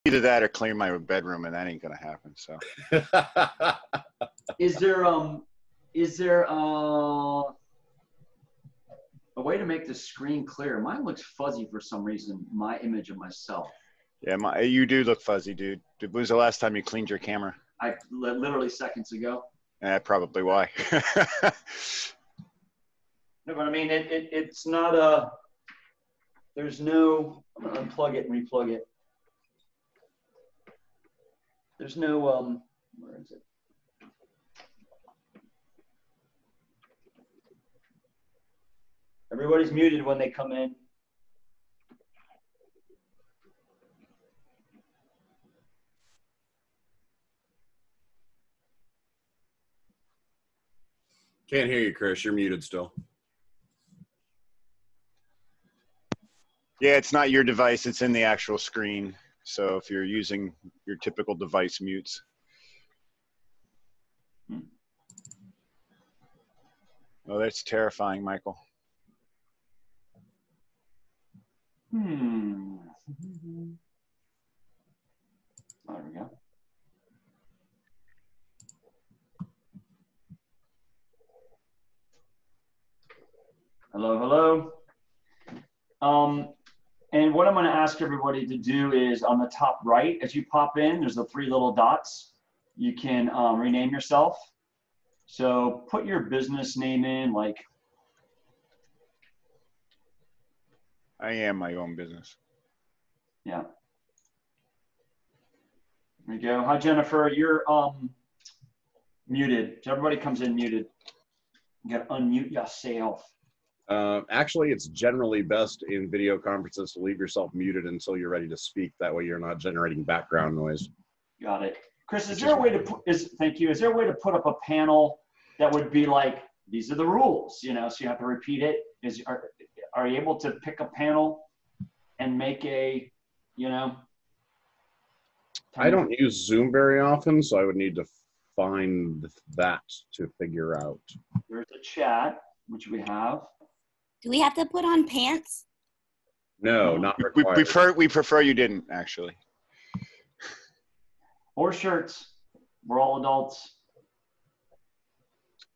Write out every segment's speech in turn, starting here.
Either that or clean my bedroom, and that ain't gonna happen. So, is there a way to make the screen clear? Mine looks fuzzy for some reason. My image of myself. yeah, you do look fuzzy, dude. When was the last time you cleaned your camera? Literally seconds ago. Probably why. No, but I mean, it's not a. There's no. I'm gonna unplug it and replug it. There's no, where is it? Everybody's muted when they come in. Can't hear you, Chris. You're muted still. Yeah, it's not your device. It's in the actual screen. So if you're using your typical device mutes. Oh, that's terrifying, Michael. There we go. Hello. And what I'm going to ask everybody to do is on the top right, as you pop in, there's the 3 little dots. You can rename yourself. So put your business name in, like. I am my own business. Yeah. There you go. Hi, Jennifer. You're muted. So everybody comes in muted. You got to unmute yourself. Actually, it's generally best in video conferences to leave yourself muted until you're ready to speak. That way you're not generating background noise. Got it. Chris, is there a way to put, thank you. Is there a way to put up a panel that would be like, these are the rules, you know, so you have to repeat it? Are you able to pick a panel and make a, you know? I don't use Zoom very often, so I would need to find that to figure out. There's a chat, which we have. Do we have to put on pants? No, not required. We prefer you didn't, actually. Or shirts. We're all adults.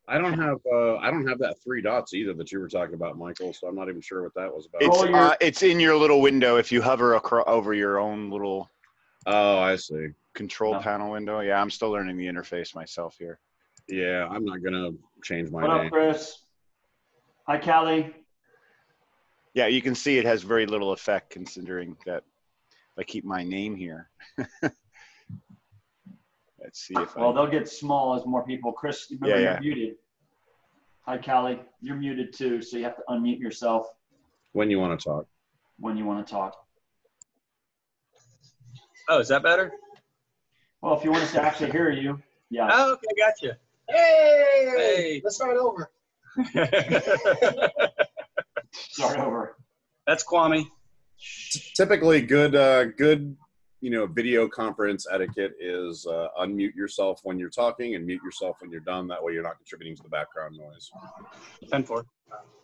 I don't have that 3 dots either that you were talking about, Michael. So I'm not even sure what that was about. It's in your little window if you hover over your own little. Oh, I see. Control panel window. Yeah, I'm still learning the interface myself here. Yeah, I'm not gonna change my name. What up, Chris? Hi, Callie. Yeah, you can see it has very little effect considering that I keep my name here. Let's see if they'll get small as more people. Chris, remember you're muted. Hi, Callie. You're muted too, so you have to unmute yourself. When you want to talk. When you want to talk. Oh, is that better? Well, if you want us to actually hear you, yeah. Oh, okay, gotcha. Yay! Hey. Let's start over. Start over. That's Kwame. Typically, good, video conference etiquette is unmute yourself when you're talking and mute yourself when you're done. That way, you're not contributing to the background noise. 10-4.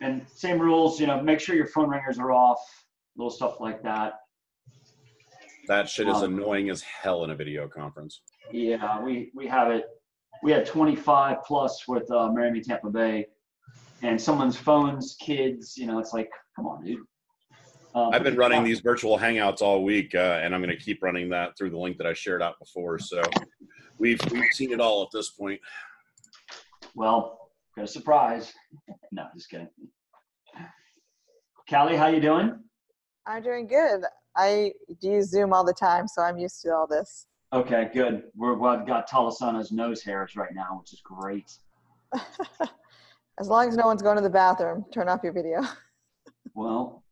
And same rules. Make sure your phone ringers are off. Little stuff like that. That shit is annoying as hell in a video conference. Yeah, we have it. We had 25 plus with Miami Tampa Bay, and someone's phones, kids. It's like, come on, dude. I've been running these virtual hangouts all week, and I'm going to keep running that through the link that I shared out before. So we've seen it all at this point. Well, got a surprise. No, just kidding. Callie, how you doing? I'm doing good. I use Zoom all the time, so I'm used to all this. Okay, good. I've got Talasana's nose hairs right now, which is great. As long as no one's going to the bathroom, turn off your video. Well,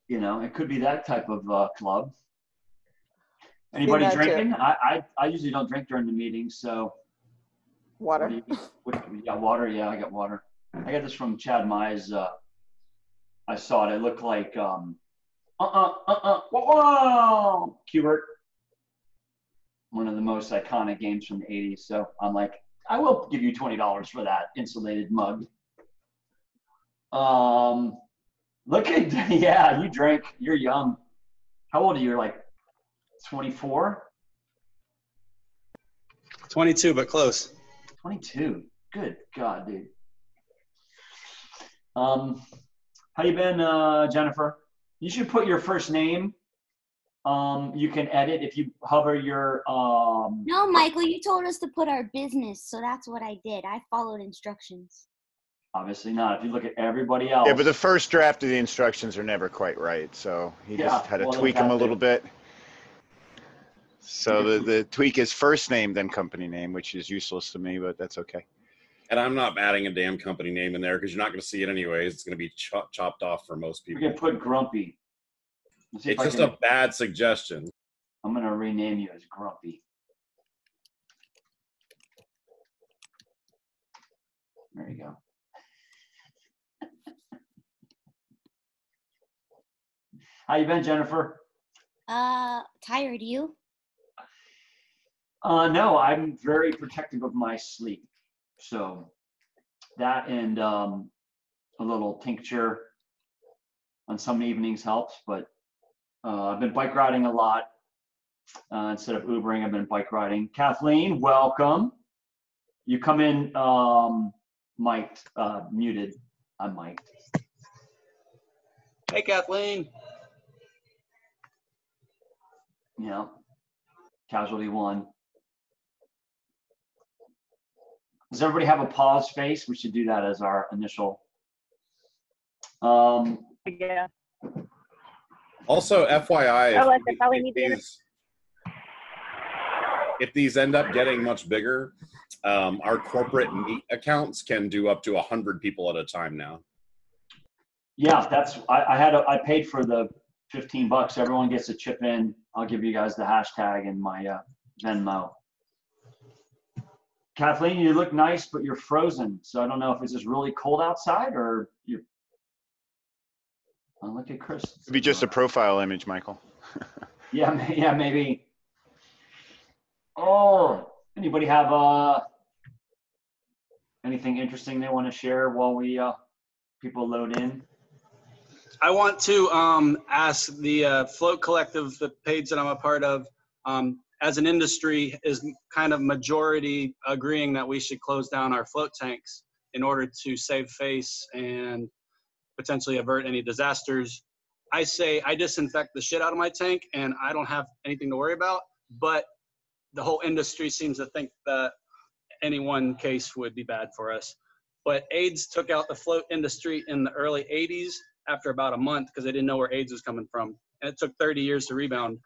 it could be that type of club. Anybody drinking? I usually don't drink during the meeting, so. Water. Yeah, water. Yeah, I got water. I got this from Chad Mize. I saw it. It looked like whoa, Qbert. One of the most iconic games from the 80s. So I'm like, I will give you $20 for that insulated mug. Look at, yeah, you drink. You're young. How old are you? Like 24? 22, but close. 22. Good God, dude. How you been, Jennifer? You should put your first name. You can edit if you hover your No, Michael, you told us to put our business, so that's what I did. I followed instructions. Obviously not. If you look at everybody else. Yeah, but the first draft of the instructions are never quite right, so he just had to tweak them a little bit. So the tweak is first name, then company name, which is useless to me, but that's okay. And I'm not adding a damn company name in there because you're not going to see it anyways. It's going to be chopped off for most people. We can put Grumpy. It's just a bad suggestion. I'm going to rename you as Grumpy. There you go. How you been, Jennifer? Tired, you? No, I'm very protective of my sleep. So that and a little tincture on some evenings helps, but I've been bike riding a lot. Instead of Ubering, I've been bike riding. Kathleen, welcome. You come in mic'd, muted. I'm mic'd. Hey, Kathleen. Yeah. Casualty 1. Does everybody have a pause face? We should do that as our initial. Yeah. Also, FYI, Oh, I probably need to. if these end up getting much bigger, our corporate meet accounts can do up to 100 people at a time now. Yeah, that's I paid for the $15. Everyone gets to chip in. I'll give you guys the hashtag and my Venmo. Kathleen, you look nice, but you're frozen. So I don't know if it's just really cold outside or you're. Oh, look at Chris. It'd be just a profile image, Michael. Yeah, maybe. Oh, anybody have anything interesting they want to share while we people load in? I want to ask the Float Collective, the page that I'm a part of, as an industry, is kind of majority agreeing that we should close down our float tanks in order to save face and potentially avert any disasters. I say I disinfect the shit out of my tank and I don't have anything to worry about, but the whole industry seems to think that any one case would be bad for us. But AIDS took out the float industry in the early 80s after about a month because they didn't know where AIDS was coming from. And it took 30 years to rebound.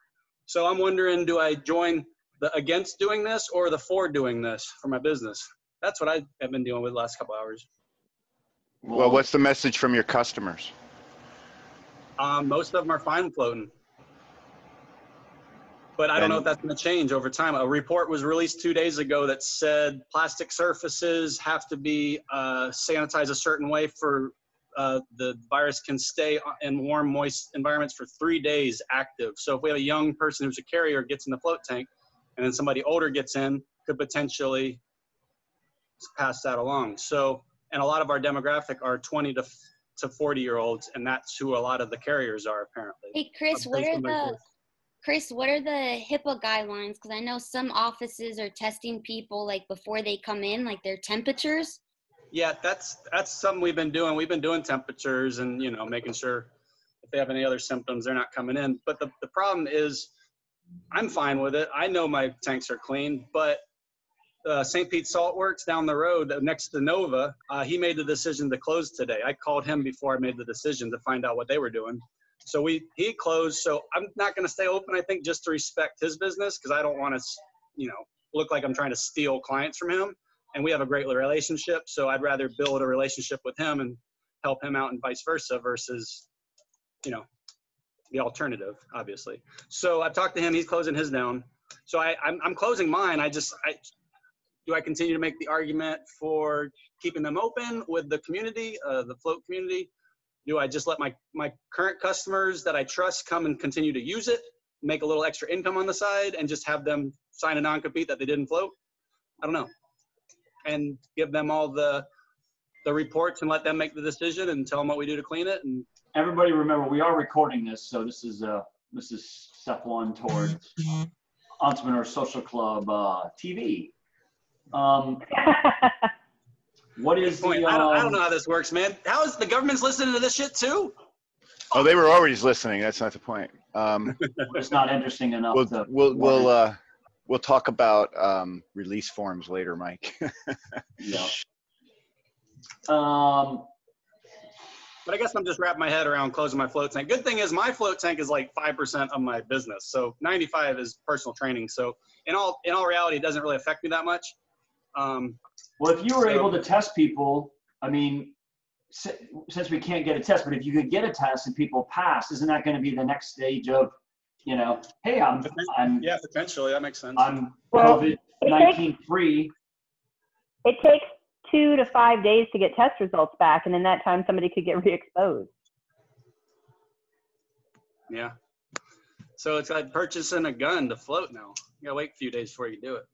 So I'm wondering, do I join the against doing this or the for doing this for my business? That's what I have been dealing with the last couple hours. Well, what's the message from your customers? Most of them are fine floating. But I don't know if that's going to change over time. A report was released 2 days ago that said plastic surfaces have to be sanitized a certain way for the virus can stay in warm, moist environments for 3 days active. So if we have a young person who's a carrier gets in the float tank and then somebody older gets in, could potentially pass that along. So, and a lot of our demographic are 20 to 40-year-olds, and that's who a lot of the carriers are apparently. Hey, Chris, what are the HIPAA guidelines? Because I know some offices are testing people like before they come in, like their temperatures. Yeah, that's something we've been doing. We've been doing temperatures and, you know, making sure if they have any other symptoms, they're not coming in. But the problem is I'm fine with it. I know my tanks are clean, but St. Pete Salt Works down the road next to Nova, he made the decision to close today. I called him before I made the decision to find out what they were doing. So he closed. So I'm not going to stay open, I think, just to respect his business because I don't want to, you know, look like I'm trying to steal clients from him. And we have a great relationship. So I'd rather build a relationship with him and help him out and vice versa versus, you know, the alternative, obviously. So I've talked to him. He's closing his down. So I'm closing mine. Do I continue to make the argument for keeping them open with the community, the float community? Do I just let my current customers that I trust come and continue to use it, make a little extra income on the side, and just have them sign a non-compete that they didn't float? I don't know. And give them all the reports and let them make the decision and tell them what we do to clean it. And everybody remember, we are recording this, so this is step one towards Entrepreneur Social Club TV. What is the? I don't know how this works, man. How is the government's listening to this shit too? Oh, they were always listening. That's not the point. It's not interesting enough. We'll talk about release forms later, Mike. Yeah. But I guess I'm just wrapping my head around closing my float tank. Good thing is my float tank is like 5% of my business. So 95 is personal training. So in all reality, it doesn't really affect me that much. Well, if you were able to test people, I mean, since we can't get a test, but if you could get a test and people pass, isn't that going to be the next stage of, you know, hey, I'm yeah, potentially that makes sense. I'm COVID-19 free. It takes 2 to 5 days to get test results back, and in that time, somebody could get re-exposed. Yeah. So it's like purchasing a gun to float now. You gotta wait a few days before you do it.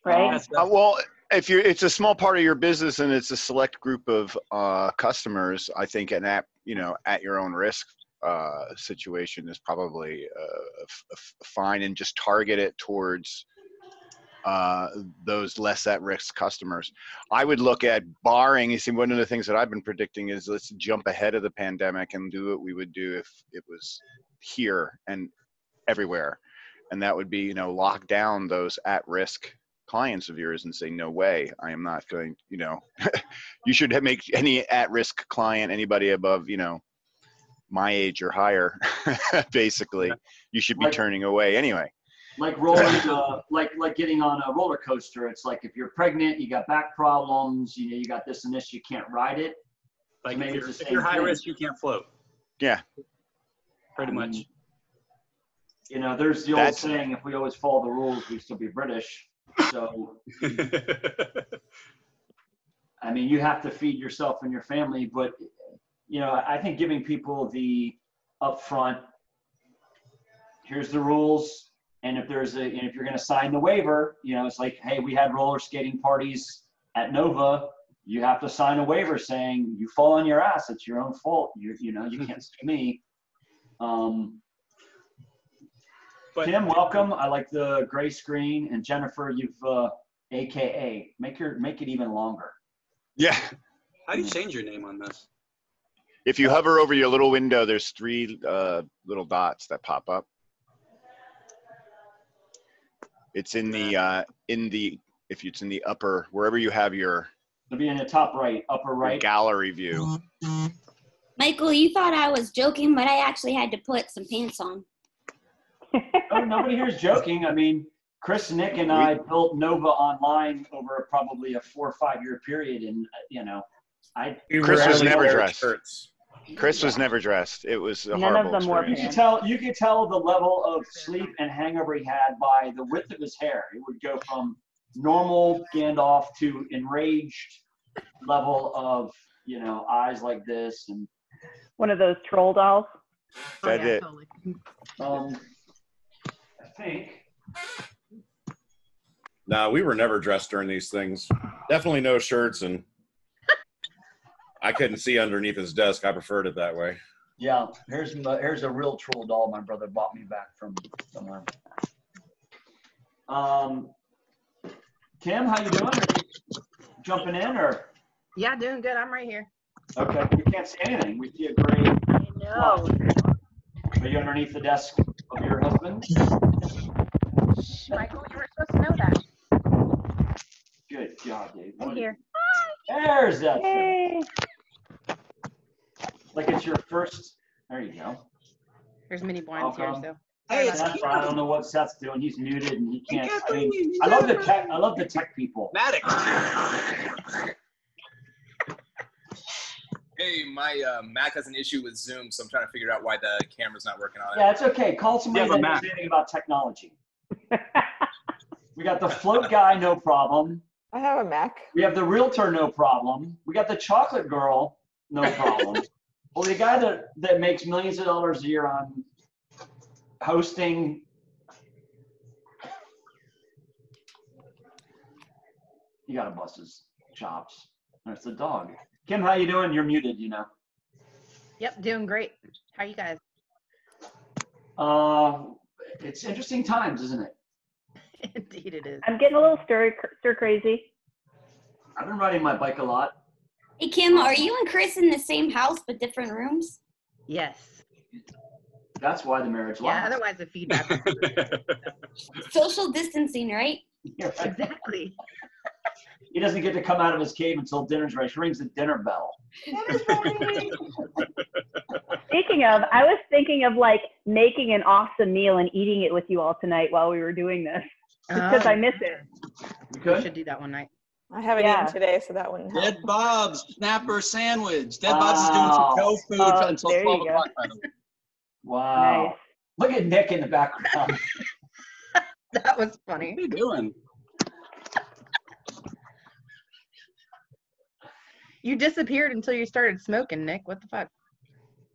Right? Well, if it's a small part of your business and it's a select group of customers, I think an at your own risk situation is probably fine, and just target it towards those less at-risk customers. I would look at barring, you see, one of the things that I've been predicting is let's jump ahead of the pandemic and do what we would do if it was here and everywhere. And that would be, you know, lock down those at-risk clients of yours and say, no way, I am not going, you know, you should make any at-risk client, anybody above, you know, my age or higher, basically, you should be turning away anyway. Like rolling, like getting on a roller coaster. It's like if you're pregnant, you got back problems, you know, you got this and this, you can't ride it. Like So if you're high risk, you can't float. Yeah. Pretty much. You know, there's the old saying, if we always follow the rules, we'd still be British. So, I mean, you have to feed yourself and your family, but, you know, I think giving people the upfront, here's the rules. And if if you're going to sign the waiver, you know, it's like, hey, we had roller skating parties at Nova. You have to sign a waiver saying you fall on your ass. It's your own fault. You know, you can't sue me. But, Tim, welcome. I like the gray screen. And Jennifer, you've AKA make it even longer. Yeah. How do you change your name on this? If you hover over your little window, there's 3 little dots that pop up. It's in the if it's in the upper, wherever you have your. It'll be in the top right, upper right. Gallery view. Michael, you thought I was joking, but I actually had to put some pants on. Oh, nobody here is joking. I mean, Chris, Nick, and I built Nova online over probably a 4 or 5 year period, and you know, Chris was never dressed. Chris was never dressed. It was a horrible experience. You could tell the level of sleep and hangover he had by the width of his hair. It would go from normal Gandalf to enraged level of, you know, eyes like this, and one of those troll dolls. That's it. Totally. I think. No, we were never dressed during these things. Definitely no shirts, and I couldn't see underneath his desk. I preferred it that way. Yeah, here's a real troll doll my brother bought me back from somewhere. Kim, how you doing? Are you jumping in or? Yeah, doing good. I'm right here. Okay, we can't see anything. We see a gray. I know. Are you underneath the desk of your husband? Michael, you were supposed to know that. Good job, Dave. I'm here. There's that thing. Hey. Like it's your first. There you go. There's mini blinds here, so. Hey, I don't know what Seth's doing. He's muted and he can't. I mean, I love the tech. I love the tech people. Maddox. Hey, my Mac has an issue with Zoom, so I'm trying to figure out why the camera's not working on it. Yeah, it's okay. Call somebody that knows anything about technology. We got the float guy, no problem. I have a Mac. We have the realtor, no problem. We got the chocolate girl, no problem. Well, the guy that makes millions of dollars a year on hosting. You gotta bust his chops. There's the dog. Kim, how you doing? You're muted, you know. Yep, doing great. How you guys? It's interesting times, isn't it? Indeed it is. I'm getting a little stir crazy. I've been riding my bike a lot. Hey, Kim, are you and Chris in the same house but different rooms? Yes. That's why the marriage Yeah, lasts. otherwise the feedback. Social distancing, right? Yeah, right. Exactly. He doesn't get to come out of his cave until dinner's ready. She rings the dinner bell. Dinner's ready. Speaking of, I was thinking of like making an awesome meal and eating it with you all tonight while we were doing this because I miss it. We should do that one night. I haven't eaten today, so that wouldn't help. Dead Bob's Snapper Sandwich. Dead Bob's is doing some show food until there you 12 go. o'clock, by the way. Wow. Nice. Look at Nick in the background. That was funny. What are you doing? You disappeared until you started smoking, Nick. What the fuck?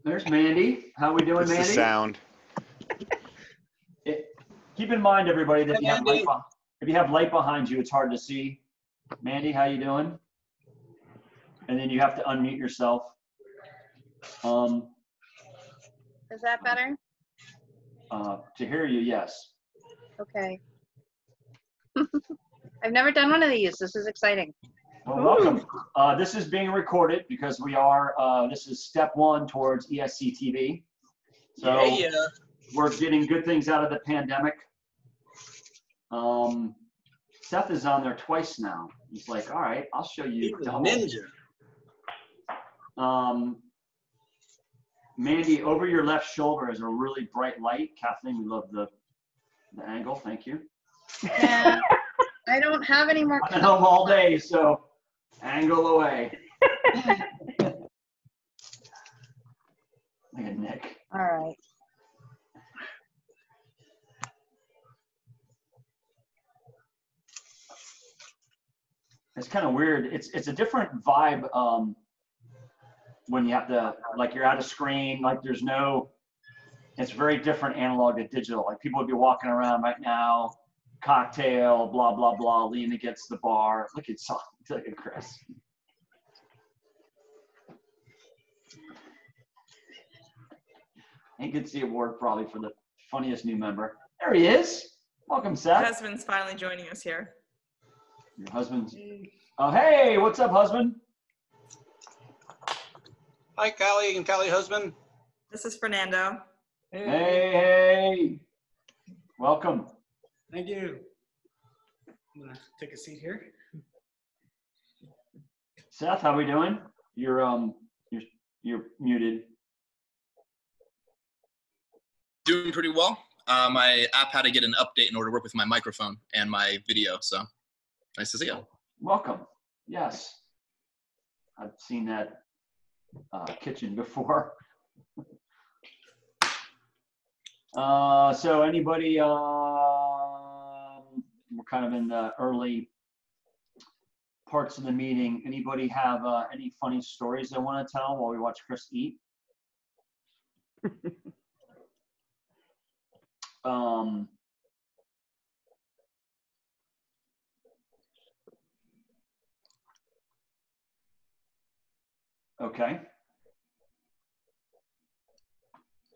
There's Mandy. How we doing, It's Mandy? the sound. Keep in mind, everybody, that Hey, Mandy. if you have light behind you, it's hard to see. Mandy, how you doing? And then you have to unmute yourself. Is that better? To hear you, yes. Okay. I've never done one of these. This is exciting. Well, welcome. This is being recorded because we are, this is step one towards ESC TV. So Yeah. we're getting good things out of the pandemic. Seth is on there twice now. He's like, all right, I'll show you. He's a double. ninja. Mandy, over your left shoulder is a really bright light. Kathleen, we love the angle. Thank you. Yeah. I don't have any more. I've been home all day, so angle away. Look at Nick. All right. It's kind of weird. It's a different vibe when you have to, like, you're at a screen, like there's no, it's very different analog to digital. Like people would be walking around right now, cocktail, blah, blah, blah, leaning against the bar. Look at Chris. He gets the award probably for the funniest new member. There he is. Welcome, My Seth. husband's finally joining us here. Your husband's. Oh, hey, what's up, husband? Hi, Callie and Callie husband. This is Fernando. Hey. Welcome. Thank you. I'm gonna take a seat here. Seth, how we doing? You're muted. Doing pretty well. My app had to get an update in order to work with my microphone and my video, so nice to see you. Welcome. Yes. I've seen that kitchen before. So anybody, we're kind of in the early parts of the meeting. Anybody have any funny stories they want to tell while we watch Chris eat? Okay.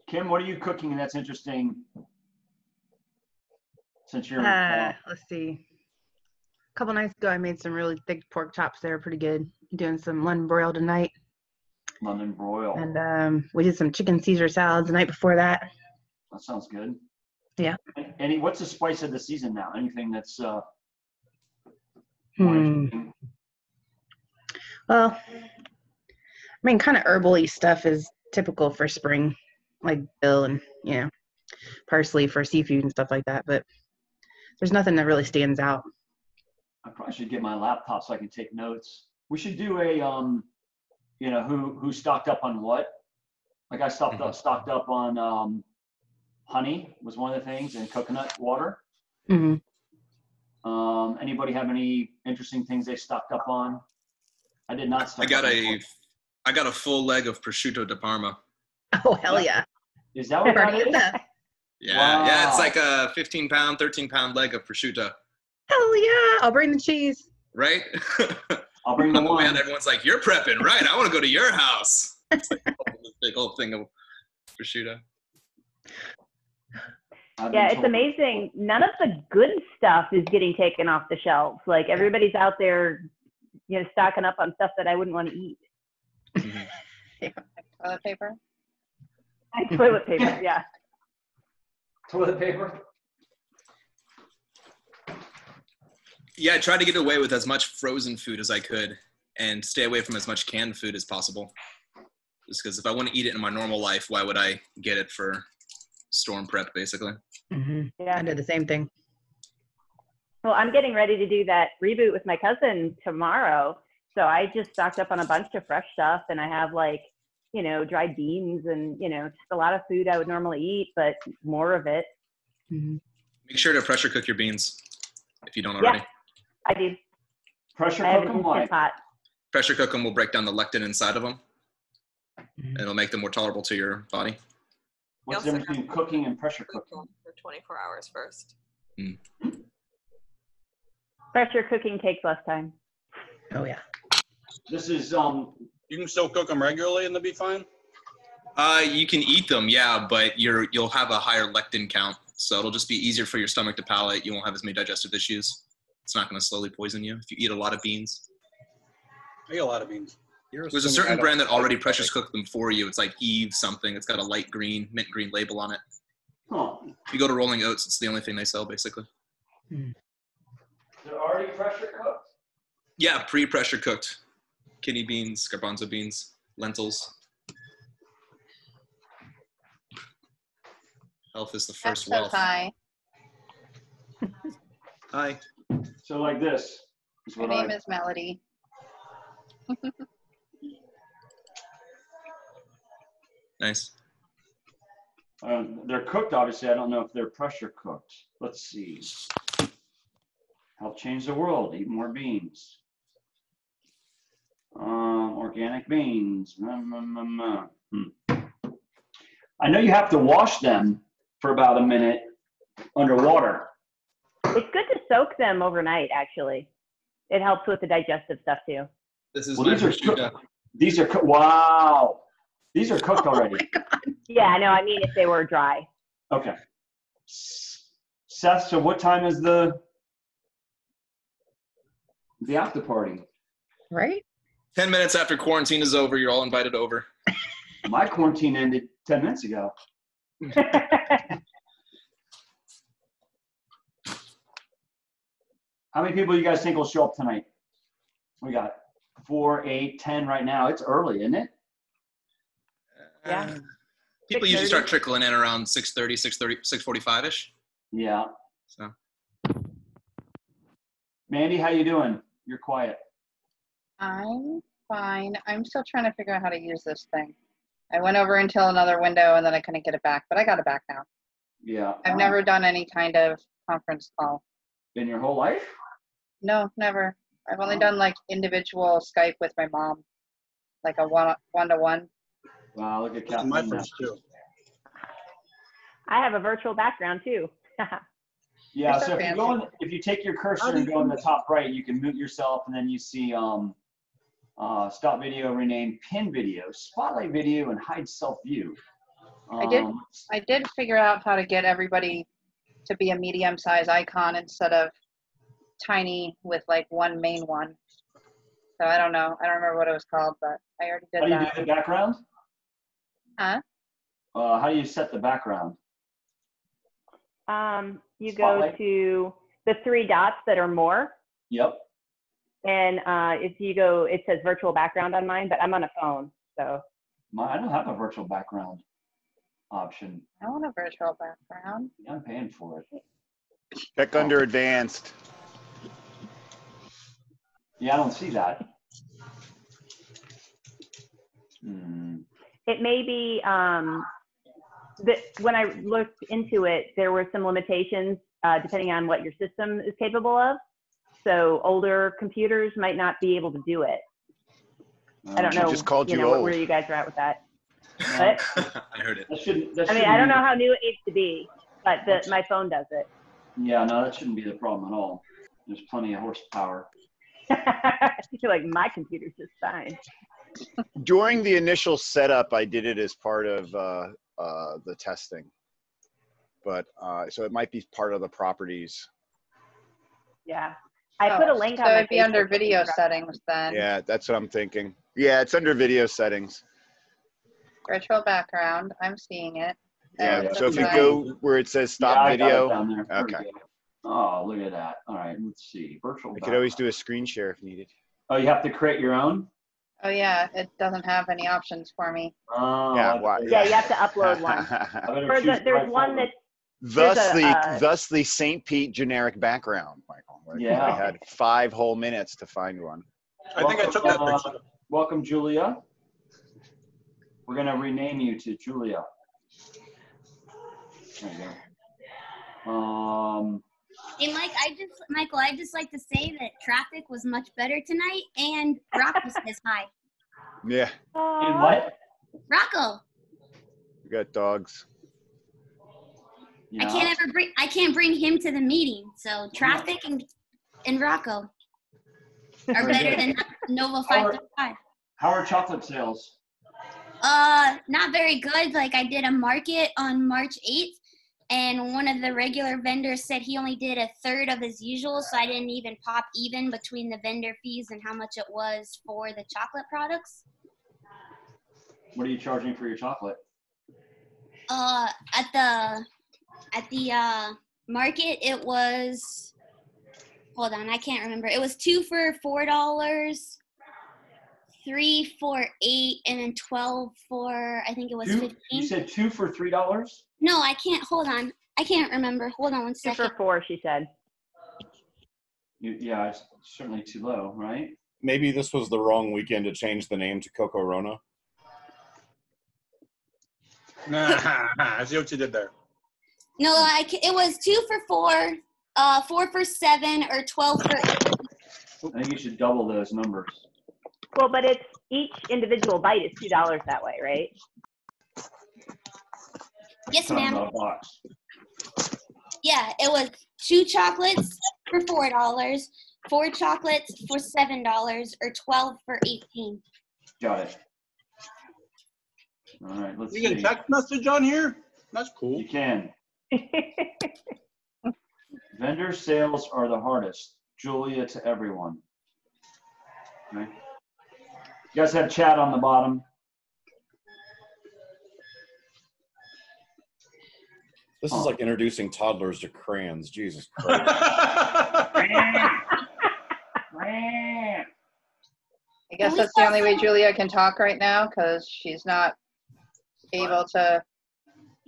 Kim, what are you cooking that's interesting? Since you're Let's see. A couple nights ago, I made some really thick pork chops. They were pretty good. Doing some London broil tonight. London broil. And we did some chicken Caesar salads the night before that. That sounds good. Yeah. What's the spice of the season now? Anything that's more Well, I mean, kind of herbal-y stuff is typical for spring, like dill and, parsley for seafood and stuff like that. But there's nothing that really stands out. I probably should get my laptop so I can take notes. We should do a, who stocked up on what? Like I stocked up on honey was one of the things, and coconut water. Mm-hmm. Anybody have any interesting things they stocked up on? I did not stock up. I got a full leg of prosciutto di Parma. Oh, hell yeah. Is that what that is? Yeah, Wow. yeah, it's like a 15-pound, 13-pound leg of prosciutto. Hell yeah. I'll bring the cheese. Right? I'll bring the Oh, wine. man, everyone's like, you're prepping, right? I want to go to your house. It's like this big old thing of prosciutto. Yeah, it's amazing. None of the good stuff is getting taken off the shelves. Like everybody's out there, stocking up on stuff that I wouldn't want to eat. Yeah. Toilet paper. Toilet paper, yeah. Toilet paper. Yeah, I tried to get away with as much frozen food as I could and stay away from as much canned food as possible. Just because if I want to eat it in my normal life, why would I get it for storm prep, basically? Yeah. I did the same thing. Well, I'm getting ready to do that reboot with my cousin tomorrow. So I just stocked up on a bunch of fresh stuff, and I have like, dried beans and, just a lot of food I would normally eat, but more of it. Make sure to pressure cook your beans if you don't already. Yeah, I do. Pressure I have cook an them Instant Pot. Pressure cook them will break down the lectin inside of them. And it'll make them more tolerable to your body. What's the difference between cooking and pressure cooking? For 24 hours first. Pressure cooking takes less time. Oh yeah. This is You can still cook them regularly and they'll be fine? You can eat them, yeah, but you'll have a higher lectin count. So it'll just be easier for your stomach to palate. You won't have as many digestive issues. It's not going to slowly poison you if you eat a lot of beans. I eat a lot of beans. There's a certain brand that already pressure cooked them for you. It's like Eve something. It's got a light green, mint green label on it. Huh. If you go to Rolling Oats, it's the only thing they sell, basically. They're already pressure cooked? Yeah, pre-pressure cooked. Kidney beans, garbanzo beans, lentils. Health is the first wealth. Hi. Hi. So like this. My name is Melody. Nice. They're cooked, obviously. I don't know if they're pressure cooked. Let's see. Help change the world. Eat more beans. Organic beans. I know you have to wash them for about a minute underwater. It's good to soak them overnight, actually. It helps with the digestive stuff, too. This is these are cooked. Wow. These are cooked already. Yeah, no, I mean if they were dry. Okay. Seth, so what time is the after party? Right? 10 minutes after quarantine is over, you're all invited over. My quarantine ended 10 minutes ago. How many people you guys think will show up tonight? We got 4, 8, 10 right now. It's early, isn't it? Yeah. People usually start trickling in around 6:30, 6:45-ish. Yeah. So. Mandy, how you doing? You're quiet. I'm fine. I'm still trying to figure out how to use this thing. I went over until another window and then I couldn't get it back, but I got it back now. Yeah. I've never done any kind of conference call. In your whole life? No, never. I've only done like individual Skype with my mom, like a one-to-one. Wow, look at Kathleen. My first too. I have a virtual background, too. Yeah, so if you take your cursor and go in the top right, you can mute yourself, and then you see stop video, rename pin video, spotlight video, and hide self view. I did figure out how to get everybody to be a medium size icon instead of tiny with like one main one. So I don't know. I don't remember what it was called, but I already did that. How do you do the background? Huh? How do you set the background? You Spotlight. go to the 3 dots that are more. Yep. And if you go, it says virtual background on mine, but I'm on a phone, so. I don't have a virtual background option. I want a virtual background. I'm paying for it. Check under advanced. Yeah, I don't see that. It may be when I looked into it, there were some limitations depending on what your system is capable of. So older computers might not be able to do it. I don't know. Just called you old. Where you guys are at with that. But, I heard it. I mean, I don't know how new it needs to be, but my phone does it. Yeah, no, that shouldn't be the problem at all. There's plenty of horsepower. I feel like my computer's just fine. During the initial setup, I did it as part of the testing. but so it might be part of the properties. Yeah. I put a link on my it'd be under Facebook video page. settings then. Yeah, that's what I'm thinking. Yeah, it's under video settings. Virtual background. I'm seeing it. Yeah, yeah. so if you Right. go where it says stop I got video, it down there. There we okay. go. Oh, look at that. All right, let's see. Virtual. I could always do a screen share if needed. Oh, you have to create your own? Oh yeah, it doesn't have any options for me. Oh, Yeah, Yeah, you have to upload one. There's one that Thus the St. Pete generic background, Michael. Yeah. I had 5 whole minutes to find one. I think I took that picture. Welcome, Julia. We're gonna rename you to Julia. There you go. Hey, Michael, I just like to say that traffic was much better tonight, and Rocco says hi. Yeah. And what? Rocco. We got dogs. Yeah. I can't bring him to the meeting, so traffic and Rocco are better than Nova 535. How are chocolate sales? Not very good. Like, I did a market on March 8th, and one of the regular vendors said he only did a third of his usual, so I didn't even pop even between the vendor fees and how much it was for the chocolate products. What are you charging for your chocolate? At the market, it was, hold on, I can't remember. It was 2 for $4, 3 for $8, and then 12 for, I think it was 15. You said 2 for $3? No, I can't, hold on. I can't remember. Hold on one 2 second. for 4, she said. Yeah, it's certainly too low, right? Maybe this was the wrong weekend to change the name to Coco Rona. I see what you did there. No, it was 2 for $4, 4 for $7, or 12 for 8. I think you should double those numbers. Well, but it's each individual bite is $2 that way, right? Yes, ma'am. Box. Yeah, it was 2 chocolates for $4, 4 chocolates for $7, or 12 for $18. Got it. All right, let's You see. can text message on here? That's cool. You can. Vendor sales are the hardest. Julia to everyone. Okay. You guys have chat on the bottom. This is like introducing toddlers to crayons. Jesus Christ. I guess that's the only way Julia can talk right now because she's not able to.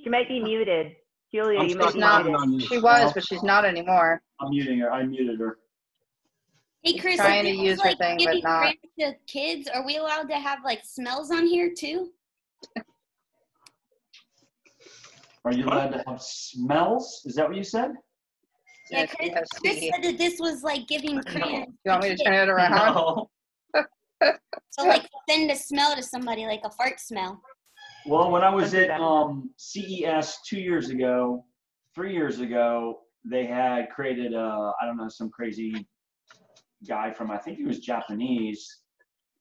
She might be muted. Julia, you might She's be not. muted. She was, but she's not anymore. I'm muting her. I muted her. Hey, Chris, Trying to if use it's, her thing, but giving not. crayons to kids, are we allowed to have like smells on here too? Are you allowed to have smells? Is that what you said? Yeah, Chris said that this was like giving crayons. You want me to turn it around? No. So like send a smell to somebody, like a fart smell. Well, when I was at CES 2 years ago, 3 years ago, they had created I don't know, some crazy guy from, I think he was Japanese,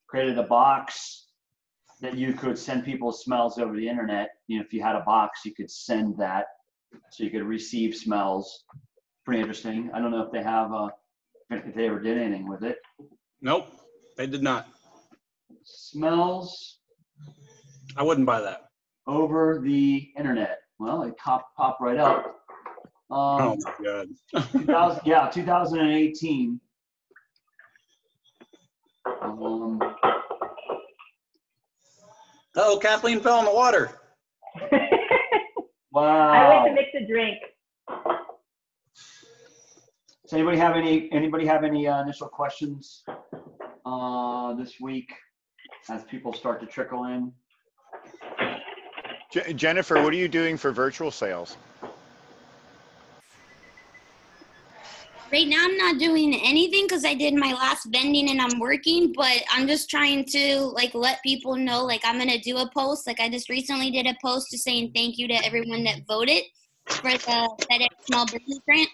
created a box that you could send people smells over the internet. You know, if you had a box, you could send that, so you could receive smells. Pretty interesting. I don't know if they have if they ever did anything with it. Nope, they did not. Smells I wouldn't buy that. over the internet. Well, it popped right up. Oh my God. 2018. Oh, Kathleen fell in the water. Wow. I went to mix a drink. Does anybody have any initial questions this week as people start to trickle in? Jennifer, what are you doing for virtual sales? Right now I'm not doing anything because I did my last vending and I'm working, but I'm just trying to like let people know like I'm gonna do a post. Like I just recently did a post just saying thank you to everyone that voted for the FedEx Small Business Grant.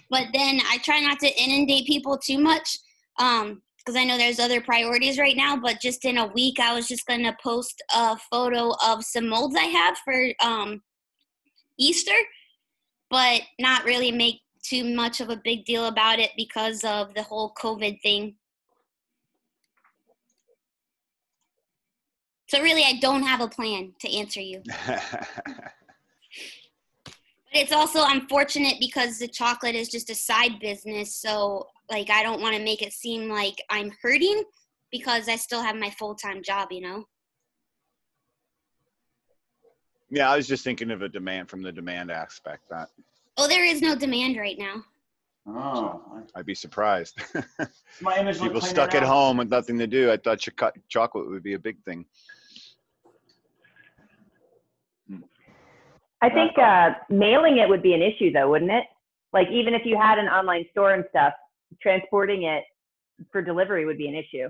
But then I try not to inundate people too much because I know there's other priorities right now. But just in a week, I was just gonna post a photo of some molds I have for Easter. but not really make too much of a big deal about it because of the whole COVID thing. So really, I don't have a plan to answer you. But it's also unfortunate because the chocolate is just a side business. So like, I don't want to make it seem like I'm hurting because I still have my full-time job, you know? Yeah, I was just thinking of a demand from the demand aspect. That. Oh, there is no demand right now. Oh. I'd be surprised. My image People looked stuck cleaner at now. home with nothing to do. I thought chocolate would be a big thing. I think mailing it would be an issue, though, wouldn't it? Like, even if you had an online store and stuff, transporting it for delivery would be an issue.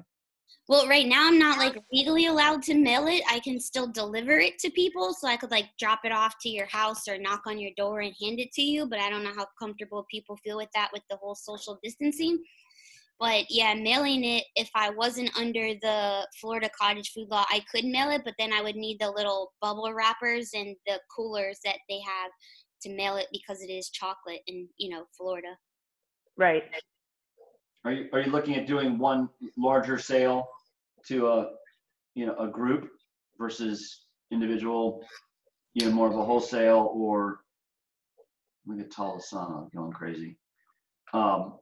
Well, right now I'm not like legally allowed to mail it. I can still deliver it to people. So I could like drop it off to your house or knock on your door and hand it to you. But I don't know how comfortable people feel with that with the whole social distancing. But yeah, mailing it, if I wasn't under the Florida cottage food law, I could mail it. But then I would need the little bubble wrappers and the coolers that they have to mail it because it is chocolate in, you know, Florida. Right. Are you looking at doing one larger sale to a group versus individual, more of a wholesale, or look at Tall Sana going crazy. More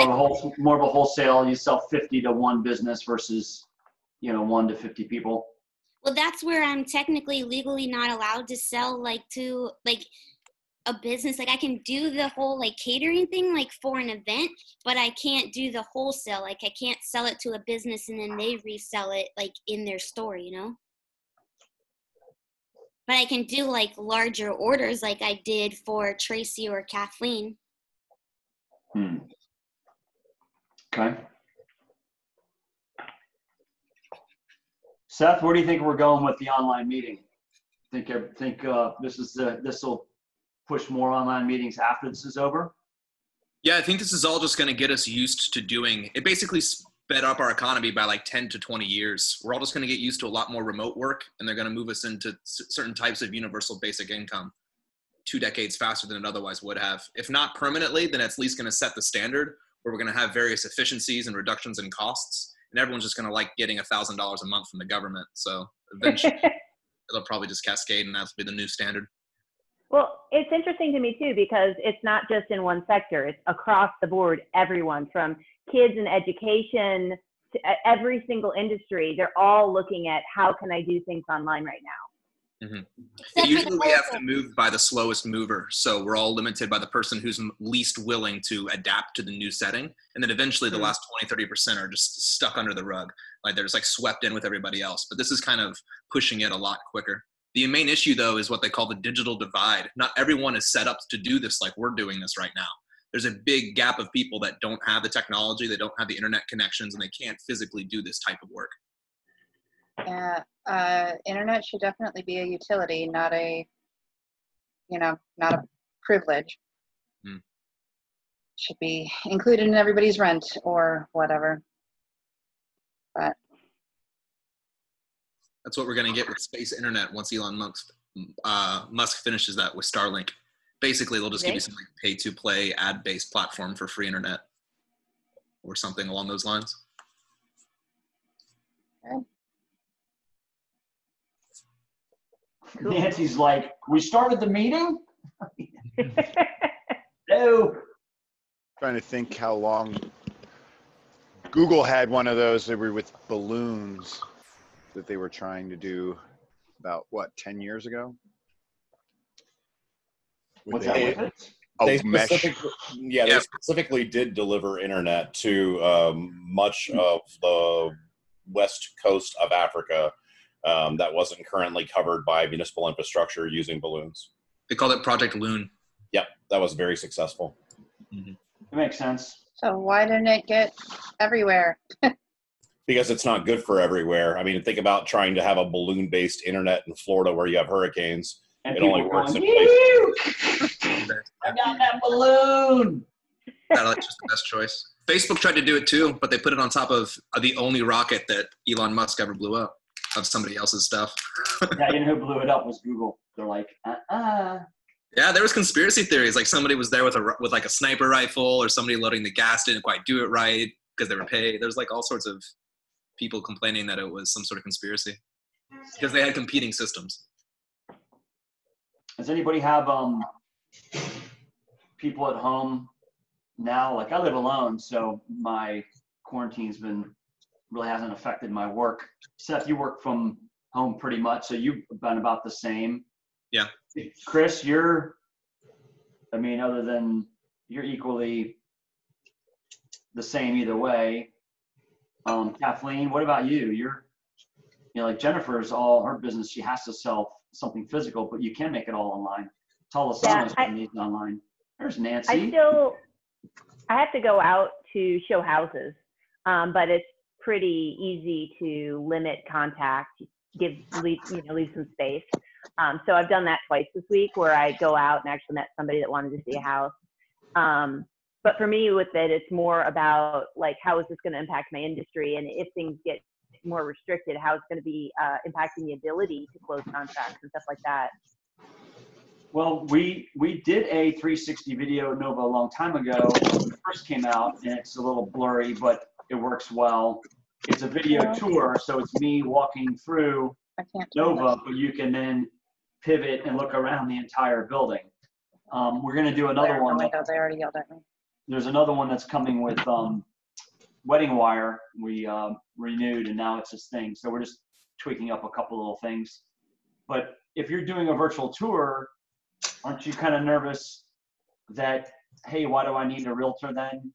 of a wholesale. You sell 50 to one business versus 1 to 50 people. Well, that's where I'm technically legally not allowed to sell to a business. Like I can do the whole catering thing for an event, but I can't do the wholesale. I can't sell it to a business and then they resell it in their store, But I can do larger orders like I did for Tracy or Kathleen. Okay. Seth, where do you think we're going with the online meeting? Think this will push more online meetings after this is over? Yeah, I think this is all just going to get us used to doing it. Basically sped up our economy by 10 to 20 years. We're all just going to get used to a lot more remote work, and they're going to move us into certain types of universal basic income 2 decades faster than it otherwise would have. If not permanently, then it's at least going to set the standard where we're going to have various efficiencies and reductions in costs, and everyone's just going to like getting $1,000 a month from the government. So eventually it'll probably just cascade, and that'll be the new standard. Well, it's interesting to me too, because it's not just in one sector, it's across the board, everyone from kids in education to every single industry. They're all looking at how can I do things online right now. Mm-hmm. Yeah, usually we have to move by the slowest mover. So we're all limited by the person who's least willing to adapt to the new setting. And then eventually the last 20-30% are just stuck under the rug. They're just swept in with everybody else. But this is kind of pushing it a lot quicker. The main issue, though, is what they call the digital divide. Not everyone is set up to do this like we're doing this right now. There's a big gap of people that don't have the technology, they don't have the internet connections, and they can't physically do this type of work. Yeah, internet should definitely be a utility, not a privilege. Should be included in everybody's rent or whatever. But that's what we're going to get with space internet once Elon Musk finishes that with Starlink. Basically, they'll just give you some pay-to-play ad-based platform for free internet or something along those lines. Okay. Nancy's like, we started the meeting? No. Trying to think how long. Google had one of those that were with balloons that they were trying to do about 10 years ago? They specifically did deliver internet to much of the west coast of Africa that wasn't currently covered by municipal infrastructure using balloons. They called it Project Loon. Yep, that was very successful. Mm-hmm. It makes sense. So why didn't it get everywhere? Because it's not good for everywhere. I mean, think about trying to have a balloon-based internet in Florida where you have hurricanes. And it only works in places. I got that balloon. That's just the best choice. Facebook tried to do it too, but they put it on top of the only rocket that Elon Musk ever blew up. of somebody else's stuff. Yeah, you know who blew it up was Google. They're like, Yeah, there was conspiracy theories, like somebody was there with like a sniper rifle, or somebody loading the gas didn't quite do it right because they were paid. There's like all sorts of people complaining that it was some sort of conspiracy because they had competing systems. Does anybody have people at home now? Like I live alone, so my quarantine's really hasn't affected my work. Seth, you work from home pretty much, so you've been about the same. Yeah. Chris, other than you're equally the same either way. Kathleen, what about you? Like Jennifer's all her business, she has to sell something physical, but you can make it all online. Talasano's needs online. There's Nancy. I have to go out to show houses, but it's pretty easy to limit contact, leave some space. So I've done that twice this week where I go out and actually met somebody that wanted to see a house. But for me with it, it's more about like, how is this going to impact my industry? And if things get more restricted, how it's going to be impacting the ability to close contracts and stuff like that. Well, we did a 360 video Nova a long time ago when it first came out, and it's a little blurry, but it works well. It's a video tour, so it's me walking through Nova, but you can then pivot and look around the entire building. We're going to do another one. They already yelled at me. There's another one that's coming with Wedding Wire. We renewed, and now it's this thing. So we're just tweaking up a couple little things. But if you're doing a virtual tour, aren't you kind of nervous that, hey, why do I need a realtor then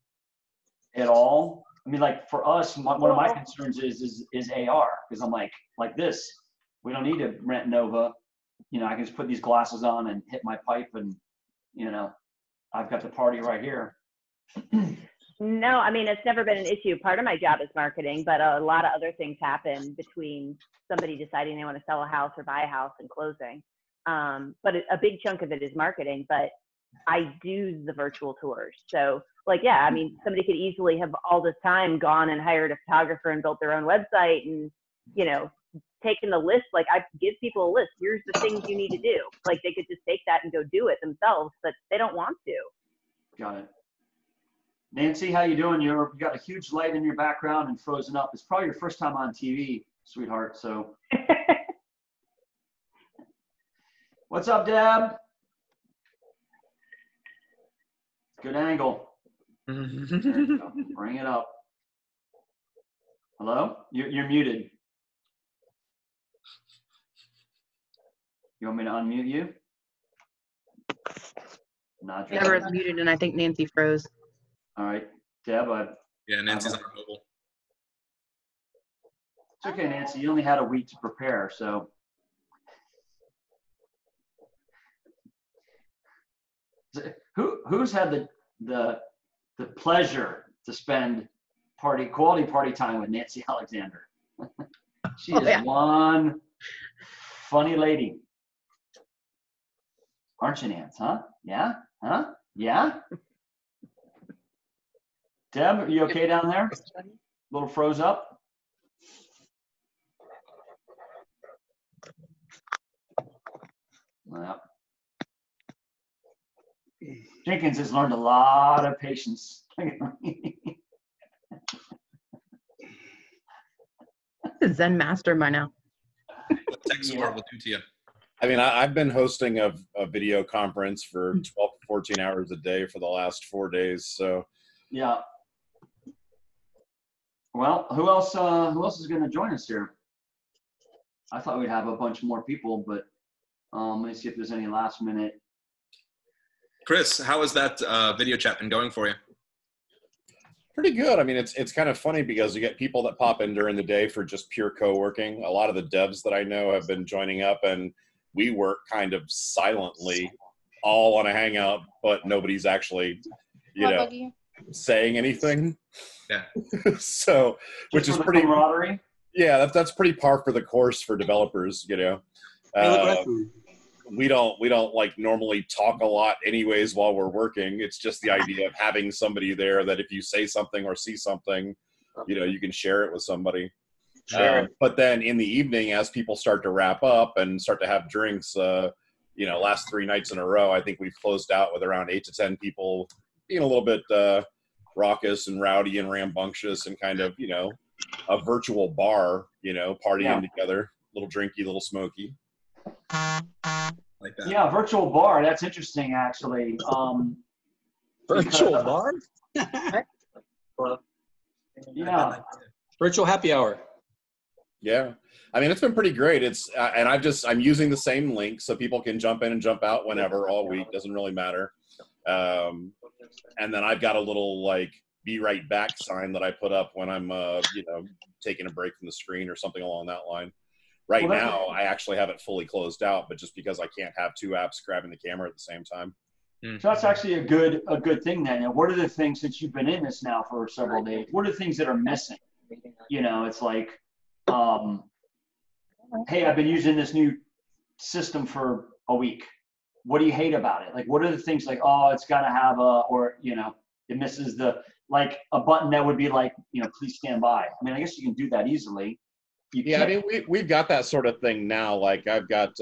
at all? I mean, like for us, one of my concerns is AR, because I'm like this. We don't need to rent Nova. I can just put these glasses on and hit my pipe, and I've got the party right here. No, I mean, it's never been an issue. Part of my job is marketing, but a lot of other things happen between somebody deciding they want to sell a house or buy a house and closing. But a big chunk of it is marketing, but I do the virtual tours. So like, yeah, I mean, somebody could easily have all this time gone and hired a photographer and built their own website and, taken the list. Like I give people a list. Here's the things you need to do. Like they could just take that and go do it themselves, but they don't want to. Got it. Nancy, how you doing? You got a huge light in your background and frozen up. It's probably your first time on TV, sweetheart. So what's up, Deb? Good angle. There you go. Bring it up. Hello? You're muted. You want me to unmute you? Deborah is muted, and I think Nancy froze. All right, Deb. Yeah, Nancy's on her mobile. It's okay, Nancy. You only had a week to prepare, so. Who's had the pleasure to spend quality party time with Nancy Alexander? She is one funny lady. Aren't you, Nance? Huh? Yeah? Huh? Yeah? Deb, are you okay down there? A little froze up? Well, Jenkins has learned a lot of patience. He's a Zen master by now. What tech support will do to you. I mean, I've been hosting a video conference for 12 to 14 hours a day for the last 4 days. So yeah. Well, who else is going to join us here? I thought we'd have a bunch more people, but let me see if there's any last minute. Chris, how has that video chat been going for you? pretty good. I mean, it's kind of funny because you get people that pop in during the day for just pure co-working. A lot of the devs that I know have been joining up, and we work kind of silently all on a hangout, but nobody's actually, saying anything. Yeah. So, which is pretty camaraderie. Yeah, that's pretty par for the course for developers, We don't like normally talk a lot anyways while we're working. It's just the idea of having somebody there that if you say something or see something, you can share it with somebody. Sure. But then in the evening, as people start to wrap up and start to have drinks, last 3 nights in a row, I think we've closed out with around 8 to 10 people being a little bit raucous and rowdy and rambunctious and kind of, a virtual bar, partying together, little drinky, little smoky. Like that. Yeah, virtual bar. That's interesting, actually. Virtual bar? Yeah. Virtual happy hour. Yeah. I mean, it's been pretty great. And I'm using the same link so people can jump in and jump out whenever all week. Doesn't really matter. And then I've got a little be right back sign that I put up when I'm, taking a break from the screen or something along that line. Right now, I actually have it fully closed out, but just because I can't have 2 apps grabbing the camera at the same time. So that's actually a good thing then. And what are the things, since you've been in this now for several days, what are the things that are missing? It's like, hey, I've been using this new system for a week. What do you hate about it? Like, what are the things like, oh, it's got to have it misses a button that would be like, please stand by. I mean, I guess you can do that easily. I mean, we've got that sort of thing now. Like I've got,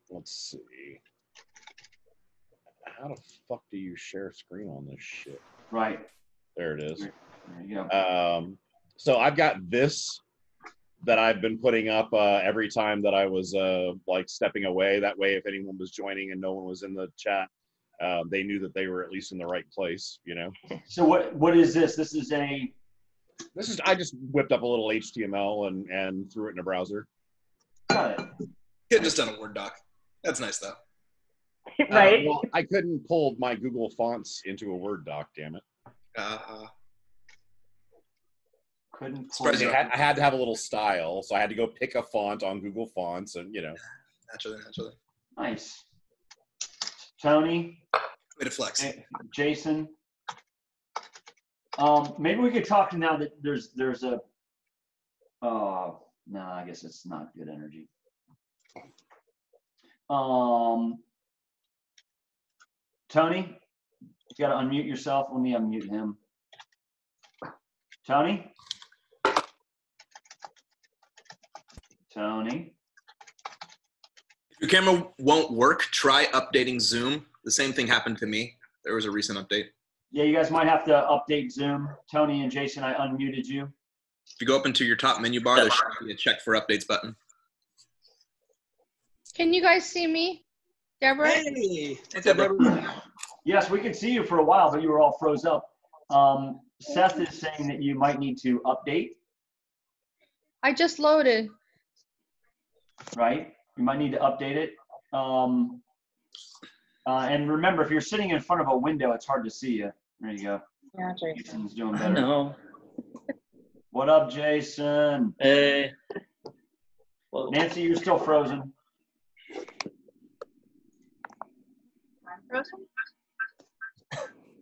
let's see. How the fuck do you share screen on this shit? Right. There it is. There you go. So I've got this that I've been putting up every time that I was stepping away. That way, if anyone was joining and no one was in the chat, they knew that they were at least in the right place, So what is this? I just whipped up a little HTML and threw it in a browser. Got it. Could have just done a Word doc. That's nice though. Right. Well, I couldn't pull my Google Fonts into a Word doc, damn it. Couldn't pull Surprised I had to have a little style, so I had to go pick a font on Google Fonts and, Naturally. Nice. Tony. Way to flex. Jason. Maybe we could talk now that there's a, no, I guess it's not good energy. Tony, you got to unmute yourself. Let me unmute him. Tony? If your camera won't work, try updating Zoom. The same thing happened to me. There was a recent update. Yeah, you guys might have to update Zoom. Tony and Jason, I unmuted you. If you go up into your top menu bar, there should be a check for updates button. Can you guys see me? Deborah? Hey, what's up, Deborah? Yes, we could see you for a while, but you were all froze up. Seth is saying that you might need to update. I just loaded. Right? You might need to update it. And remember, if you're sitting in front of a window, it's hard to see you. There you go. Yeah, Jason. Jason's doing better. No. What up, Jason? Hey. Whoa. Nancy, you're still frozen. I'm frozen?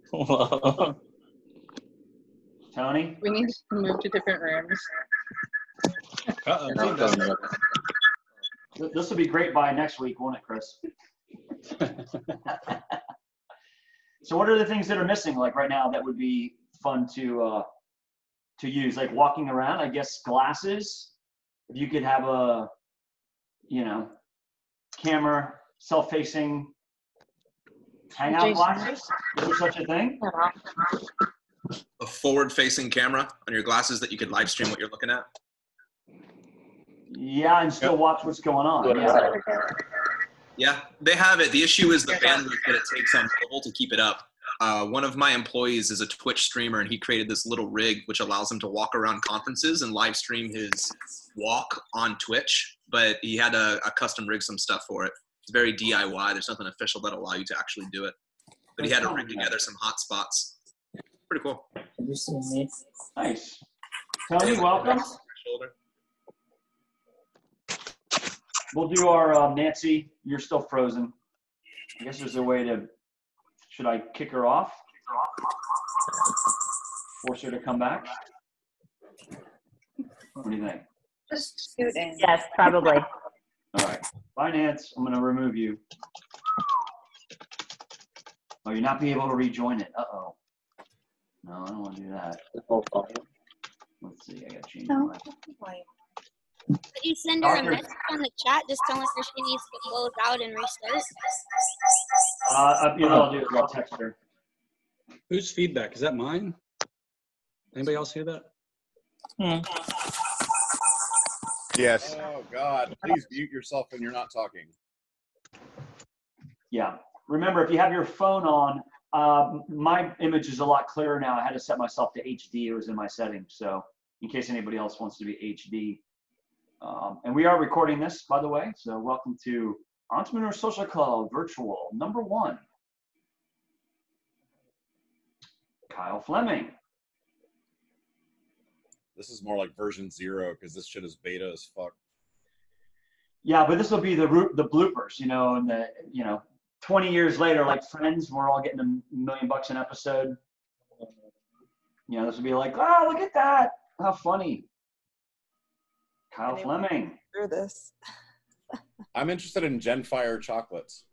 Whoa. Tony? We need to move to different rooms. This will be great by next week, won't it, Chris? So what are the things that are missing like right now that would be fun to use? Like walking around, I guess glasses. If you could have a, camera, self-facing hangout glasses. Is there such a thing? A forward-facing camera on your glasses that you could live stream what you're looking at. Yeah, and still watch what's going on. Yeah. Yeah, they have it. The issue is the bandwidth that it takes on mobile to keep it up. One of my employees is a Twitch streamer, and he created this little rig which allows him to walk around conferences and live stream his walk on Twitch, but he had to custom rig some stuff for it. It's very DIY. There's nothing official that allow you to actually do it. But he had to rig together some hotspots. Pretty cool. Can you see me? Nice. Tony, welcome. We'll do our Nancy. You're still frozen. I guess there's a way to. Should I kick her off? Force her to come back? What do you think? Just scoot in. Yes, probably. All right. Bye, Nance. I'm going to remove you. Oh, you're not be able to rejoin it. Uh-oh. No, I don't want to do that. Let's see, I gotta change No. my. Could you send her a Doctor- message on the chat? Just telling her she needs to close out and restart. You know, I'll do is I'll text her. Whose feedback? Is that mine? Anybody else hear that? Yes. Oh God! Please mute yourself when you're not talking. Yeah. Remember, if you have your phone on, my image is a lot clearer now. I had to set myself to HD. It was in my settings. So in case anybody else wants to be HD. And we are recording this, by the way. So welcome to Entrepreneur Social Club Virtual #1. Kyle Fleming. This is more like version 0 because this shit is beta as fuck. Yeah, but this will be the bloopers, you know, and the 20 years later, like Friends, we're all getting $1 million an episode. You know, this will be like, oh, look at that, how funny. Kyle Fleming. Through this. I'm interested in Genfire chocolates.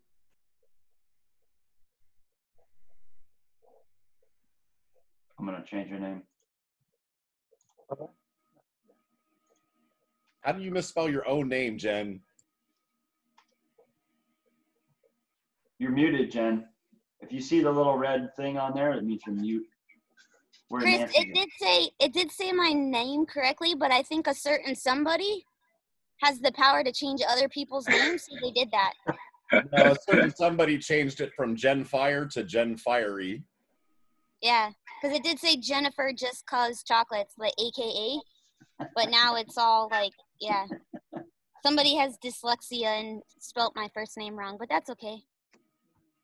I'm gonna change your name. How do you misspell your own name, Jen? You're muted, Jen. If you see the little red thing on there, it means you're mute. Where did Chris, Nancy it did say my name correctly, but I think a certain somebody has the power to change other people's names, so they did that. No, a certain somebody changed it from Genfire to Genfiery. Yeah, because it did say Jennifer Just Cause Chocolates, like AKA, but now it's all like, yeah. Somebody has dyslexia and spelt my first name wrong, but that's okay.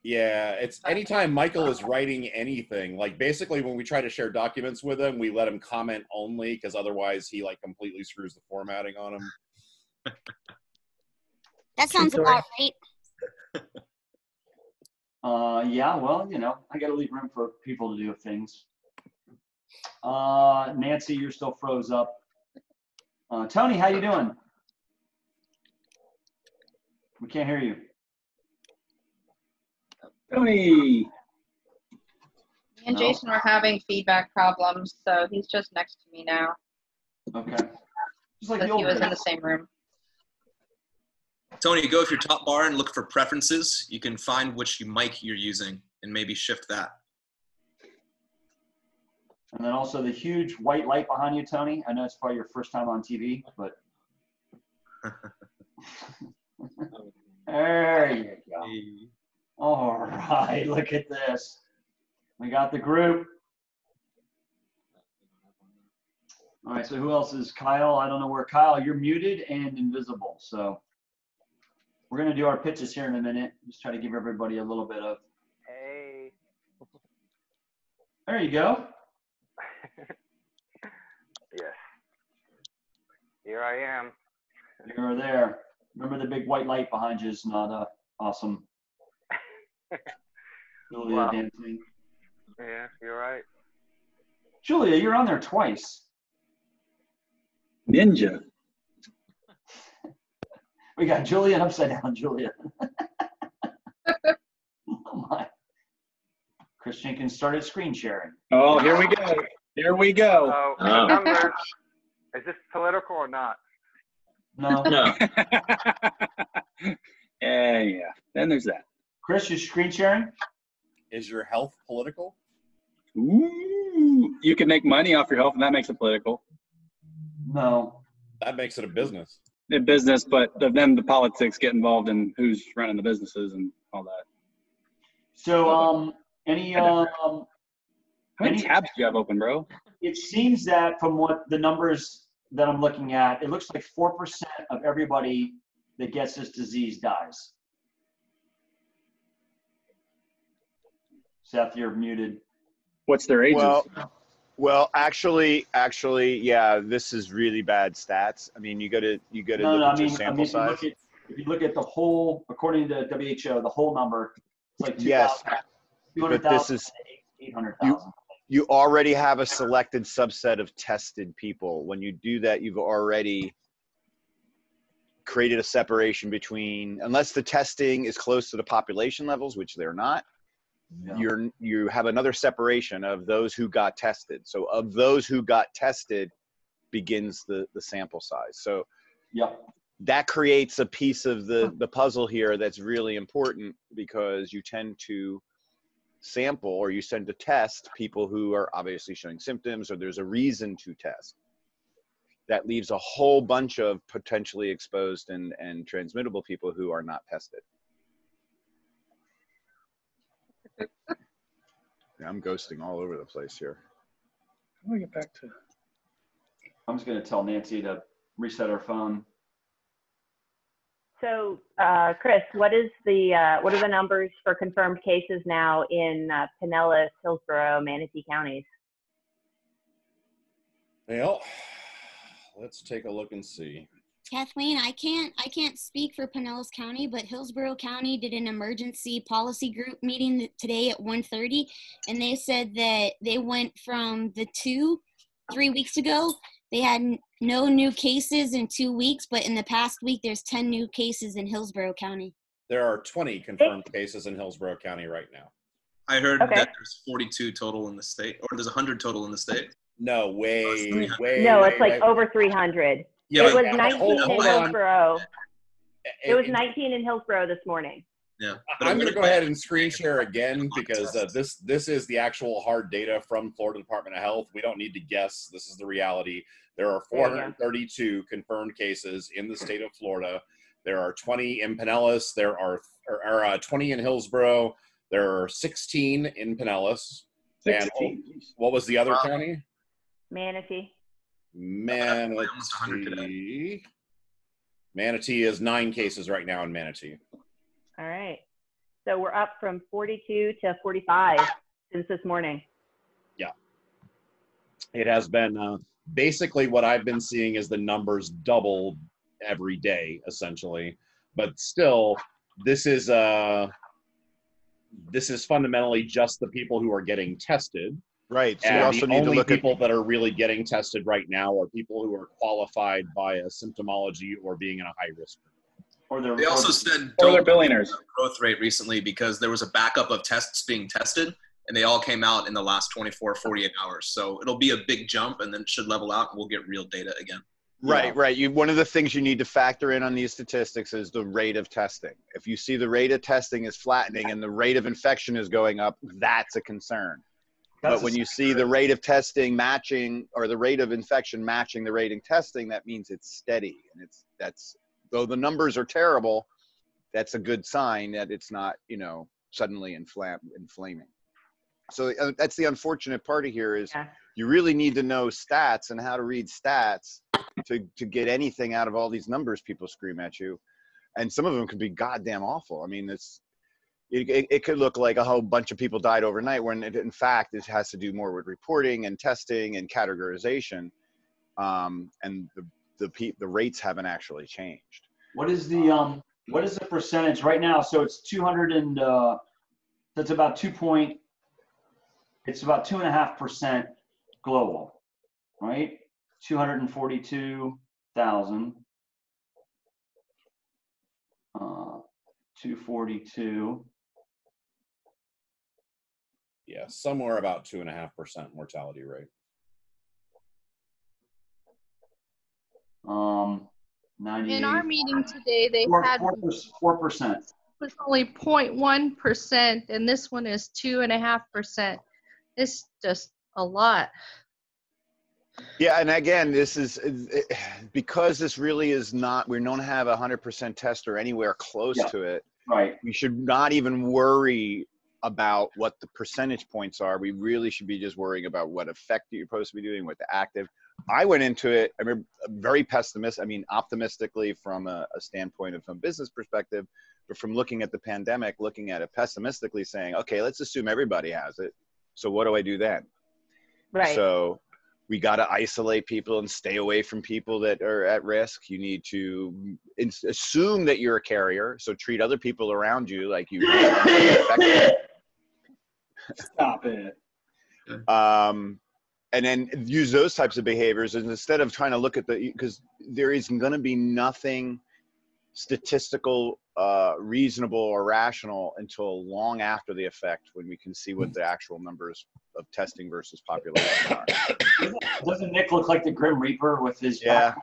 Yeah, it's anytime Michael is writing anything, like basically when we try to share documents with him, we let him comment only because otherwise he like completely screws the formatting on him. That sounds about right. Yeah, well, you know, I got to leave room for people to do things. Nancy, you're still froze up. Tony, how you doing? We can't hear you. Me Tony. and No? Jason were having feedback problems, so he's just next to me now. Okay. Just like Because the he old was in the days. same room. Tony, go to your top bar and look for preferences. You can find which mic you're using and maybe shift that. And then also the huge white light behind you, Tony. I know it's probably your first time on TV, but there you go. All right, look at this. We got the group. All right, so who else is Kyle? I don't know where Kyle, you're muted and invisible. So we're going to do our pitches here in a minute. Just try to give everybody a little bit of. Hey. There you go. Yes. Here I am. You're there. Remember the big white light behind you is not awesome. Julia Wow. dancing. Yeah, you're right. Julia, you're on there twice. Ninja. We got Julia and upside down Julia. Oh my. Chris Jenkins started screen sharing. Oh, here we go. Here we go. So, the numbers, is this political or not? No. No. Yeah. Then there's that. Chris, you screen sharing? Is your health political? Ooh, you can make money off your health, and that makes it political. No. That makes it a business. In business, but then the politics get involved in who's running the businesses and all that. So, any How many tabs do you have open, bro? it seems that from what the numbers that I'm looking at, it looks like 4% of everybody that gets this disease dies. Seth, you're muted. What's their ages? Well, actually, yeah, this is really bad stats. I mean, you got to look at your sample size. If you look at the whole, according to WHO, the whole number, it's like 200,000, Yes, but this is 800,000. you already have a selected subset of tested people. When you do that, you've already created a separation between, unless the testing is close to the population levels, which they're not. Yeah. You have another separation of those who got tested. So of those who got tested, begins the sample size. So Yep. that creates a piece of the puzzle here that's really important, because you tend to sample, or you tend to test people who are obviously showing symptoms, or there's a reason to test. That leaves a whole bunch of potentially exposed and transmittable people who are not tested. Yeah, I'm ghosting all over the place here. Let me get back to. I'm just going to tell Nancy to reset her phone. So, Chris, what are the numbers for confirmed cases now in Pinellas, Hillsborough, Manatee counties? Well, let's take a look and see. Kathleen, I can't speak for Pinellas County, but Hillsborough County did an emergency policy group meeting today at 1:30, and they said that they went from the 3 weeks ago, they had no new cases in 2 weeks, but in the past week, there's 10 new cases in Hillsborough County. There are 20 confirmed cases in Hillsborough County right now. I heard that there's 42 total in the state, or there's 100 total in the state. No, way. No, it's like over 300. Yeah, it was 19 in Hillsborough. It was 19 in Hillsborough this morning. Yeah, I'm going to go ahead and screen share again, because this is the actual hard data from Florida Department of Health. We don't need to guess. This is the reality. There are 432 confirmed cases in the state of Florida. There are 20 in Pinellas. There are 20 in Hillsborough. There are 16 in Pinellas. 16. And what was the other county? Manatee. Manatee. Manatee is 9 cases right now in Manatee. All right. So we're up from 42 to 45 since this morning. Yeah. It has been basically what I've been seeing is the numbers double every day, essentially. But still, this is fundamentally just the people who are getting tested. Right. So and you also the need only to look people that are really getting tested right now are people who are qualified by a symptomology or being in a high risk group. They also said or they're billionaires. Growth rate recently, because there was a backup of tests being tested, and they all came out in the last 24, 48 hours. So it'll be a big jump, and then it should level out, and we'll get real data again. Right, right. One of the things you need to factor in on these statistics is the rate of testing. If you see the rate of testing is flattening and the rate of infection is going up, that's a concern. But when you see the rate of testing matching, or the rate of infection matching the rate of testing, that means it's steady. And though the numbers are terrible, that's a good sign that it's not, suddenly inflaming. So that's the unfortunate part of here is you really need to know stats and how to read stats to get anything out of all these numbers people scream at you. And some of them could be goddamn awful. I mean, it could look like a whole bunch of people died overnight, when in fact it has to do more with reporting and testing and categorization, and the rates haven't actually changed. What is the percentage right now? So it's 200 and that's about 2.5% global, right? 242,000. 242. Yeah, somewhere about 2.5% mortality rate. 98. In our meeting today, they had 4%. Was only 0.1%, and this one is 2.5%. It's just a lot. Yeah, and again, this is because this really is not. We don't have 100% test or anywhere close to it. Right. We should not even worry about what the percentage points are. We really should be just worrying about what effect you're supposed to be doing with the active. I went into it, I mean, very optimistically from a standpoint of from business perspective, but from looking at the pandemic, looking at it pessimistically, saying, okay, let's assume everybody has it. So what do I do then? Right. So we got to isolate people and stay away from people that are at risk. You need to assume that you're a carrier, so treat other people around you like you. Stop it. And then use those types of behaviors, and instead of trying to look at because there isn't going to be nothing statistical, reasonable, or rational until long after the effect, when we can see what the actual numbers of testing versus population are. Doesn't Nick look like the Grim Reaper with his? Yeah,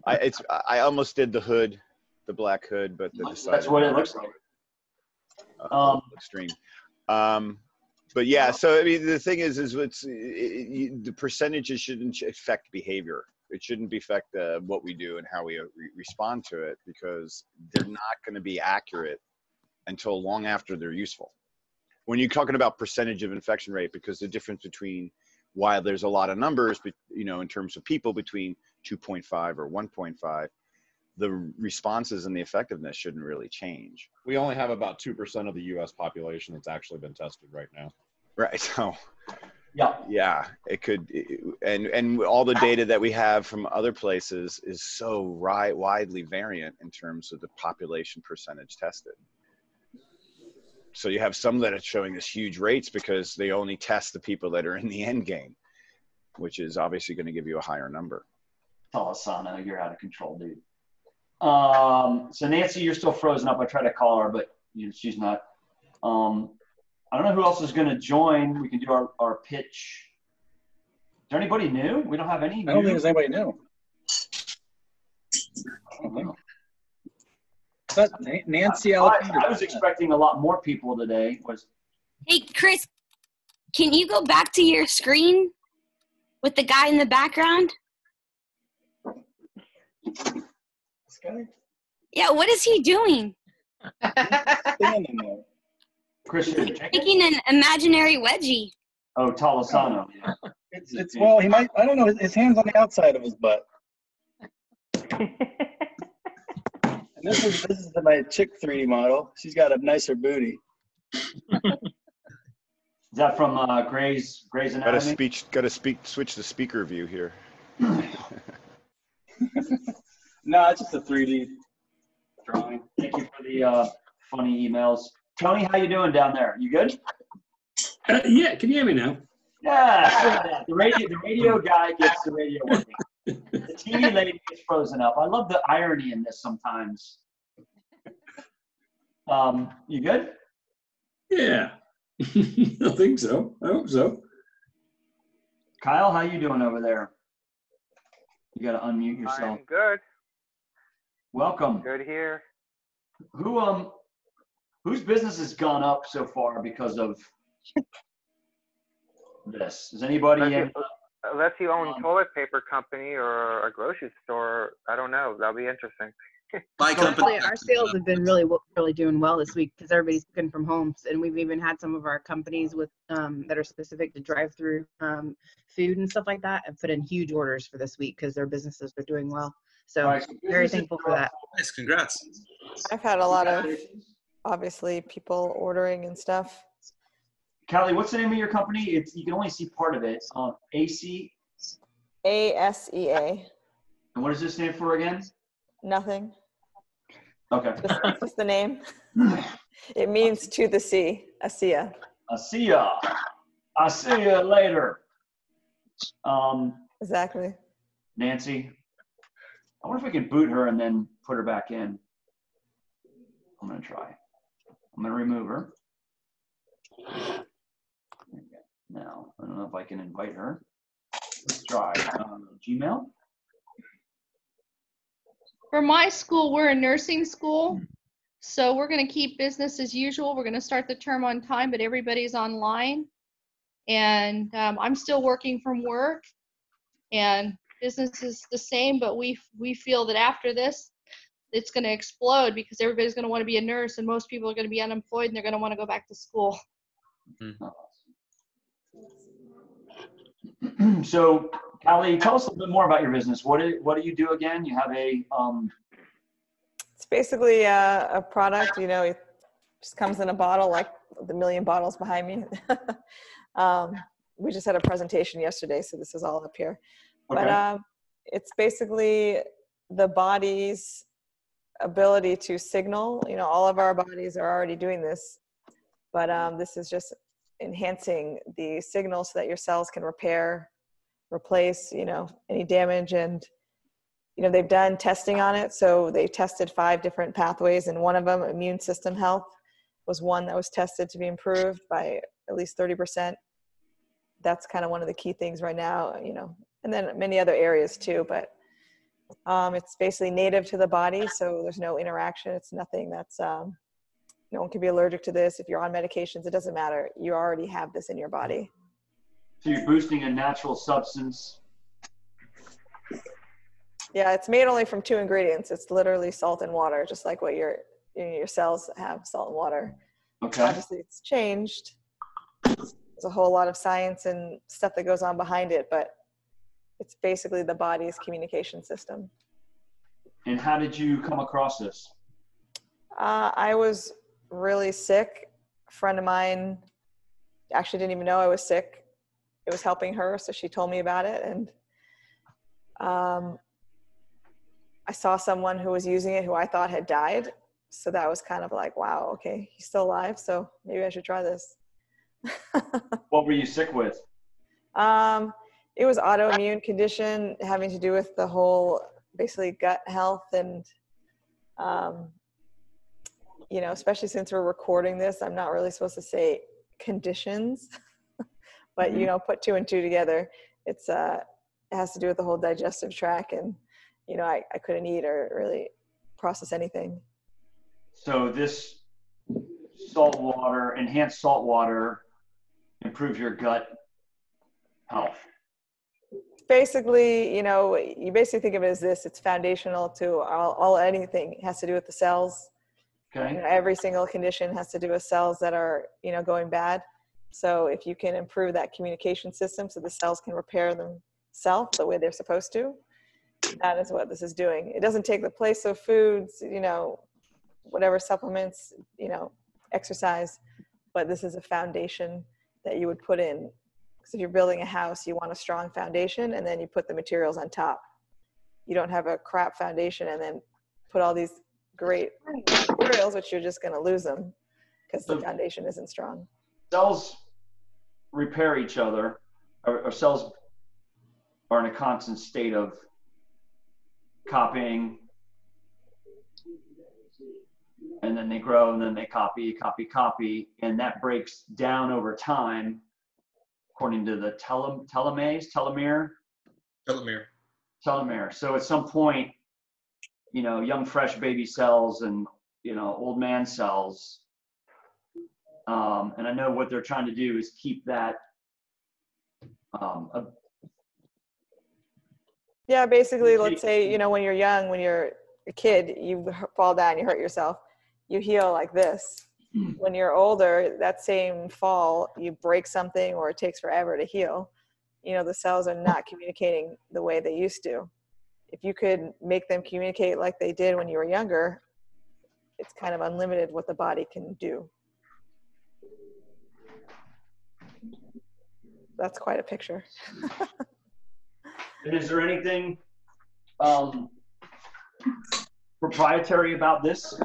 I almost did the hood, the black hood, but That's what it looks like. Extreme. But yeah, so I mean, the thing is the percentages shouldn't affect behavior. It shouldn't affect what we do and how we respond to it, because they're not going to be accurate until long after they're useful. When you're talking about percentage of infection rate, because the difference between, while there's a lot of numbers, but in terms of people between 2.5 or 1.5, the responses and the effectiveness shouldn't really change. We only have about 2% of the U.S. population that's actually been tested right now. Right. So, yeah, it could, and all the data that we have from other places is so widely variant in terms of the population percentage tested. So you have some that are showing this huge rates because they only test the people that are in the end game, which is obviously going to give you a higher number. Asana, you're out of control, dude. So Nancy, you're still frozen up. I tried to call her, but she's not. I don't know who else is going to join. We can do our pitch. Is there anybody new? We don't have any new. I don't think there's anybody new. Is that Nancy? I was expecting a lot more people today. Hey, Chris, can you go back to your screen with the guy in the background? This guy? Yeah, what is he doing? Standing there. Christian, Making an imaginary wedgie. Oh, Talasano. Yeah. It's well, he might. I don't know. His hand's on the outside of his butt. And this is my chick 3D model. She's got a nicer booty. Is that from Grey's Anatomy? Switch the speaker view here. No, it's just a 3D drawing. Thank you for the funny emails. Tony, how you doing down there? You good? Yeah, can you hear me now? Yeah, the radio guy gets the radio working. The TV lady gets frozen up. I love the irony in this sometimes. You good? Yeah, I think so. I hope so. Kyle, how you doing over there? You got to unmute yourself. I'm good. Welcome. Good here. Whose business has gone up so far because of this? Is anybody unless you own toilet paper company or a grocery store, I don't know. That'll be interesting. Our sales have been really doing well this week because everybody's cooking from home, and we've even had some of our companies with that are specific to drive-through food and stuff like that, and put in huge orders for this week because their businesses are doing well. So very thankful for that. Nice, congrats. I've had a lot of obviously people ordering and stuff. Callie, what's the name of your company? You can only see part of it. AC? ASEA. And what does this stand for again? Nothing. Okay. Just the name. It means to the sea. ASEA. ASEA. I'll see you later. Exactly. Nancy, I wonder if we can boot her and then put her back in. I'm going to try. I'm going to remove her. Now, I don't know if I can invite her. Let's try Gmail. For my school, we're a nursing school, so we're going to keep business as usual. We're going to start the term on time, but everybody's online. And I'm still working from work, and business is the same, but we feel that after this, it's going to explode because everybody's going to want to be a nurse, and most people are going to be unemployed, and they're going to want to go back to school. So, Callie, tell us a little bit more about your business. What do you do again? You have a It's basically a product, it just comes in a bottle like the million bottles behind me. We just had a presentation yesterday, so this is all up here. Okay. But it's basically the body's ability to signal. All of our bodies are already doing this, but this is just enhancing the signal so that your cells can replace, any damage. And, they've done testing on it. So they tested 5 different pathways, and one of them, immune system health, was one that was tested to be improved by at least 30%. that's kind of one of the key things right now, you know, and then many other areas too, but it's basically native to the body. So there's no interaction. It's nothing that's, no one can be allergic to this. If you're on medications, it doesn't matter. You already have this in your body. So you're boosting a natural substance. Yeah, it's made only from 2 ingredients. It's literally salt and water, just like what your cells have, salt and water. Okay. Obviously, it's changed. There's a whole lot of science and stuff that goes on behind it, but it's basically the body's communication system. And how did you come across this? I was really sick. A friend of mine actually didn't even know I was sick. It was helping her, so she told me about it. And I saw someone who was using it who I thought had died. So that was kind of like, wow, okay, he's still alive, so maybe I should try this. What were you sick with? It was autoimmune condition having to do with the whole basically gut health and, you know, especially since we're recording this, I'm not really supposed to say conditions, but, you know, put 2 and 2 together. It's, it has to do with the whole digestive tract and, you know, I couldn't eat or really process anything. So this salt water, enhanced salt water, improves your gut health. Basically, you know, you basically think of it as this. It's foundational to anything. It has to do with the cells. Okay. You know, every single condition has to do with cells that are, you know, going bad. So if you can improve that communication system so the cells can repair themselves the way they're supposed to, that is what this is doing. It doesn't take the place of foods, you know, whatever supplements, you know, exercise, but this is a foundation that you would put in. Because if you're building a house, you want a strong foundation and then you put the materials on top. You don't have a crap foundation and then put all these great materials, which you're just going to lose them because the foundation isn't strong. Cells repair each other, or cells are in a constant state of copying, and then they grow, and then they copy, and that breaks down over time, according to the telomere. So at some point, you know, young, fresh baby cells and, you know, old man cells, and I know what they're trying to do is keep that. Yeah, basically, let's say, you know, when you're young, when you're a kid, you fall down, you hurt yourself, you heal like this. When you're older, that same fall, you break something or it takes forever to heal. You know, the cells are not communicating the way they used to. If you could make them communicate like they did when you were younger, it's kind of unlimited what the body can do. That's quite a picture. And is there anything proprietary about this?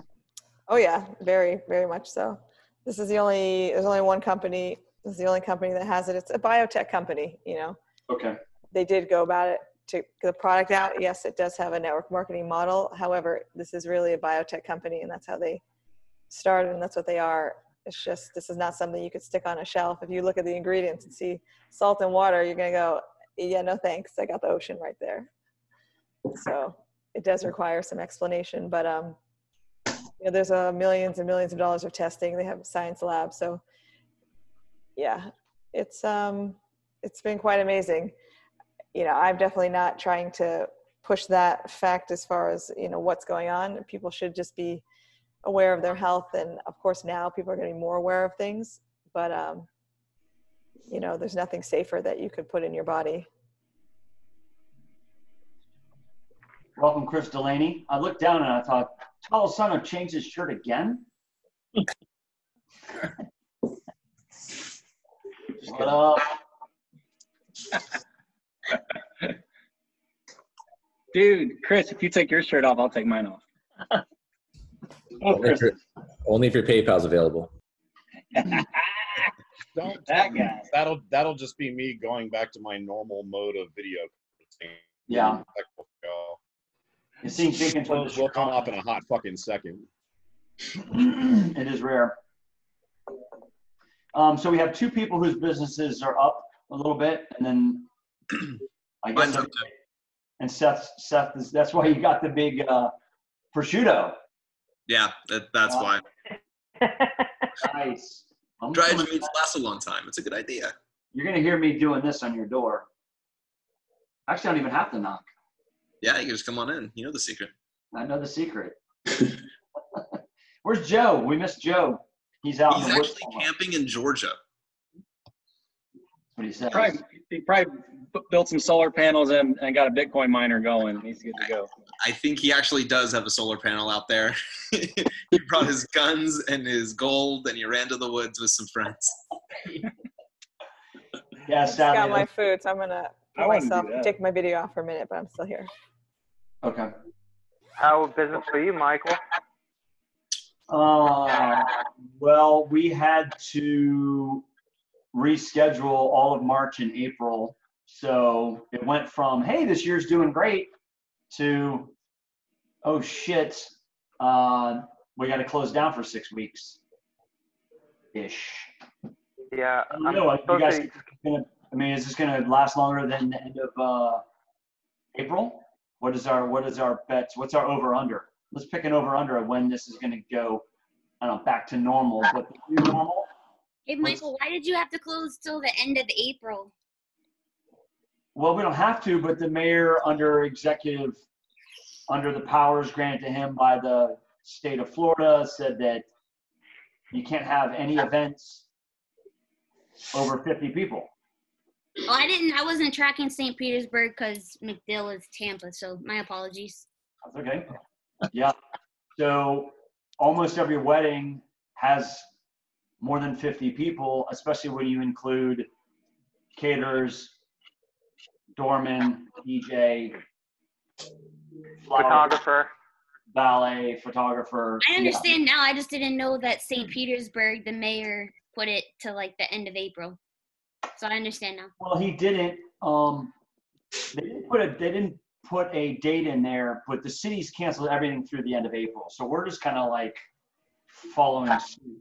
Oh yeah, very, very much so. This is there's only one company. This is the only company that has it. It's a biotech company, you know. Okay. They did go about it to get the product out. Yes, it does have a network marketing model. However, this is really a biotech company and that's how they started and that's what they are. It's just, this is not something you could stick on a shelf. If you look at the ingredients and see salt and water, you're going to go, yeah, no thanks. I got the ocean right there. So it does require some explanation, but you know, there's millions and millions of dollars of testing. They have science labs. So yeah, it's been quite amazing. You know, I'm definitely not trying to push that fact as far as, you know, what's going on. People should just be aware of their health. And of course, now people are getting more aware of things, but you know, there's nothing safer that you could put in your body. Welcome, Chris Delaney. I looked down and I thought, tall son have changed his shirt again? What up? Dude, Chris, if you take your shirt off, I'll take mine off. Only if your PayPal's available. Don't that guy. That'll just be me going back to my normal mode of video. Yeah. Go. It seems Jenkins We'll come up in a hot fucking second. It is rare. So we have 2 people whose businesses are up a little bit, and then I guess. Mine's up too. And Seth is, that's why you got the big prosciutto. Yeah, that's why. Nice. Dried meats last a long time. It's a good idea. You're gonna hear me doing this on your door. Actually, I don't even have to knock. Yeah, you can just come on in. You know the secret. I know the secret. Where's Joe? We missed Joe. He's out. He's actually camping in Georgia. What he says. He probably built some solar panels and got a Bitcoin miner going. He's good to go. I think he actually does have a solar panel out there. He brought his guns and his gold, and he ran to the woods with some friends. Yeah, I just got my food, so I'm gonna take my video off for a minute, but I'm still here. Okay. How business for you, Michael? Well, we had to reschedule all of March and April. So it went from, hey, this year's doing great, to, oh shit, we got to close down for 6 weeks ish. Yeah. I don't know. You guys, is this gonna last longer than the end of April? What is our bets? What's our over under? Let's pick an over under of when this is gonna go, I don't know, back to normal, but the new normal. Hey, Michael, why did you have to close till the end of April? Well, we don't have to, but the mayor, under the powers granted to him by the state of Florida, said that you can't have any events over 50 people. Oh, I wasn't tracking St. Petersburg because McDill is Tampa, so my apologies. That's okay. Yeah. So almost every wedding has more than 50 people, especially when you include caterers, doorman, DJ, photographer, ballet, photographer. I understand now. I just didn't know that St. Petersburg, the mayor, put it to like the end of April. So I understand now. Well, he didn't. They didn't put a date in there, but the cities canceled everything through the end of April. So we're just kind of like following suit.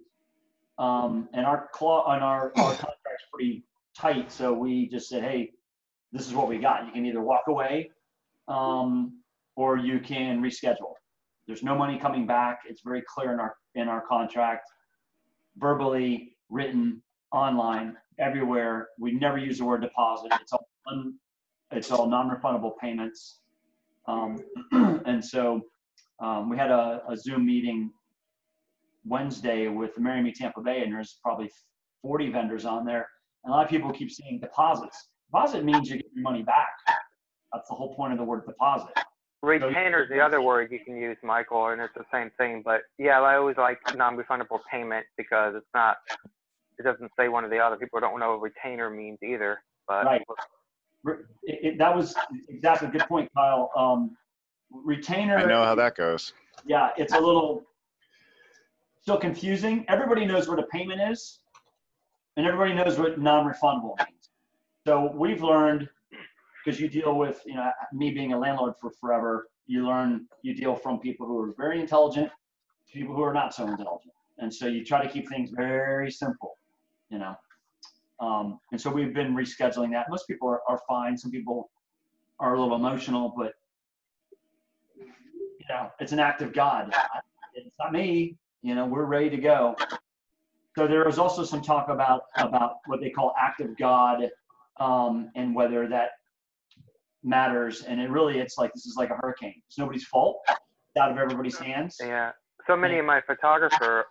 And our contract's pretty tight, so we just said, hey, this is what we got. You can either walk away, or you can reschedule. There's no money coming back. It's very clear in our contract, verbally, written, online, everywhere. We never use the word deposit. It's all non-refundable payments. And so we had a Zoom meeting Wednesday with Marry Me Tampa Bay, and there's probably 40 vendors on there. And a lot of people keep saying deposits. Deposit means you get your money back. That's the whole point of the word deposit. Retainer is the other word you can use, Michael, and it's the same thing. But yeah, I always like non-refundable payment because it doesn't say one or the other. People don't know what retainer means either. But right. That was exactly a good point, Kyle. Retainer. I know how that goes. Yeah, it's a little still confusing. Everybody knows what a payment is, and everybody knows what non-refundable means. So we've learned, because you deal with, me being a landlord for forever, you deal from people who are very intelligent to people who are not so intelligent. And so you try to keep things very simple, and so we've been rescheduling that. Most people are fine. Some people are a little emotional, but it's an act of God. It's not me. We're ready to go. So there was also some talk about what they call act of God, and whether that matters. And it's like, this is like a hurricane. It's nobody's fault. It's out of everybody's hands. Yeah. So many of my photographer,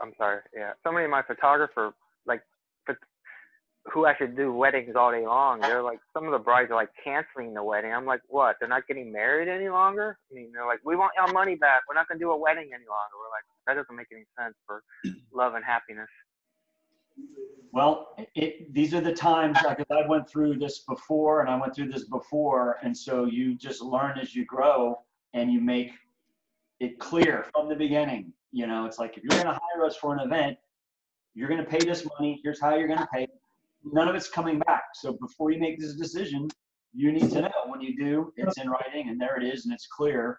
who actually do weddings all day long, they're like, some of the brides are like canceling the wedding. I'm like, what? They're not getting married any longer? I mean, they're like, we want our money back. We're not going to do a wedding any longer. We're like, that doesn't make any sense for love and happiness. Well, these are the times, because I went through this before, and so you just learn as you grow, and you make it clear from the beginning. It's like, if you're going to hire us for an event, you're going to pay this money. Here's how you're going to pay. None of it's coming back. So before you make this decision, you need to know. When you do, it's in writing, and there it is, and it's clear.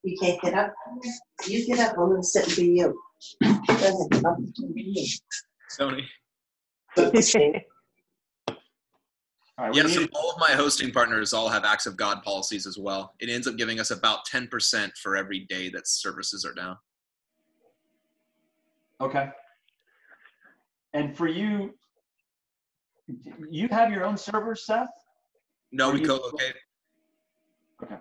You can't get up. You get up. I'm going to sit and be you. Go ahead. I'll be you. Sony. All right, Yeah, so all of my hosting partners all have acts of God policies as well. It ends up giving us about 10% for every day that services are down. Okay. And for you, you have your own servers, Seth? No, we co-locate. Okay.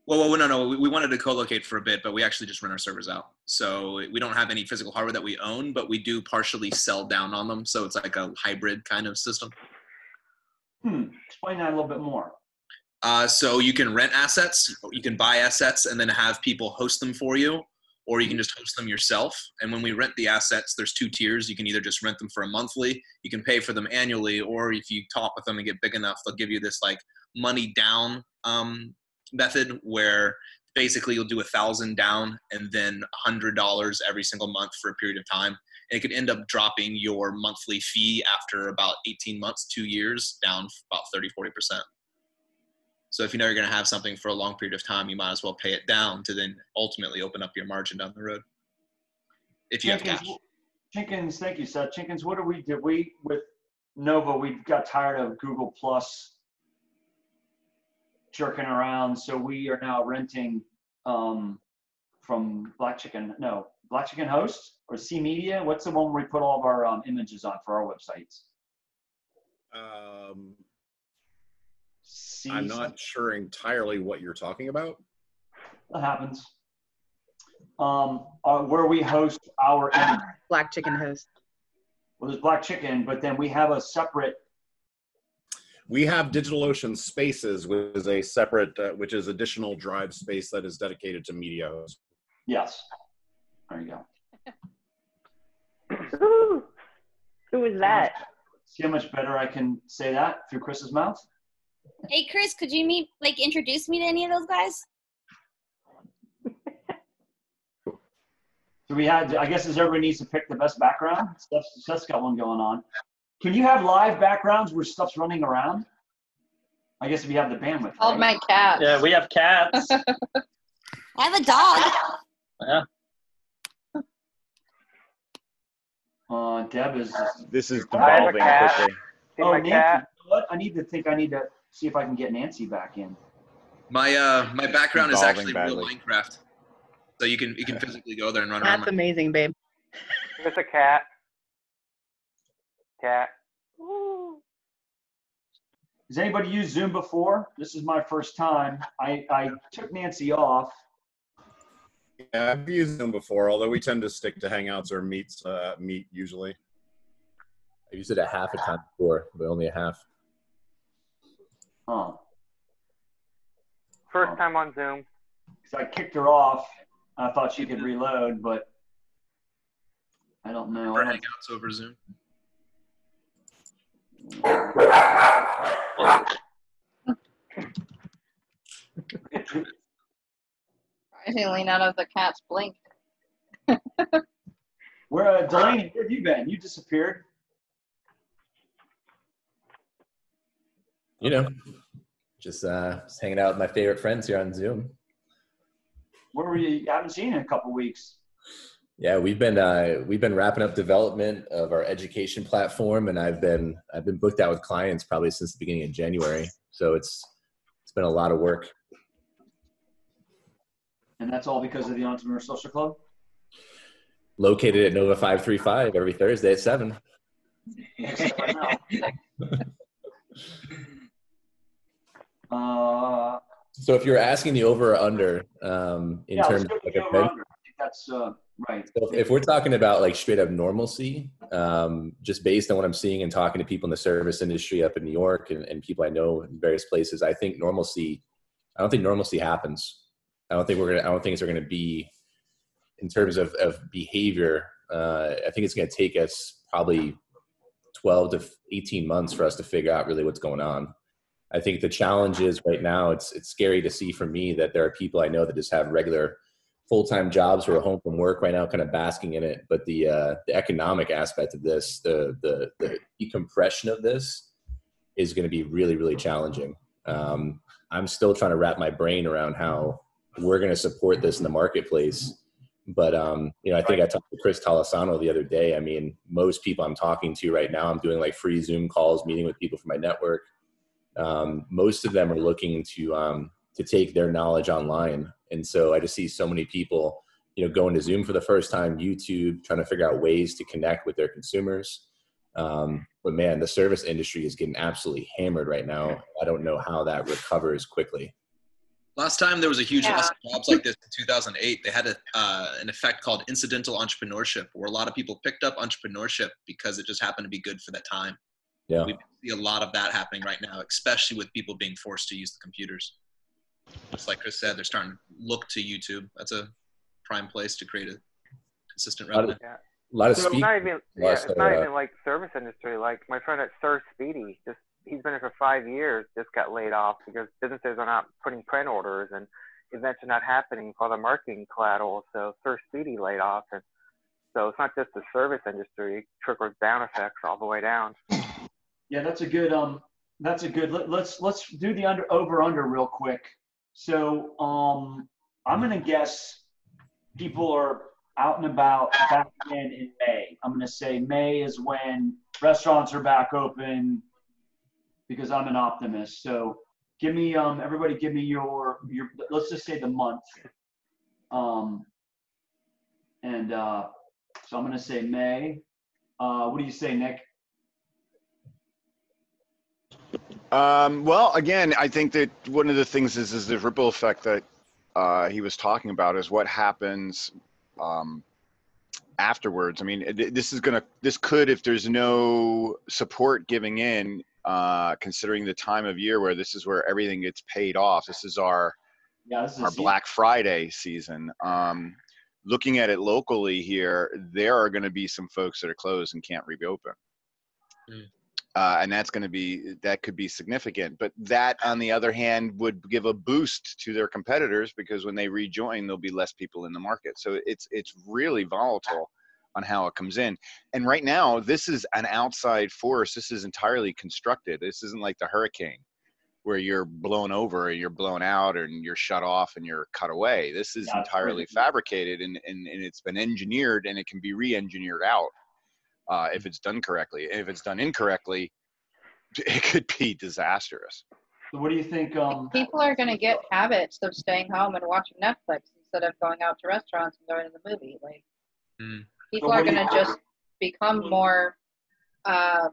Well, no. We wanted to co-locate for a bit, but we actually just rent our servers out. So we don't have any physical hardware that we own, but we do partially sell down on them. So it's like a hybrid kind of system. Explain that a little bit more. So you can rent assets, you can buy assets, and then have people host them for you, or you can just host them yourself. And when we rent the assets, there's 2 tiers. You can either just rent them for a monthly, you can pay for them annually, or if you talk with them and get big enough, they'll give you this like money down method where basically you'll do 1,000 down and then $100 every single month for a period of time. And it could end up dropping your monthly fee after about 18 months, 2 years, down about 30-40%. So if you know you're going to have something for a long period of time, you might as well pay it down to then ultimately open up your margin down the road. If you have cash. Chinkins, thank you, Seth. Chinkins, what did we with Nova, we got tired of Google Plus jerking around, so we are now renting from Black Chicken Host or C Media. What's the one where we put all of our images on for our websites? I'm not sure entirely what you're talking about. That happens. Where we host our images. Black Chicken Host. Well, there's Black Chicken, but then we have a separate. We have DigitalOcean Spaces, which is a separate, which is additional drive space that is dedicated to media hosts. Yes. There you go. Who is that? See how much better I can say that through Chris's mouth? Hey, Chris, could you introduce me to any of those guys? So we had, I guess, as everybody needs to pick the best background. Seth's got one going on. Can you have live backgrounds where stuff's running around? I guess if you have the bandwidth. All my cats. Yeah, we have cats. I have a dog. Yeah. Deb is. This is devolving quickly. Oh, Nancy, you know what? I need to see if I can get Nancy back in. My background is actually badly. real Minecraft, so you can physically go there and run around. That's amazing, babe. There's a cat. Cat. Has anybody used Zoom before? This is my first time. I took Nancy off. Yeah, I've used them before, although we tend to stick to Hangouts or Meet usually. I used it a half a time before, but only a half. Oh. First time on Zoom. Because I kicked her off. I thought she could reload, but I don't know. Or Hangouts over Zoom. Surprisingly, none of the cats blinked. Where, Delaney, where have you been? You disappeared. You know, just hanging out with my favorite friends here on Zoom. Where were you? I haven't seen you in a couple weeks. Yeah, we've been wrapping up development of our education platform, and I've been booked out with clients probably since the beginning of January. So it's been a lot of work. And that's all because of the Entrepreneur Social Club? Located at Nova 535 every Thursday at 7. So if you're asking the over or under in terms of like a I think that's right. So if we're talking about like straight up normalcy, just based on what I'm seeing and talking to people in the service industry up in New York and people I know in various places, I don't think normalcy happens. I don't think it's going to be in terms of behavior. I think it's going to take us probably 12 to 18 months for us to figure out really what's going on. I think the challenge is right now, it's scary to see for me that there are people I know that just have regular full-time jobs who are home from work right now, kind of basking in it. But the economic aspect of this, the decompression of this is going to be really, really challenging. I'm still trying to wrap my brain around how we're going to support this in the marketplace. But, you know, I think I talked to Chris Tolasano the other day. I mean, most people I'm talking to right now, I'm doing like free Zoom calls, meeting with people from my network. Most of them are looking to take their knowledge online. And so I just see so many people, you know, going to Zoom for the first time, YouTube, trying to figure out ways to connect with their consumers. But man, the service industry is getting absolutely hammered right now. I don't know how that recovers quickly. Last time there was a huge loss of jobs like this in 2008, they had an effect called incidental entrepreneurship, where a lot of people picked up entrepreneurship because it just happened to be good for that time. Yeah. We see a lot of that happening right now, especially with people being forced to use the computers. Just like Chris said, they're starting to look to YouTube. That's a prime place to create a consistent revenue. Yeah. A lot of So it's not even, it's not uh, even like service industry. Like my friend at Sir Speedy, he's been there for 5 years, just got laid off because businesses are not putting print orders and events are not happening for the marketing collateral. So Sir Speedy laid off, and so it's not just the service industry; it trickles down effects all the way down. Yeah, that's a good. Let's do the over under real quick. So I'm gonna guess people are out and about back again in May. I'm gonna say May is when restaurants are back open, because I'm an optimist. So give me everybody give me your let's just say the month. So I'm gonna say May. What do you say, Nick? Well, again, I think that one of the things is the ripple effect that he was talking about is what happens afterwards. I mean, this could, if there's no support giving in, considering the time of year where this is where everything gets paid off. This is our Black Friday season. Looking at it locally here, there are going to be some folks that are closed and can't reopen. And that could be significant. But that, on the other hand, would give a boost to their competitors, because when they rejoin, there'll be less people in the market. So it's really volatile on how it comes in. And right now, this is an outside force. This is entirely constructed. This isn't like the hurricane where you're blown over and you're blown out and you're shut off and you're cut away. This is entirely fabricated, and it's been engineered, and it can be re-engineered out. If it's done correctly. And if it's done incorrectly, it could be disastrous. So what do you think? People are going to get habits of staying home and watching Netflix instead of going out to restaurants and going to the movie. Like, people are going to just become more, I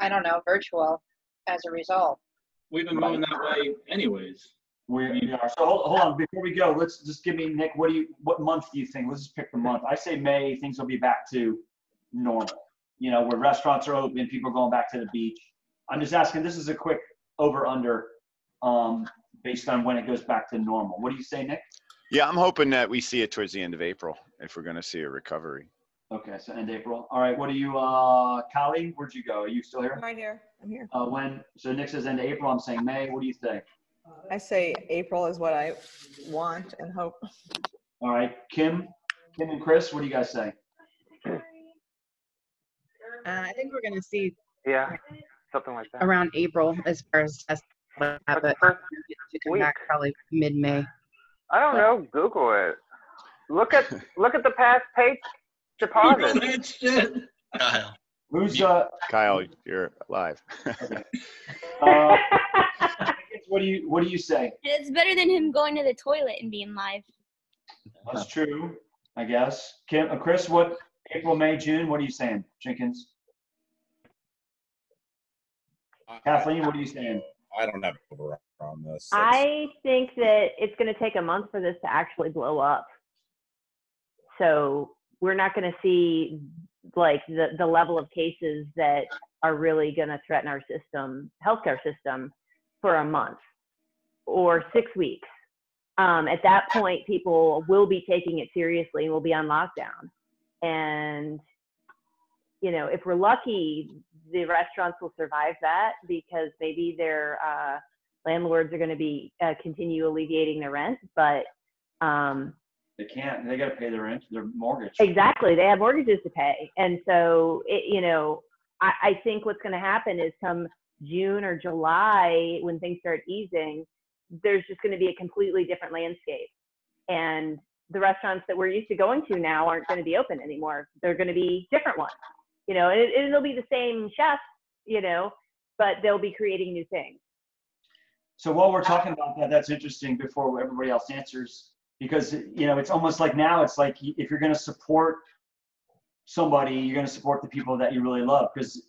don't know, virtual as a result. We've been moving that way anyways. We are. So hold on, before we go, let's just give me, Nick, what month do you think? Let's just pick the month. I say May, things will be back to normal. You know, where restaurants are open, people are going back to the beach. I'm just asking, this is a quick over-under based on when it goes back to normal. What do you say, Nick? Yeah, I'm hoping that we see it towards the end of April, if we're going to see a recovery. Okay, so end April. All right, what do you, Kali, where'd you go? Are you still here? I'm right here. I'm here. So Nick says end April, I'm saying May. What do you think? I say April is what I want and hope. All right, Kim and Chris, what do you guys say? I think we're going to see something like that around April as far as tests, but to come back probably mid-May. I don't know. Google it. Look at the past page deposits. Kyle. Who's Kyle, you're live. What do you say? It's better than him going to the toilet and being live. That's true, I guess. Chris, what? April, May, June, what are you saying? Jenkins? Kathleen, what are you saying? I don't have over on this. I think that it's going to take a month for this to actually blow up. So we're not going to see like the level of cases that are really going to threaten our healthcare system for a month or 6 weeks. At that point, people will be taking it seriously and will be on lockdown. And, you know, if we're lucky, the restaurants will survive that because maybe their landlords are going to be continue alleviating their rent, but they can't. They got to pay their rent, their mortgage. Exactly, they have mortgages to pay, and so I think what's going to happen is come June or July when things start easing, there's just going to be a completely different landscape. And the restaurants that we're used to going to now aren't going to be open anymore. They're going to be different ones, you know, and it'll be the same chefs, you know, but they'll be creating new things. So while we're talking about that, that's interesting before everybody else answers, because, you know, it's almost like now it's like if you're going to support somebody, you're going to support the people that you really love. Because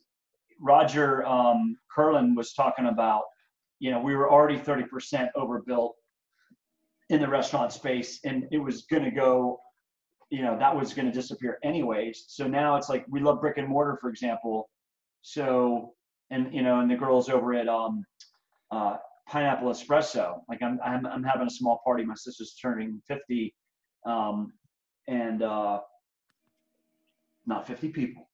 Roger Curlin was talking about, you know, we were already 30% overbuilt in the restaurant space, and it was going to go, you know, that was going to disappear anyways. So now it's like, we love brick and mortar, for example. So, and, you know, and the girls over at Pineapple Espresso, like I'm having a small party. My sister's turning 50, and not 50 people.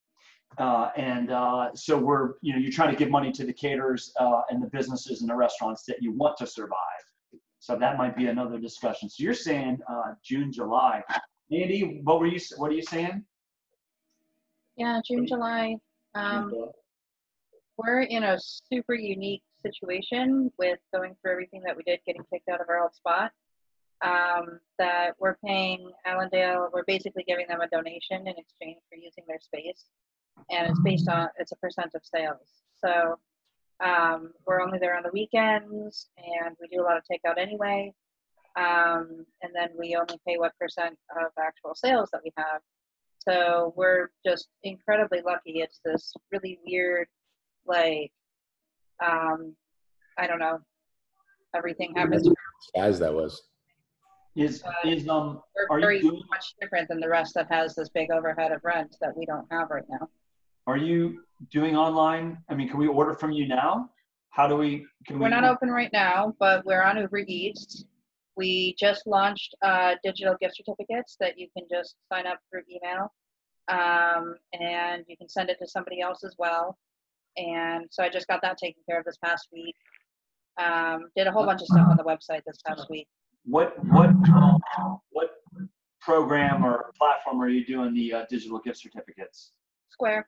So we're, you know, you're trying to give money to the caterers and the businesses and the restaurants that you want to survive. So that might be another discussion. So you're saying June, July. Andy, what are you saying? Yeah, June, July. We're in a super unique situation with going through everything that we did, getting kicked out of our old spot. That we're paying Allendale, we're basically giving them a donation in exchange for using their space. And it's based on, it's a % of sales. So we're only there on the weekends, and we do a lot of takeout anyway. And then we only pay what % of actual sales that we have. So we're just incredibly lucky. It's this really weird, like, I don't know, everything happens. As that was. We're very much different than the rest that has this big overhead of rent that we don't have right now. Are you doing online? I mean, can we order from you now? How do we? We're not open right now, but we're on Uber Eats. We just launched digital gift certificates that you can just sign up through email, and you can send it to somebody else as well. And so I just got that taken care of this past week. Did a whole bunch of stuff on the website this past week. What program or platform are you doing the digital gift certificates? Square.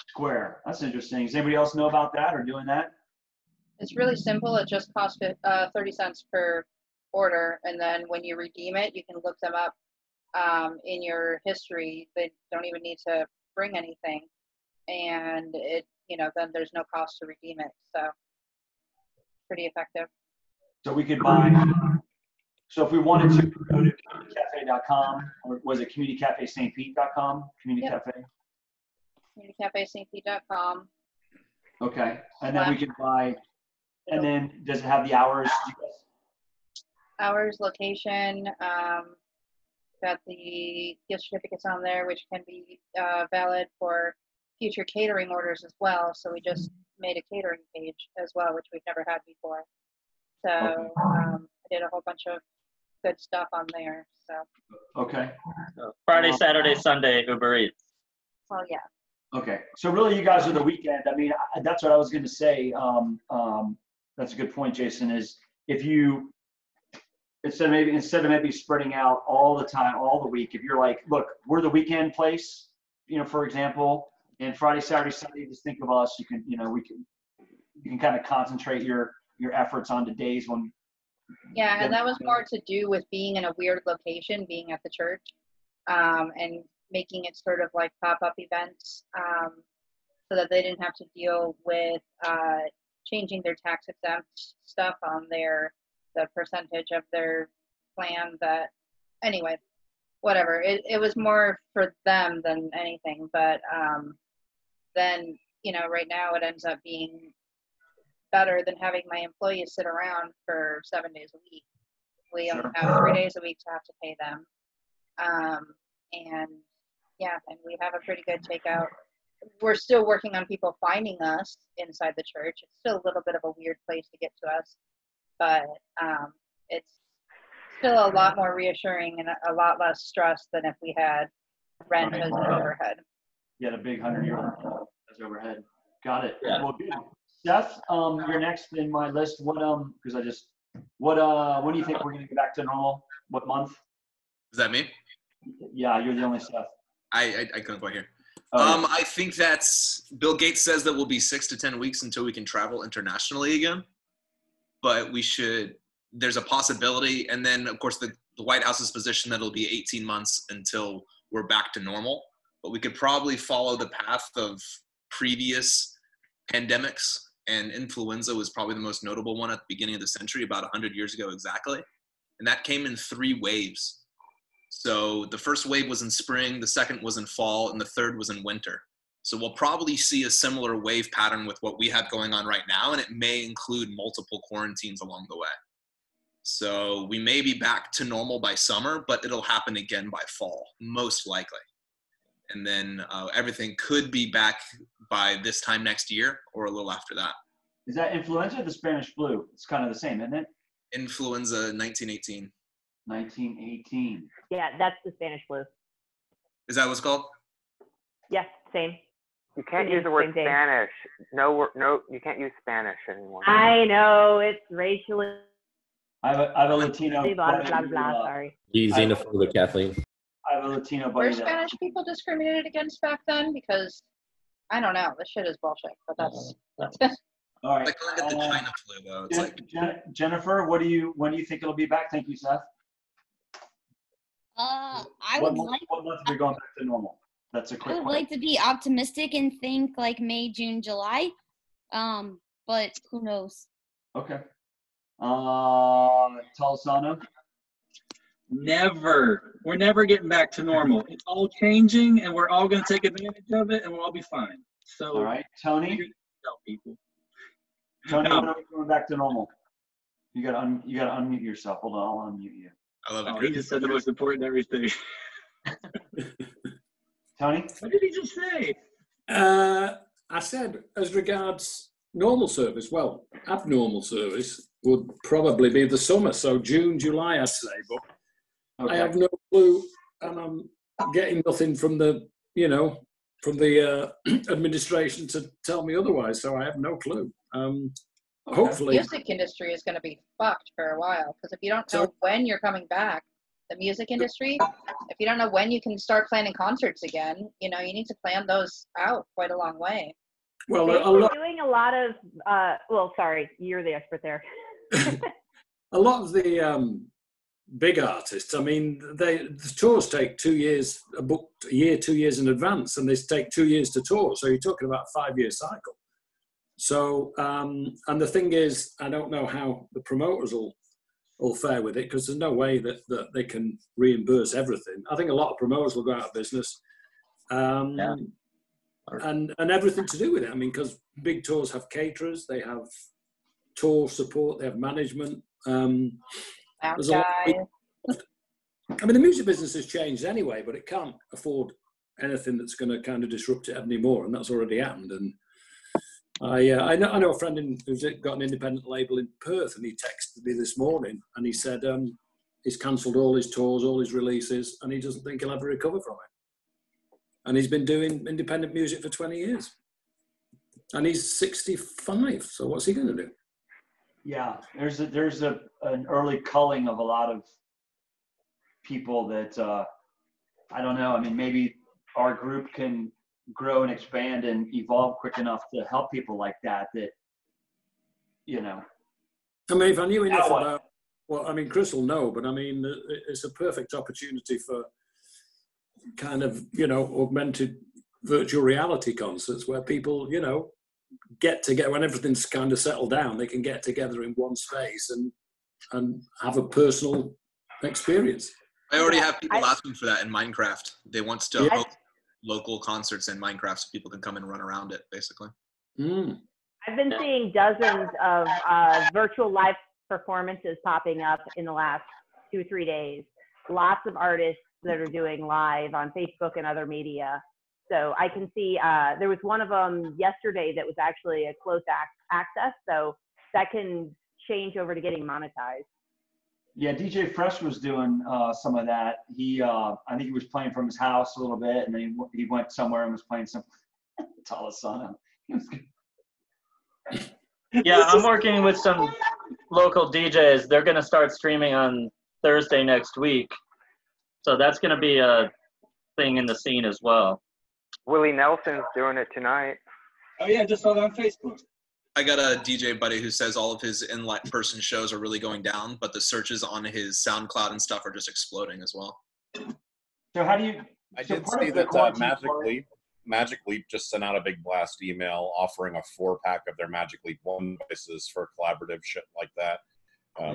Square. That's interesting. Does anybody else know about that or doing that? It's really simple. It just costs 30 cents per order, and then when you redeem it, you can look them up in your history. They don't even need to bring anything, and it, you know, then there's no cost to redeem it. So pretty effective. So we could buy. So if we wanted to go to communitycafe.com, or was it communitycafestpete.com? Community Yep. Cafe. communitycafestpete.com. Okay, and then we can buy. And then does it have the hours? Hours, location. Got the gift certificates on there, which can be valid for future catering orders as well. So we just made a catering page as well, which we've never had before. So I did a whole bunch of good stuff on there. So. Okay. Friday, Saturday, Sunday, Uber Eats. Well, yeah. Okay, so really you guys are the weekend. I mean, that's what I was going to say. That's a good point, Jason, is if you, instead of maybe spreading out all the time, all the week, if you're like, look, we're the weekend place, you know, for example, and Friday, Saturday, Sunday, just think of us, you can, you know, you can kind of concentrate your efforts on the days when. Yeah, and that was more to do with being in a weird location, being at the church, and making it sort of like pop-up events, so that they didn't have to deal with changing their tax exempt stuff on the percentage of their plan. That anyway, whatever. It was more for them than anything. But then, you know, right now it ends up being better than having my employees sit around for 7 days a week. We only have 3 days a week to have to pay them. And yeah, and we have a pretty good takeout. We're still working on people finding us inside the church. It's still a little bit of a weird place to get to us, but it's still a lot more reassuring and a lot less stress than if we had rent as an overhead. You had a big 100-year-old as overhead. Got it. Yeah. Well, good. Seth, you're next in my list. What because when do you think we're gonna get back to normal? What month? Is that me? Yeah, you're the only Seth. I couldn't quite hear. Oh, I think that's Bill Gates says that will be 6 to 10 weeks until we can travel internationally again. But there's a possibility. And then, of course, the the White House's position that it'll be 18 months until we're back to normal, but we could probably follow the path of previous pandemics, and influenza was probably the most notable one at the beginning of the century, about 100 years ago exactly. And that came in 3 waves. So the first wave was in spring, the second was in fall, and the third was in winter. So we'll probably see a similar wave pattern with what we have going on right now, and it may include multiple quarantines along the way. So we may be back to normal by summer, but it'll happen again by fall, most likely. And then everything could be back by this time next year or a little after that. Is that influenza or the Spanish flu? It's kind of the same, isn't it? Influenza 1918. 1918. Yeah, that's the Spanish flu. Is that what's called? Yes, same. You can't use the word Spanish. No, you can't use Spanish anymore. I know, it's racially. I have a Latino. Blah, blah, blah, sorry. He's xenophobic, Kathleen. I have a Latino Were buddy. Spanish people discriminated against back then? Because I don't know. This shit is bullshit. But that's. All right. Like calling it the China flu, though. It's like Jennifer, when do you think it'll be back? Thank you, Seth. I What would month are we going back to normal? That's a quick I would question. like to be optimistic and think like May, June, July. But who knows? Okay. Talisano? Never. We're never getting back to normal. It's all changing, and we're all going to take advantage of it, and we'll all be fine. So, all right, Tony. Tell people. Tony, when are we going back to normal? You gotta unmute yourself. Hold on, I'll unmute you. I love it. Oh, he just said the most important everything. Tony? What did he just say? I said, as regards normal service, well, abnormal service would probably be the summer, so June, July, I'd say, but I have no clue, and I'm getting nothing from the, administration to tell me otherwise, so I have no clue. Hopefully. The music industry is going to be fucked for a while, because if you don't know when you're coming back, the music industry, if you don't know when you can start planning concerts again, you need to plan those out quite a long way. Well, they're doing a lot of, sorry, you're the expert there. A lot of the big artists, I mean, the tours take 2 years, booked a year, 2 years in advance, and they take 2 years to tour. So you're talking about a 5-year cycle. So, and the thing is, I don't know how the promoters will fare with it, because there's no way that they can reimburse everything. I think a lot of promoters will go out of business. And everything to do with it. I mean, because big tours have caterers, they have tour support, they have management. There's a lot I mean, the music business has changed anyway, but it can't afford anything that's going to kind of disrupt it anymore, and that's already happened. And I know a friend who's got an independent label in Perth, and he texted me this morning, and he said he's cancelled all his tours, all his releases, and he doesn't think he'll ever recover from it. And he's been doing independent music for 20 years. And he's 65, so what's he going to do? Yeah, there's an early culling of a lot of people that, I don't know, I mean, maybe our group can grow and expand and evolve quick enough to help people like that, I mean, if I knew enough about, well, I mean, Chris will know, but I mean, it's a perfect opportunity for kind of, augmented virtual reality concerts where people, get together when everything's kind of settled down. They can get together in one space and have a personal experience. I already have people asking for that in Minecraft. They want to host local concerts in Minecraft so people can come and run around it, basically. I've been seeing dozens of virtual live performances popping up in the last 2-3 days. Lots of artists that are doing live on Facebook and other media. So I can see there was one of them yesterday that was actually a closed access. So that can change over to getting monetized. Yeah, DJ Fresh was doing some of that. I think he was playing from his house a little bit, and then he went somewhere and was playing some Talisano. Yeah, I'm working with some local DJs. They're going to start streaming on Thursday next week. So that's going to be a thing in the scene as well. Willie Nelson's doing it tonight. Oh yeah, I just saw that on Facebook. I got a DJ buddy who says all of his in-person shows are really going down, but the searches on his SoundCloud and stuff are just exploding as well. So how do you? I so did part see of the that quarantine Magic Leap just sent out a big blast email offering a 4-pack of their Magic Leap 1 devices for collaborative shit like that.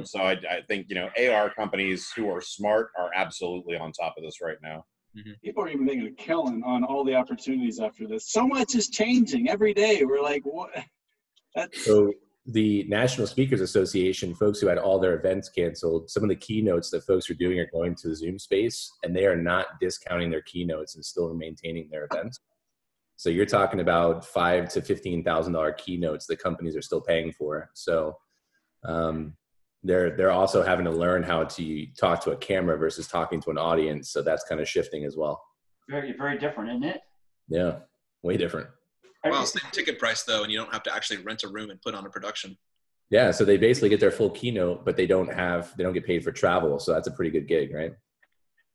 So I think, you know, AR companies who are smart are absolutely on top of this right now. People are even making a killing on all the opportunities after this. So much is changing every day. We're like, what? So the National Speakers Association, folks who had all their events canceled, some of the keynotes that folks are doing are going to Zoom space, and they are not discounting their keynotes and still maintaining their events. So you're talking about $5,000 to $15,000 keynotes that companies are still paying for. So they're also having to learn how to talk to a camera versus talking to an audience. So that's kind of shifting as well. very, very different, isn't it? Yeah, way different. Wow, same ticket price though, and you don't have to actually rent a room and put on a production. Yeah, so they basically get their full keynote, but they don't get paid for travel. So that's a pretty good gig, right?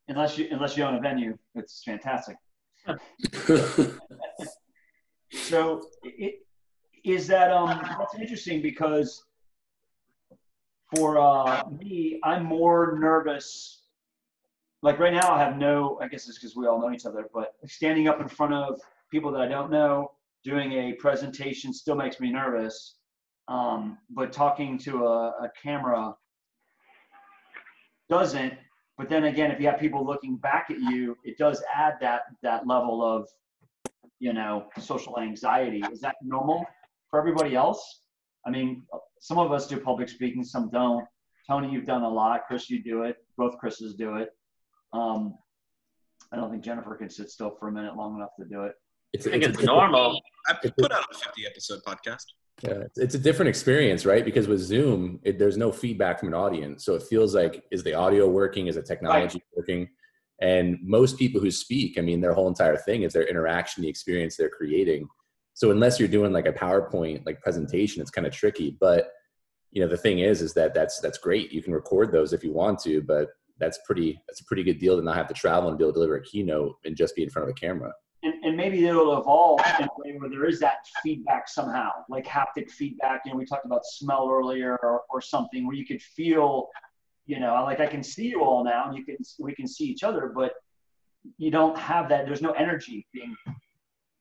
Unless you own a venue, it's fantastic. So is that that's interesting because for me, I'm more nervous. Like right now, I have I guess it's because we all know each other, but standing up in front of people that I don't know, doing a presentation still makes me nervous. But talking to a camera doesn't. But then again, if you have people looking back at you, it does add that level of, you know, social anxiety. Is that normal for everybody else? I mean, some of us do public speaking, some don't. Tony, you've done a lot. Chris, you do it. Both Chris's do it. I don't think Jennifer can sit still for a minute long enough to do it. I think it's normal. I put out a 50-episode podcast. Yeah, it's a different experience, right? Because with Zoom, there's no feedback from an audience. So it feels like, is the audio working? Is the technology working? And most people who speak, I mean, their whole entire thing is their interaction, the experience they're creating. So unless you're doing like a PowerPoint like presentation, it's kind of tricky. But, you know, the thing is that that's great. You can record those if you want to, but that's a pretty good deal to not have to travel and be able to deliver a keynote and just be in front of a camera. And maybe it'll evolve in a way where there is that feedback somehow, like haptic feedback. You know, we talked about smell earlier or something where you could feel, you know, like I can see you all now and we can see each other, but you don't have that. There's no energy being.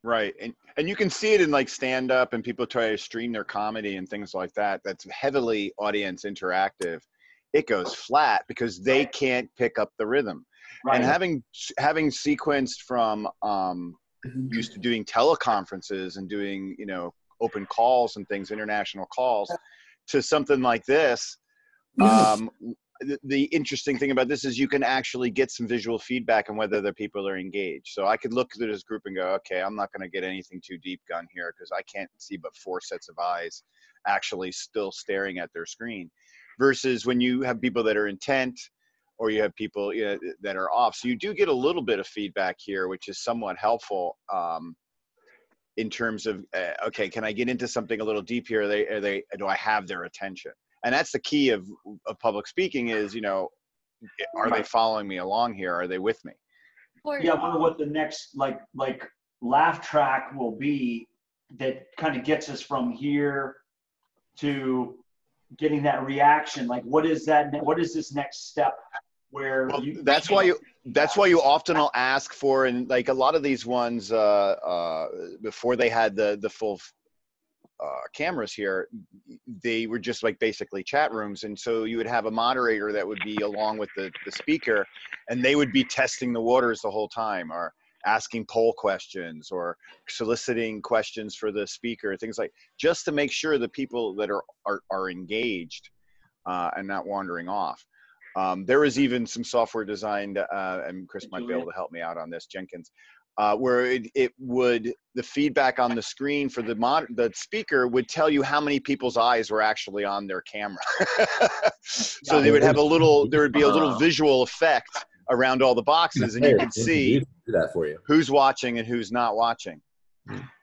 Right. And you can see it in like stand up and people try to stream their comedy and things like that. That's heavily audience interactive. It goes flat because they can't pick up the rhythm. Right. And having sequenced from used to doing teleconferences and doing, you know, open calls and things, international calls, to something like this, the interesting thing about this is you can actually get some visual feedback on whether the people are engaged. So I could look at this group and go, okay, I'm not going to get anything too deep gun here because I can't see but 4 sets of eyes actually still staring at their screen, versus when you have people that are intent or you have people that are off. So you do get a little bit of feedback here, which is somewhat helpful in terms of, okay, can I get into something a little deep here? Do I have their attention? And that's the key of public speaking is, you know, are they following me along here? Are they with me? Yeah, I wonder what the next like laugh track will be that kind of gets us from here to getting that reaction. Like, what is this next step where that's why you often will ask for, and like a lot of these ones before they had the full cameras here, they were just like basically chat rooms. And so you would have a moderator that would be along with the speaker, and they would be testing the waters the whole time, or asking poll questions or soliciting questions for the speaker, things like, just to make sure the people that are engaged and not wandering off. There is even some software designed, and Chris might be able to help me out on this, Jenkins, where the feedback on the screen for the speaker would tell you how many people's eyes were actually on their camera. So they would have there would be a little visual effect around all the boxes, and you could see that for you, who's watching and who's not watching.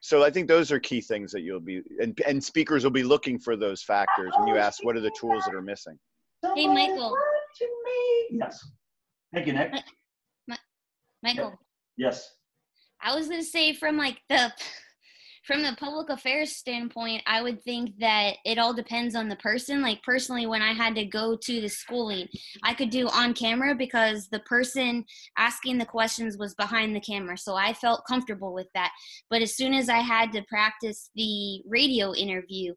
So I think those are key things that you'll be, and speakers will be looking for those factors when you ask what are the tools that are missing. Hey, Michael. Yes. Thank you, Nick. Michael. Yes. I was gonna say from from the public affairs standpoint, I would think that it all depends on the person. Like personally, when I had to go to the schooling, I could do on camera because the person asking the questions was behind the camera. So I felt comfortable with that. But as soon as I had to practice the radio interview,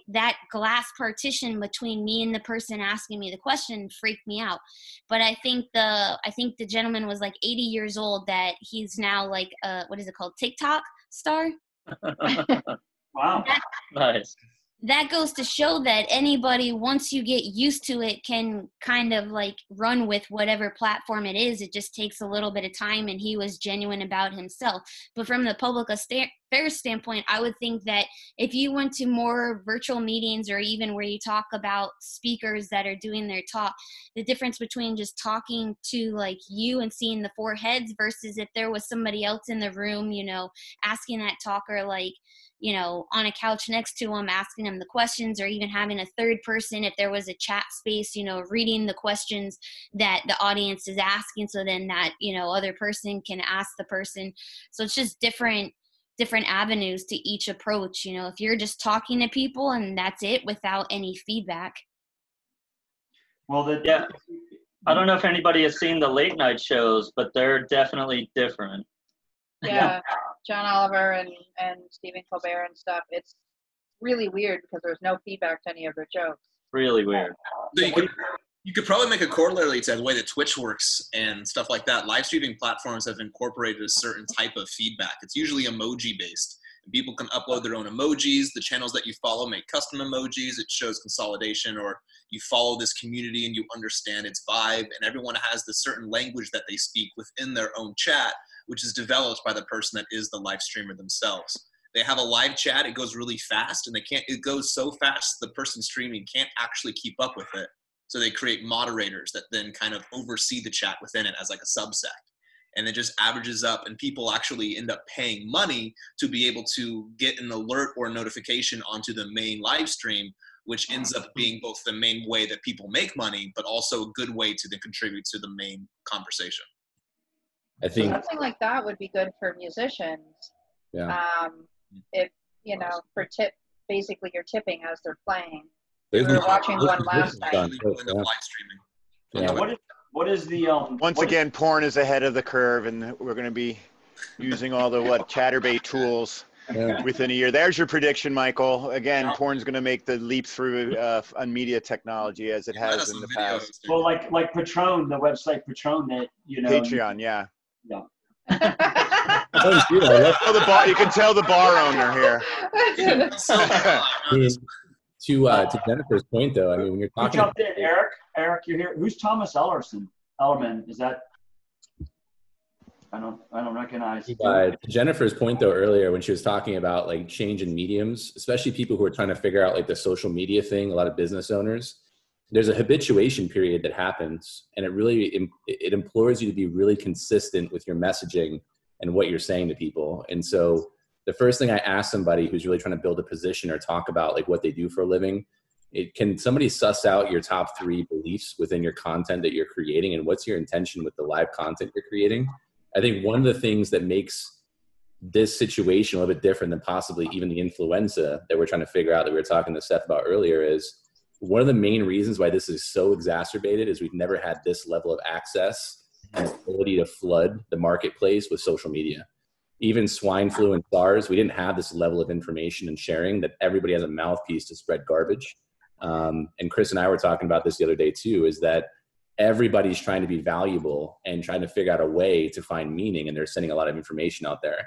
that glass partition between me and the person asking me the question freaked me out. But I think the gentleman was like 80 years old, that he's now like what is it called, TikTok star. Wow. Nice. That goes to show that anybody, once you get used to it, can kind of like run with whatever platform it is. It just takes a little bit of time, and he was genuine about himself. But from the public affairs standpoint, I would think that if you went to more virtual meetings, or even where you talk about speakers that are doing their talk, the difference between just talking to like you and seeing the four heads versus if there was somebody else in the room, you know, asking that talker, like, you know, on a couch next to him, asking him the questions, or even having a third person, if there was a chat space, you know, reading the questions that the audience is asking. So then that, you know, other person can ask the person. So it's just different avenues to each approach. You know, if you're just talking to people and that's it without any feedback. Well, yeah. I don't know if anybody has seen the late night shows, but they're definitely different. Yeah, John Oliver and Stephen Colbert and stuff. It's really weird because there's no feedback to any of their jokes. Really weird. So you could probably make a corollary to the way that Twitch works and stuff like that. Live streaming platforms have incorporated a certain type of feedback. It's usually emoji based. People can upload their own emojis. The channels that you follow make custom emojis. It shows consolidation, or you follow this community and you understand its vibe, and everyone has this certain language that they speak within their own chat, which is developed by the person that is the live streamer themselves. They have a live chat, it goes really fast, and it goes so fast the person streaming can't actually keep up with it. So they create moderators that then kind of oversee the chat within it as like a subset. And it just averages up, and people actually end up paying money to be able to get an alert or notification onto the main live stream, which ends up being both the main way that people make money, but also a good way to then contribute to the main conversation. I think something like that would be good for musicians. Yeah. If, you know, basically you're tipping as they're playing. There's We were watching one last night. Live streaming. Yeah. What is the Once again, porn is ahead of the curve, and we're going to be using all the chatterbait tools within a year. There's your prediction, Michael. Again, porn's going to make the leap through on media techecnology as it has in the past. Well, like Patron, the website Patron, that, you know. Patreon, yeah. Yeah. You can tell the bar owner here. To Jennifer's point, though, I mean, when you're Who talking, jumped in? Eric, you're here. Who's Thomas Ellerman? Is that? I don't recognize. To Jennifer's point, though, earlier when she was talking about like change in mediums, especially people who are trying to figure out like the social media thing, a lot of business owners, there's a habituation period that happens, and it implores you to be really consistent with your messaging and what you're saying to people. And so the first thing I ask somebody who's really trying to build a position or talk about like what they do for a living, can somebody suss out your top 3 beliefs within your content that you're creating, and what's your intention with the live content you're creating? I think one of the things that makes this situation a little bit different than possibly even the influenza that we're trying to figure out, that we were talking to Seth about earlier, is one of the main reasons why this is so exacerbated is we've never had this level of access and ability to flood the marketplace with social media. Even swine flu and SARS, we didn't have this level of information and sharing that everybody has a mouthpiece to spread garbage. And Chris and I were talking about this the other day too, is that everybody's trying to be valuable and trying to figure out a way to find meaning, and they're sending a lot of information out there.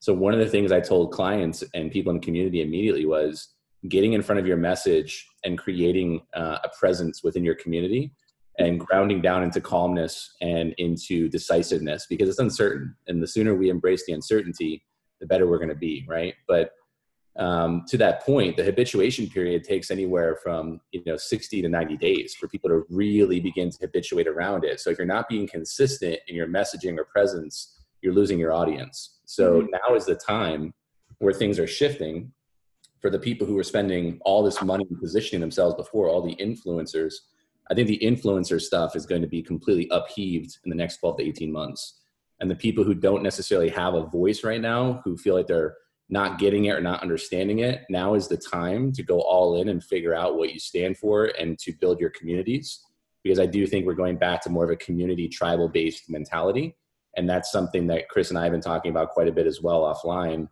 So one of the things I told clients and people in the community immediately was getting in front of your message and creating a presence within your community and grounding down into calmness and into decisiveness, because it's uncertain. And the sooner we embrace the uncertainty, the better we're going to be, right? But to that point, the habituation period takes anywhere from 60 to 90 days for people to really begin to habituate around it. So if you're not being consistent in your messaging or presence, you're losing your audience. So now is the time where things are shifting for the people who are spending all this money and positioning themselves before, all the influencers. I think the influencer stuff is going to be completely upheaved in the next 12 to 18 months. And the people who don't necessarily have a voice right now, who feel like they're not getting it or not understanding it, now is the time to go all in and figure out what you stand for and to build your communities. Because I do think we're going back to more of a community tribal-based mentality. And that's something that Chris and I have been talking about quite a bit as well offline,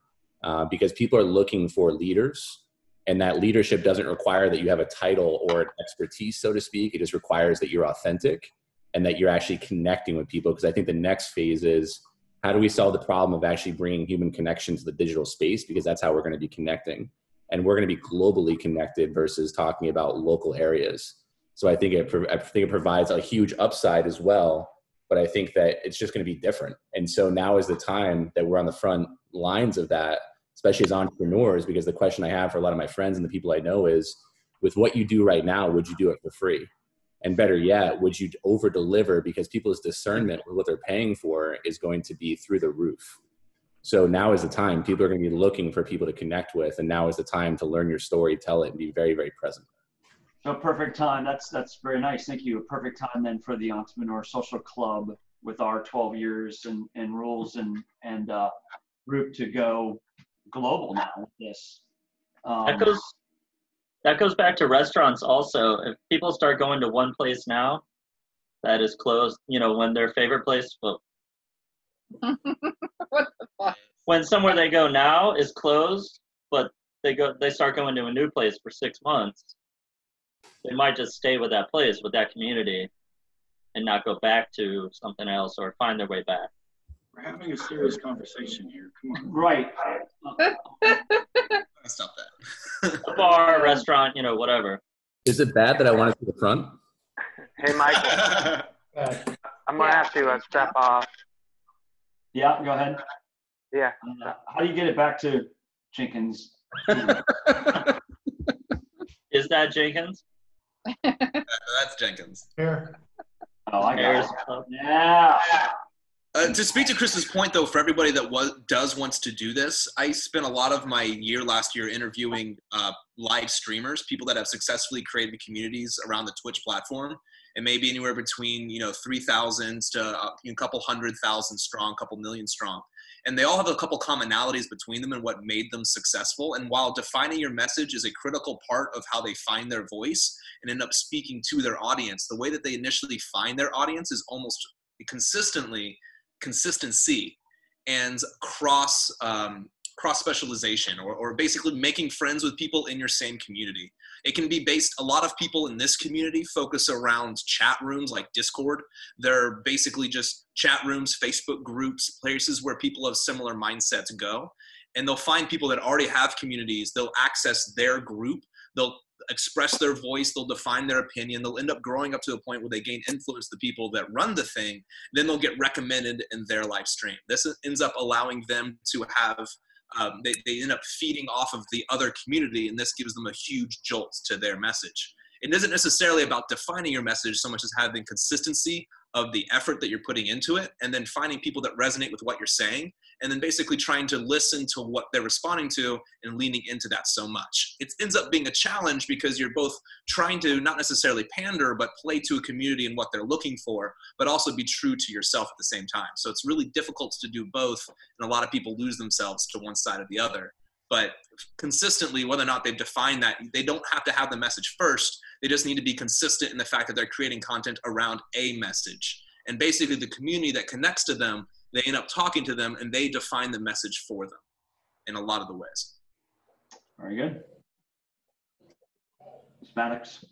because people are looking for leaders, and that leadership doesn't require that you have a title or an expertise, so to speak. It just requires that you're authentic and that you're actually connecting with people. Because I think the next phase is, how do we solve the problem of actually bringing human connection to the digital space? Because that's how we're going to be connecting. And we're going to be globally connected versus talking about local areas. So I think it provides a huge upside as well. But I think that it's just going to be different. And so now is the time that we're on the front lines of that, especially as entrepreneurs, because the question I have for a lot of my friends and the people I know is, with what you do right now, would you do it for free? And better yet, would you over deliver, because people's discernment with what they're paying for is going to be through the roof. So now is the time. People are going to be looking for people to connect with. And now is the time to learn your story, tell it, and be very, very present. So perfect time. That's very nice. Thank you. A perfect time then for the Entrepreneur Social Club with our 12 years and rules and group to go global now with this. That goes back to restaurants also. If people start going to one place now that is closed, when their favorite place, well, What the fuck? when somewhere they go now is closed, but they start going to a new place for 6 months, they might just stay with that place, with that community, and not go back to something else or find their way back. We're having a serious conversation here. Come on. Right. Stop that. A bar, restaurant, whatever. Is it bad that I want to see the front? Hey, Michael. I'm going to have to step off. Yeah, go ahead. Yeah. How do you get it back to Jenkins? Is that Jenkins? That's Jenkins. Here. Oh, I got it. Yeah. To speak to Chris's point, though, for everybody that wants to do this, I spent a lot of my last year interviewing live streamers, people that have successfully created communities around the Twitch platform, and maybe anywhere between 3,000 to a couple 100,000 strong, couple million strong. And they all have a couple commonalities between them and what made them successful. And while defining your message is a critical part of how they find their voice and end up speaking to their audience, the way that they initially find their audience is almost consistency and cross specialization, or basically making friends with people in your same community. It can be based, a lot of people in this community focus around chat rooms like Discord. They're basically just chat rooms, Facebook groups, places where people of similar mindsets go. And they'll find people that already have communities. They'll access their group. They'll express their voice. They'll define their opinion. They'll end up growing up to a point where they gain influence the people that run the thing. Then they'll get recommended in their live stream. This ends up allowing them to have they end up feeding off of the other community, and this gives them a huge jolt to their message. It isn't necessarily about defining your message so much as having consistency of the effort that you're putting into it, and then finding people that resonate with what you're saying, and then basically trying to listen to what they're responding to and leaning into that so much. It ends up being a challenge because you're both trying to not necessarily pander, but play to a community and what they're looking for, but also be true to yourself at the same time. So it's really difficult to do both, and a lot of people lose themselves to one side or the other. But consistently, whether or not they've defined that, they don't have to have the message first. They just need to be consistent in the fact that they're creating content around a message. And basically the community that connects to them, they end up talking to them and they define the message for them in a lot of the ways. Very good. Maddox.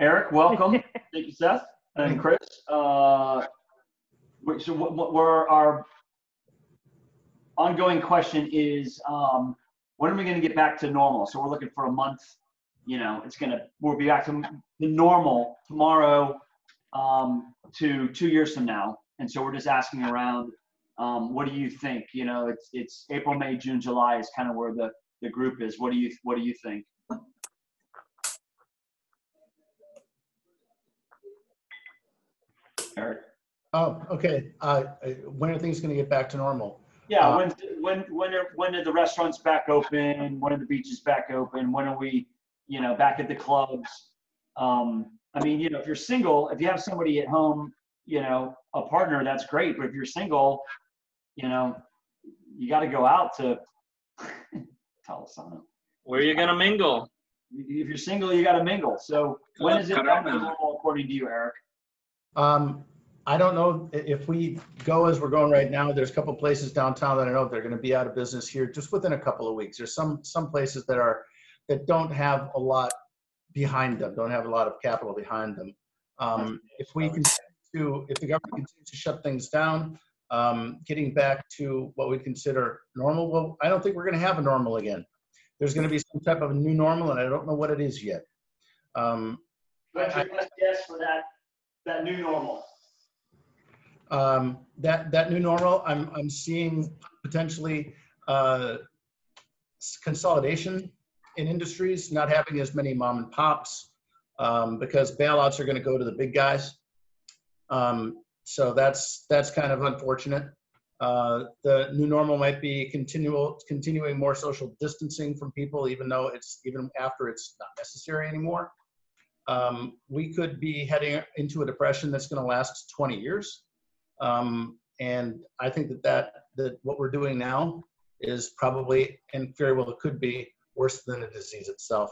Eric, welcome. Thank you, Seth. And Chris. So what were our ongoing question is, when are we going to get back to normal? So we're looking for a month. We'll be back to the normal tomorrow to 2 years from now. And so we're just asking around, what do you think? It's April, May, June, July is kind of where the group is. What do you think? Eric? Oh, okay. When are things going to get back to normal? Yeah, when are the restaurants back open? When are the beaches back open? When are we, back at the clubs? If you're single, if you have somebody at home, a partner, that's great. But if you're single, you got to go out to Talisano. Where are you gonna mingle? If you're single, you got to mingle. So when is it back to normal according to you, Eric? I don't know if we go as we're going right now. There's a couple places downtown that I know they're going to be out of business here just within a couple of weeks. There's some places that don't have a lot behind them, don't have a lot of capital behind them. If the government continues to shut things down, getting back to what we consider normal, well, I don't think we're going to have a normal again. There's going to be some type of a new normal, and I don't know what it is yet. What's your best guess for that new normal? That new normal, I'm seeing potentially consolidation in industries, not having as many mom and pops, because bailouts are going to go to the big guys. So that's kind of unfortunate. The new normal might be continuing more social distancing from people, even after it's not necessary anymore. We could be heading into a depression that's going to last 20 years. And I think that what we're doing now is probably, and very well it could be, worse than the disease itself.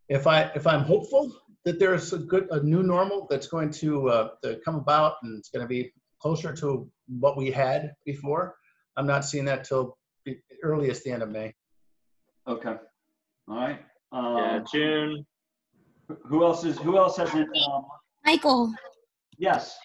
If I'm hopeful that there's a new normal that's going to come about and it's going to be closer to what we had before, I'm not seeing that till earliest the end of May. Okay. All right. Yeah, June. Who else hasn't? Michael. Yes.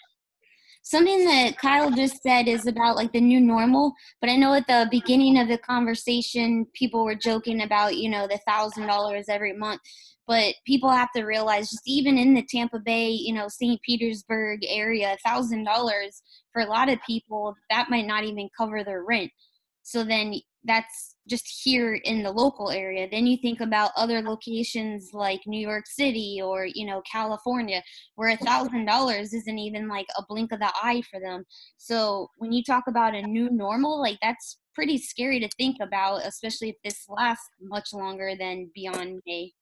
Something that Kyle just said is about like the new normal, but I know at the beginning of the conversation, people were joking about, the $1,000 every month, but people have to realize just even in the Tampa Bay, St. Petersburg area, $1,000 for a lot of people, that might not even cover their rent. So then that's just here in the local area. Then you think about other locations like New York City or, California, where $1,000 isn't even like a blink of the eye for them. So when you talk about a new normal, like that's pretty scary to think about, especially if this lasts much longer than beyond May.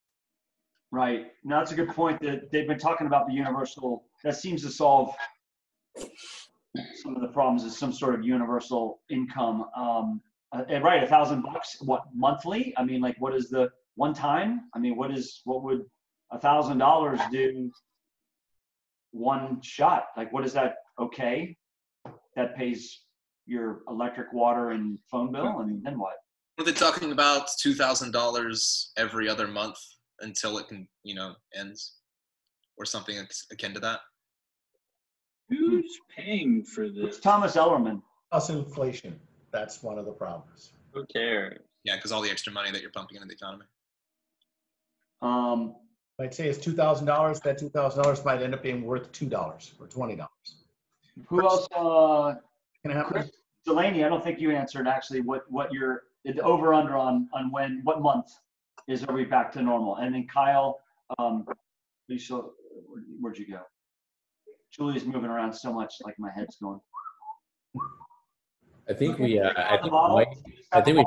Right. Now that's a good point that they've been talking about the universal. That seems to solve some of the problems is some sort of universal income. Right, $1,000, what, monthly? I mean, like, what is the one time? I mean, what would $1,000 do one shot? Like, what is that? Okay, that pays your electric, water, and phone bill, and then what? Are they talking about $2,000 every other month until it can, ends, or something akin to that? Who's paying for this? It's Thomas Ellerman. Plus inflation. That's one of the problems. Who cares? Yeah, because all the extra money that you're pumping into the economy. I'd say it's $2,000. That $2,000 might end up being worth $2 or $20. Who else? Can I have Chris Delaney, I don't think you answered actually what your over under on what month are we back to normal? And then Kyle, Lisa, where'd you go? Julie's moving around so much, like my head's going. I think we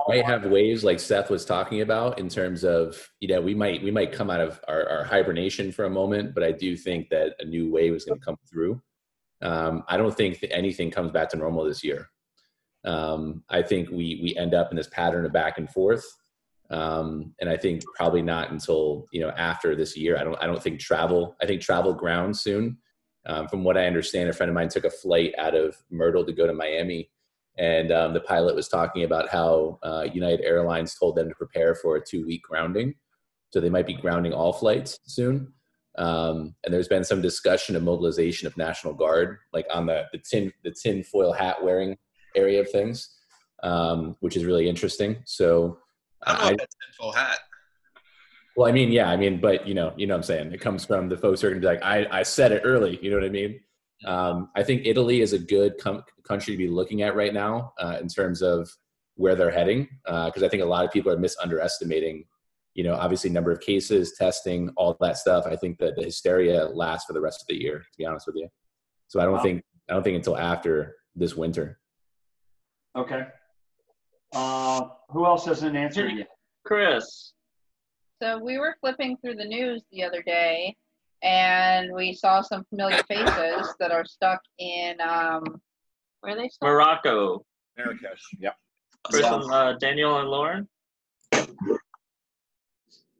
might have waves like Seth was talking about in terms of, we might come out of our hibernation for a moment, but I do think that a new wave is going to come through. I don't think that anything comes back to normal this year. I think we end up in this pattern of back and forth. And I think probably not until, after this year. I think travel grounds soon. From what I understand, a friend of mine took a flight out of Myrtle to go to Miami. And the pilot was talking about how United Airlines told them to prepare for a 2-week grounding. So they might be grounding all flights soon. And there's been some discussion of mobilization of National Guard, like on the tin foil hat wearing area of things, which is really interesting. So I don't know if that's tin foil hat. Well, but you know what I'm saying? It comes from the folks who are going to be like, I said it early. You know what I mean? I think Italy is a good country to be looking at right now in terms of where they're heading, because I think a lot of people are underestimating, obviously number of cases, testing, all that stuff. I think that the hysteria lasts for the rest of the year, to be honest with you. So I don't think until after this winter. Okay. Who else hasn't answered yet? Chris. So we were flipping through the news the other day, and we saw some familiar faces that are stuck in, where are they stuck? Morocco. Marrakesh, yep. Chris and Daniel and Lauren?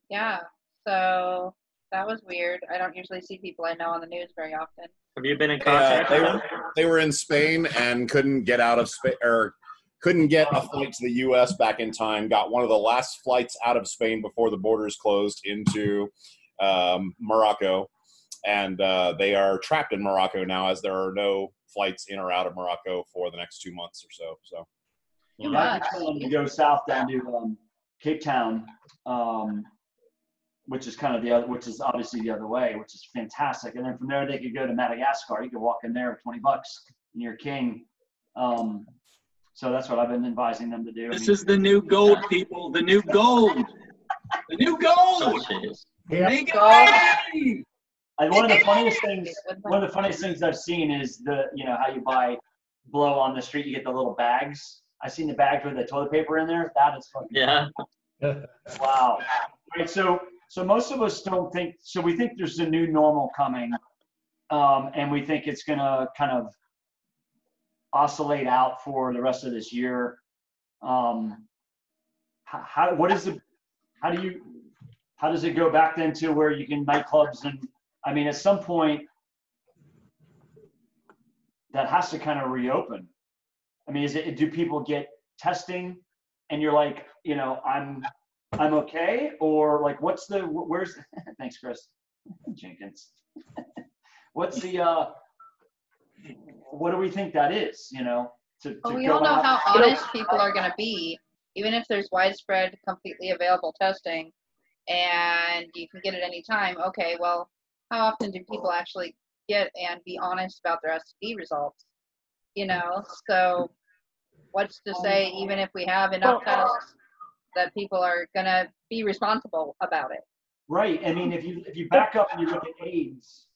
Yeah. So that was weird. I don't usually see people I know on the news very often. Have you been in contact with them? They were in Spain and couldn't get out of Spain, or couldn't get a flight to the U.S. back in time. Got one of the last flights out of Spain before the borders closed into Morocco, and they are trapped in Morocco now, as there are no flights in or out of Morocco for the next 2 months or so. So, I could tell them to go south down to Cape Town, which is kind of the other, which is obviously the other way, which is fantastic. And then from there, they could go to Madagascar. You could walk in there with $20 and you're king. So that's what I've been advising them to do. This is the new gold, people. The new gold. The new gold. Make it rain. And one of the funniest things I've seen is how you buy blow on the street, you get the little bags. I've seen the bags with the toilet paper in there. That is fucking wow. Right, so most of us don't think, so we think there's a new normal coming, and we think it's gonna kind of oscillate out for the rest of this year. How does it go back then to where you can nightclubs, and I mean, at some point that has to kind of reopen. I mean, do people get testing and you're like, I'm okay, or like, where's thanks, Chris Jenkins. What's the what do we think that is? We all know how honest people are going to be, even if there's widespread, completely available testing, and you can get it anytime. Okay, well, how often do people actually get and be honest about their STD results? So what's to say, even if we have enough tests, that people are going to be responsible about it? Right. I mean, if you back up and you look at AIDS,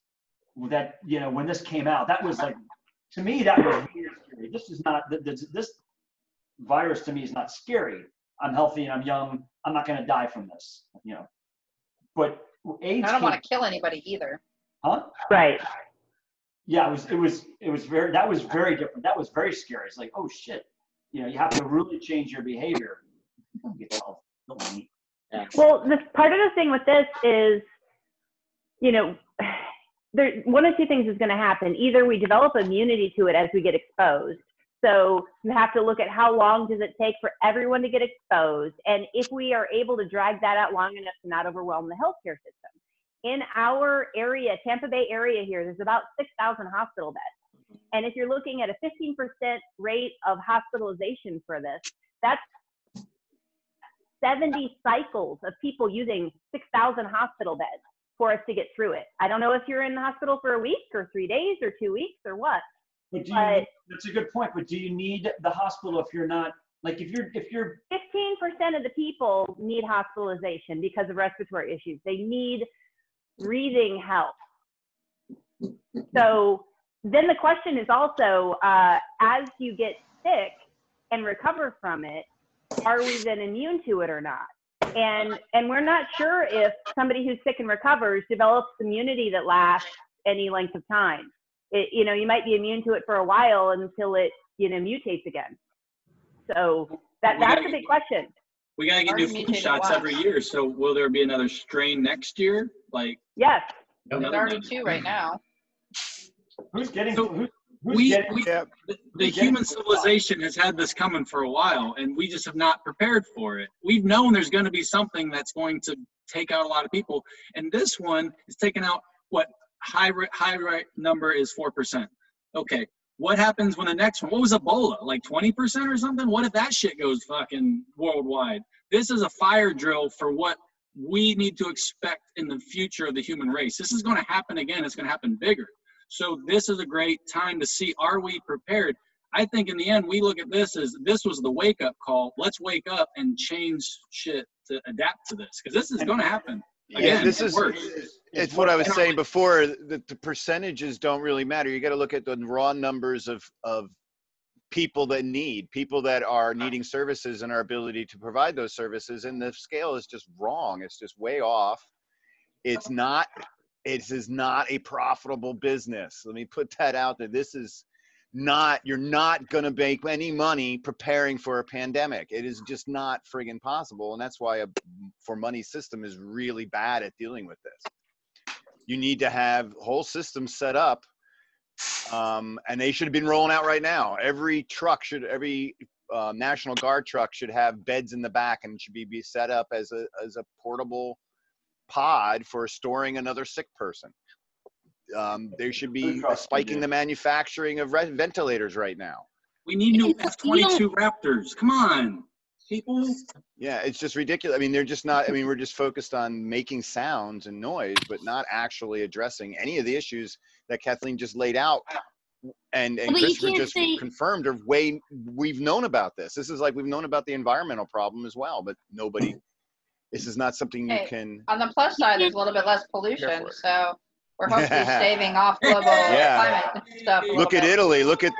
that, when this came out, that was like, to me, that was really scary. This is not, this virus to me is not scary. I'm healthy and I'm young. I'm not going to die from this, But AIDS. I don't want to kill anybody either. Huh? Right. Yeah, it was very, that was very different. That was very scary. It's like, oh shit, you have to really change your behavior. Well, part of the thing with this is, one of two things is going to happen. Either we develop immunity to it as we get exposed. So you have to look at how long does it take for everyone to get exposed, and if we are able to drag that out long enough to not overwhelm the healthcare system. In our area, Tampa Bay area here, there's about 6,000 hospital beds. And if you're looking at a 15% rate of hospitalization for this, that's 70 cycles of people using 6,000 hospital beds for us to get through it. I don't know if you're in the hospital for a week or 3 days or 2 weeks or what. But that's a good point. But do you need the hospital if you're not, like if you're 15% of the people need hospitalization because of respiratory issues. They need breathing help. So then the question is also, as you get sick and recover from it, are we then immune to it or not? And we're not sure if somebody who's sick and recovers develops immunity that lasts any length of time. You might be immune to it for a while until it, mutates again. So that's a big question. We got to get new flu shots every year. So will there be another strain next year? Yes. There's already 2 right now. Who's getting? The human civilization has had this coming for a while, and we just have not prepared for it. We've known there's going to be something that's going to take out a lot of people, and this one is taking out what high number is 4%. Okay, what happens when the next one? What was Ebola, like 20% or something? What if that shit goes fucking worldwide? This is a fire drill for what we need to expect in the future of the human race. This is going to happen again. It's going to happen bigger. So this is a great time to see, are we prepared? I think in the end, we look at this as this was the wake-up call. Let's wake up and change shit to adapt to this, because this is going to happen. Again, it's what I was saying before, that the percentages don't really matter. You got to look at the raw numbers of people that are needing services and our ability to provide those services. And the scale is just wrong. It's just way off. It is not a profitable business. Let me put that out there. you're not going to make any money preparing for a pandemic. It is just not friggin' possible. And that's why a for money system is really bad at dealing with this. You need to have whole systems set up, and they should have been rolling out right now. Every National Guard truck should have beds in the back, and should be set up as a portable pod for storing another sick person. There should be spiking the manufacturing of ventilators right now. We need new F-22 Raptors. Come on, people. Yeah, it's just ridiculous. I mean, they're just not. I mean, we're just focused on making sounds and noise, but not actually addressing any of the issues that Kathleen just laid out. And Christopher just confirmed of we've known about this. This is like we've known about the environmental problem as well, but nobody. This is not something you can. On the plus side, there's a little bit less pollution, so we're hopefully staving off global climate stuff. Look at Italy. Look at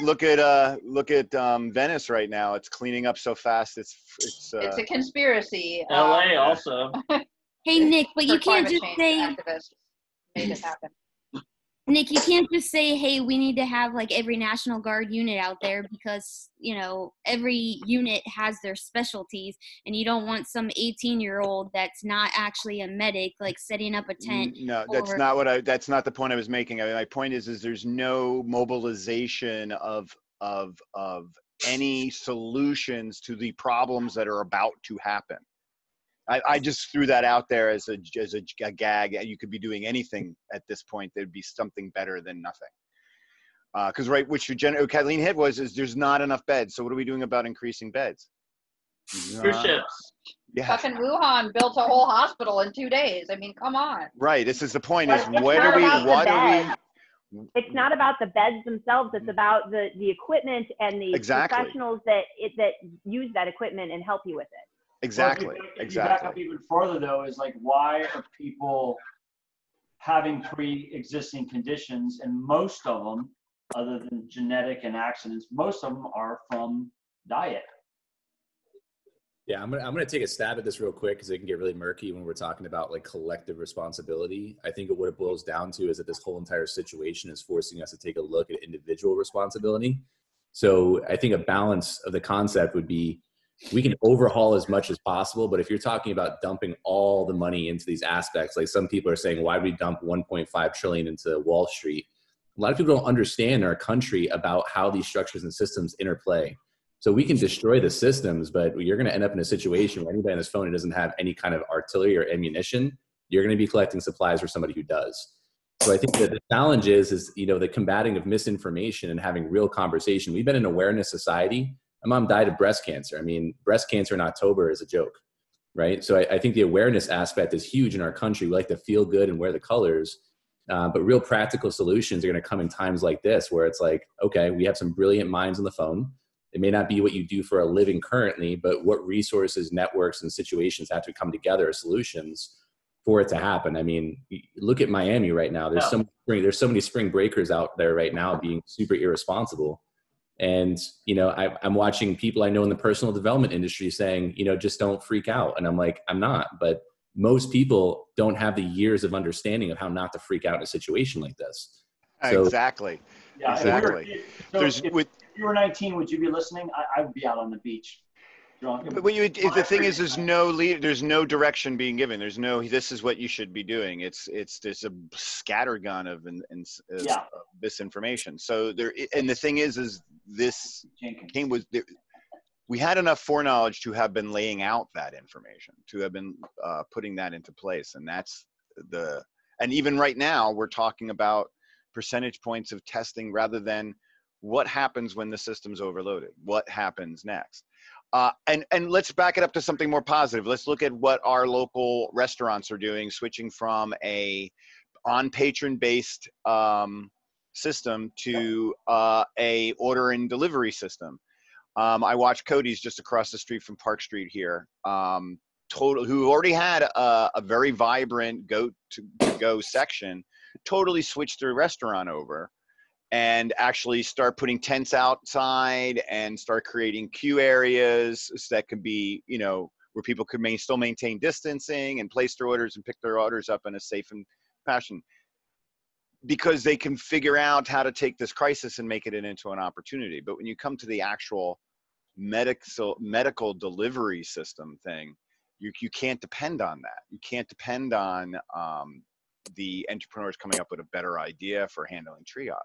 Venice right now. It's cleaning up so fast. It's a conspiracy. LA also. Hey Nick, but you can't just say. Activists made it happen. Nick, you can't just say, hey, we need to have like every National Guard unit out there, because, you know, every unit has their specialties, and you don't want some 18-year-old that's not actually a medic, like setting up a tent. No, that's not the point I was making. I mean, my point is there's no mobilization of any solutions to the problems that are about to happen. I just threw that out there as a gag. You could be doing anything at this point. There'd be something better than nothing. Because which Kathleen hit is there's not enough beds. So what are we doing about increasing beds? Cruise ships. Yeah. Fucking Wuhan built a whole hospital in 2 days. I mean, come on. Right. This is the point. But Is what are we? It's not about the beds themselves. It's about the equipment and the professionals that use that equipment and help you with it. Exactly. If you back up even further, though, is like, why are people having pre-existing conditions? And most of them, other than genetic and accidents, most of them are from diet. Yeah, I'm gonna take a stab at this real quick because it can get really murky when we're talking about like collective responsibility. I think what it boils down to is that this whole entire situation is forcing us to take a look at individual responsibility. So I think a balance of the concept would be, we can overhaul as much as possible, but if you're talking about dumping all the money into these aspects, like some people are saying, why do we dump 1.5 trillion into Wall Street? A lot of people don't understand our country about how these structures and systems interplay. So we can destroy the systems, but you're going to end up in a situation where anybody on his phone who doesn't have any kind of artillery or ammunition, you're going to be collecting supplies for somebody who does. So I think that the challenge is, you know, the combating of misinformation and having real conversation. We've been an awareness society. My mom died of breast cancer. I mean, breast cancer in October is a joke, right? So I think the awareness aspect is huge in our country. We like to feel good and wear the colors, but real practical solutions are going to come in times like this, where it's like, okay, we have some brilliant minds on the phone. It may not be what you do for a living currently, but what resources, networks, and situations have to come together as solutions for it to happen. I mean, look at Miami right now. There's so many spring breakers out there right now being super irresponsible. And, you know, I'm watching people I know in the personal development industry saying, you know, just don't freak out. And I'm like, I'm not. But most people don't have the years of understanding of how not to freak out in a situation like this. So, exactly. Yeah, exactly. If you were 19, would you be listening? I would be out on the beach. But the thing is, there's no lead, there's no direction being given. There's no, this is what you should be doing. There's a scattergun of misinformation. So and the thing is this we had enough foreknowledge to have been laying out that information, to have been putting that into place. And and even right now we're talking about percentage points of testing rather than what happens when the system's overloaded, what happens next. And let's back it up to something more positive. Let's look at what our local restaurants are doing, switching from a on-patron-based system to a order and delivery system. I watched Cody's just across the street from Park Street here, who already had a very vibrant go section, totally switched their restaurant over and actually start putting tents outside and start creating queue areas so that could be, you know, where people could still maintain distancing and place their orders and pick their orders up in a safe and fashion. because they can figure out how to take this crisis and make it into an opportunity. But when you come to the actual medical delivery system thing, you can't depend on that. You can't depend on the entrepreneurs coming up with a better idea for handling triage.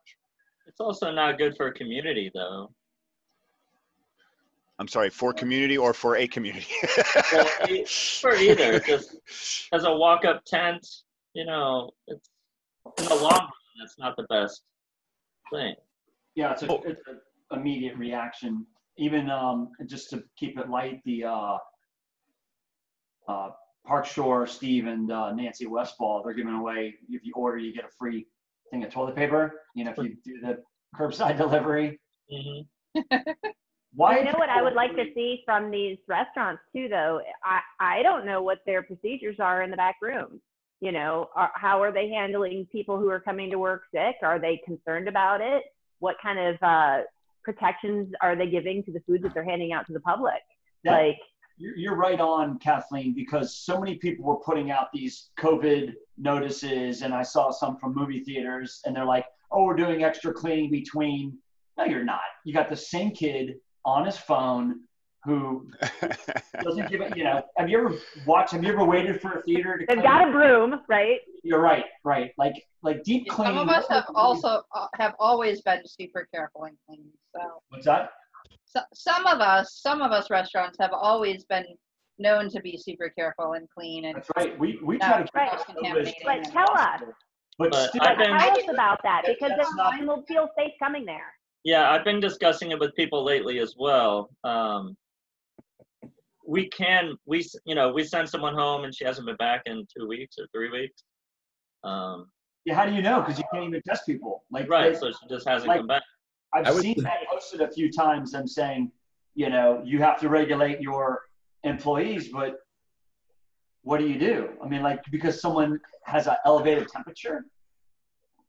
It's also not good for a community, though. I'm sorry, for community or for a community? Well, for either. Just as a walk-up tent, you know, it's in the long run, that's not the best thing. Yeah, it's an immediate reaction. Even just to keep it light, the Park Shore, Steve and Nancy Westfall, they're giving away, if you order, you get a free thing of toilet paper. You know, if you do the curbside delivery. Mm-hmm. Why? You know what I would like to see from these restaurants too, though? I don't know what their procedures are in the back room. You know, how are they handling people who are coming to work sick? Are they concerned about it? What kind of protections are they giving to the food that they're handing out to the public? Like, you're right on, Kathleen, because so many people were putting out these COVID notices, and I saw some from movie theaters, and they're like, oh, we're doing extra cleaning between. No, you're not. You got the same kid on his phone who doesn't give it, you know, have you ever waited for a theater to They've got a broom, right? You're right. Like deep cleaning. Some of us have always been super careful and clean. So what's that? So, some of us restaurants have always been known to be super careful and clean. And that's right. We try to cross-contaminating. But tell us. But tell us about that, because then we'll feel safe coming there. Yeah, I've been discussing it with people lately as well. We send someone home and she hasn't been back in 2 weeks or 3 weeks. Yeah, how do you know? Because you can't even test people. So she just hasn't come back. I've seen that posted a few times. I'm saying, you know, you have to regulate your employees, but what do you do? I mean, like, because someone has an elevated temperature,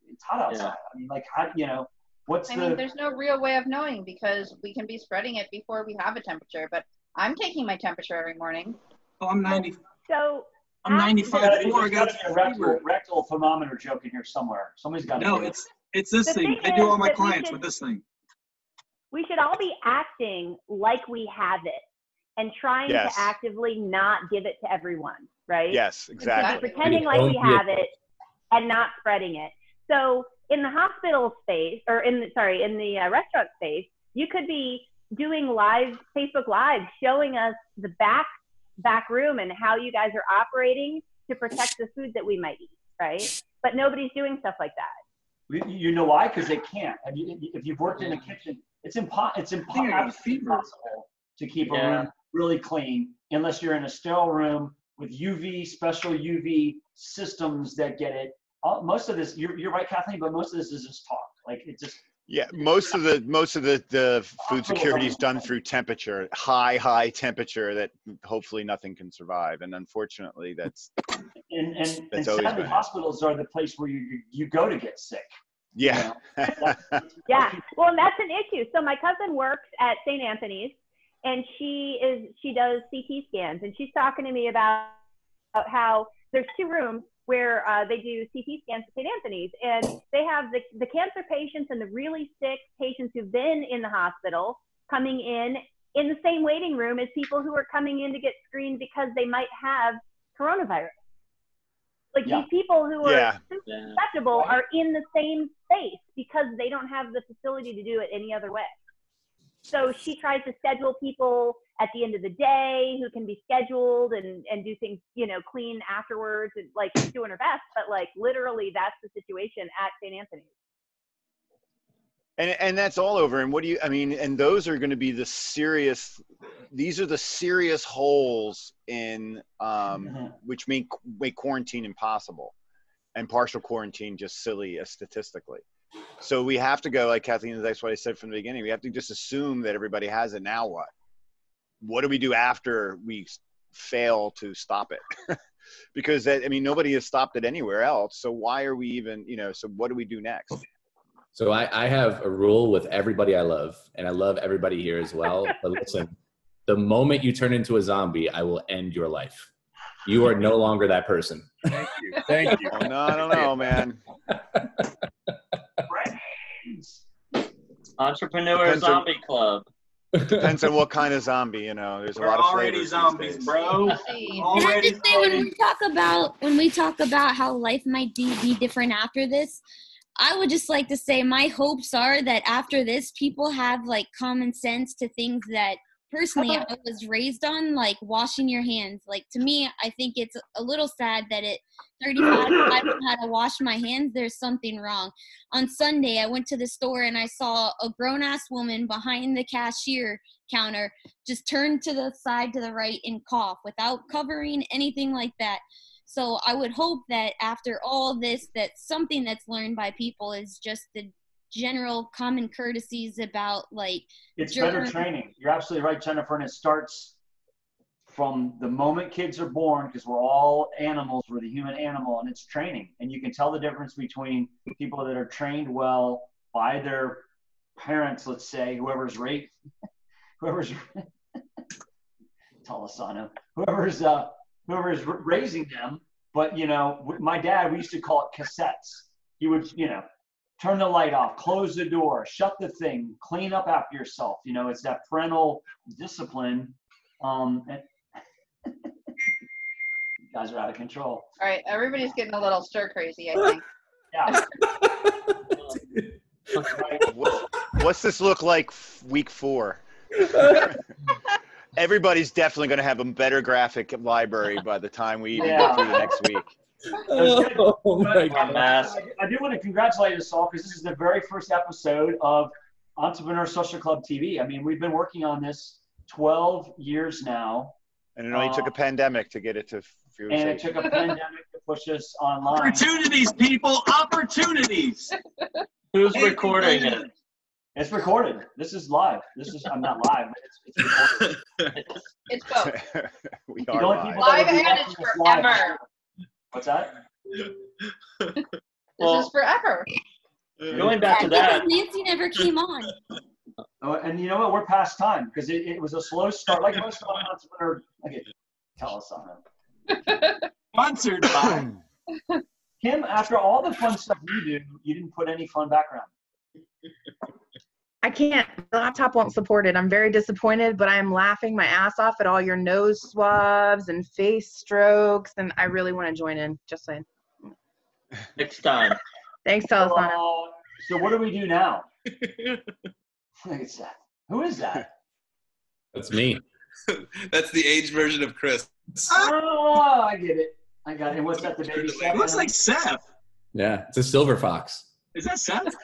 it's hot outside. Yeah. I mean, like, how, you know, there's no real way of knowing, because we can be spreading it before we have a temperature, but I'm taking my temperature every morning. Oh, I'm 90. So I'm 95.4. I got a rectal thermometer joke in here somewhere. Somebody's got to. No, it's this thing. I do all my clients with this thing. We should all be acting like we have it and trying to actively not give it to everyone, right? Yes, exactly. Pretending like we have it and not spreading it. So in the hospital space, or in the restaurant space, you could be doing Facebook Live, showing us the back room and how you guys are operating to protect the food that we might eat, right? But nobody's doing stuff like that. You know why? Because they can't. If you've worked in a kitchen, it's impossible to keep a room really clean unless you're in a sterile room with special UV systems that get it. Most of this, you're right, Kathleen, but most of this is just talk. Like, it just. Yeah, most of the food security is done through temperature, high temperature that hopefully nothing can survive, and unfortunately that's sadly, hospitals are the place where you go to get sick. Yeah. You know? Yeah. Well, and that's an issue. So my cousin works at St. Anthony's, and she does CT scans, and she's talking to me about how there's 2 rooms where they do CT scans at St. Anthony's, and they have the cancer patients and the really sick patients who've been in the hospital coming in the same waiting room as people who are coming in to get screened because they might have coronavirus. Like, these people who are susceptible are in the same space because they don't have the facility to do it any other way. So she tries to schedule people at the end of the day who can be scheduled and do things, you know, clean afterwards, and like, she's doing her best, but like literally that's the situation at St. Anthony's. And that's all over. And and those are going to be these are the serious holes in which make quarantine impossible, and partial quarantine just silly statistically. So we have to go, like Kathleen, that's what I said from the beginning, we have to just assume that everybody has it. Now what do we do after we fail to stop it? Because nobody has stopped it anywhere else. So why are we even, so what do we do next? So I have a rule with everybody I love, and I love everybody here as well. But listen, the moment you turn into a zombie, I will end your life. You are no longer that person. Thank you. Thank you. No, I don't know, man. Entrepreneur Depends on- zombie club. Depends on what kind of zombie, you know. There's a We're lot of already flavors zombies, these days. bro. Can I just say, when we talk about how life might be different after this, I would just like to say my hopes are that after this, people have like common sense to things that personally I was raised on, like washing your hands. Like to me, I think it's a little sad that at 35, I don't know how to wash my hands. There's something wrong. On Sunday, I went to the store and I saw a grown-ass woman behind the cashier counter just turn to the side to the right and cough without covering anything like that. So I would hope that after all this, that something that's learned by people is just the general common courtesies about like it's better training. You're absolutely right, Jennifer, and it starts from the moment kids are born, because we're all animals, we're the human animal, and it's training. And you can tell the difference between people that are trained well by their parents, let's say, whoever's Talisano, whoever's raising them. But, you know, my dad, we used to call it cassettes. He would, you know, turn the light off, close the door, shut the thing, clean up after yourself. You know, it's that parental discipline. And you guys are out of control. All right, everybody's getting a little stir crazy, I think. Yeah. What's this look like week 4? Everybody's definitely going to have a better graphic library by the time we even get through the next week. Oh my God. I do want to congratulate us all, because this is the very first episode of Entrepreneur Social Club TV. I mean, we've been working on this 12 years now. And it only took a pandemic to get it to fruition. And it took a pandemic to push us online. Opportunities, people, opportunities. Who's recording it? It's recorded. This is live. I'm not live, but it's recorded. It's both. We The are only live. people that Live will be and watching it's this live- forever. What's that? This is forever. Going back to that. Nancy never came on. Oh, and you know what? We're past time, because it was a slow start. Like most of our entrepreneur, okay, tell us something. Sponsored by Kim, after all the fun stuff you do, you didn't put any fun background. I can't. The laptop won't support it. I'm very disappointed, but I'm laughing my ass off at all your nose swabs and face strokes, and I really want to join in. Just saying. Next time. Thanks, Talisana. So what do we do now? It's that. Who is that? That's me. That's the age version of Chris. Oh, I get it. I got it. And what's that? The baby Seth? It looks like Seth. Yeah, it's a silver fox. Is that Seth?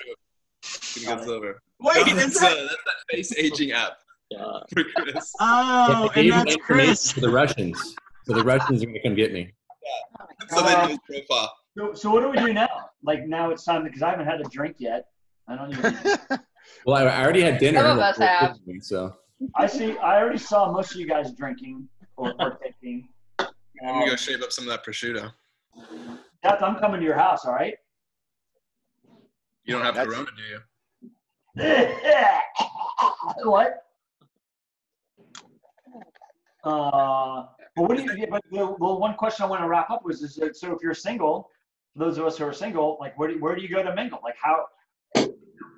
Silver. Wait, that's is that face aging app for Chris. Oh, They and gave me that's information Chris. for the Russians. So the Russians are going to come get me. So they do his profile. So what do we do now? Like now it's time, because I haven't had a drink yet. I don't even. Well, I already had dinner. Some of us have. So I already saw most of you guys drinking or partaking. I'm gonna go shave up some of that prosciutto. Seth, I'm coming to your house. All right. You don't have Corona, do you? What? But what do you? But well, one question I want to wrap up was: is that, so if you're single, those of us who are single, like where do you go to mingle? Like how?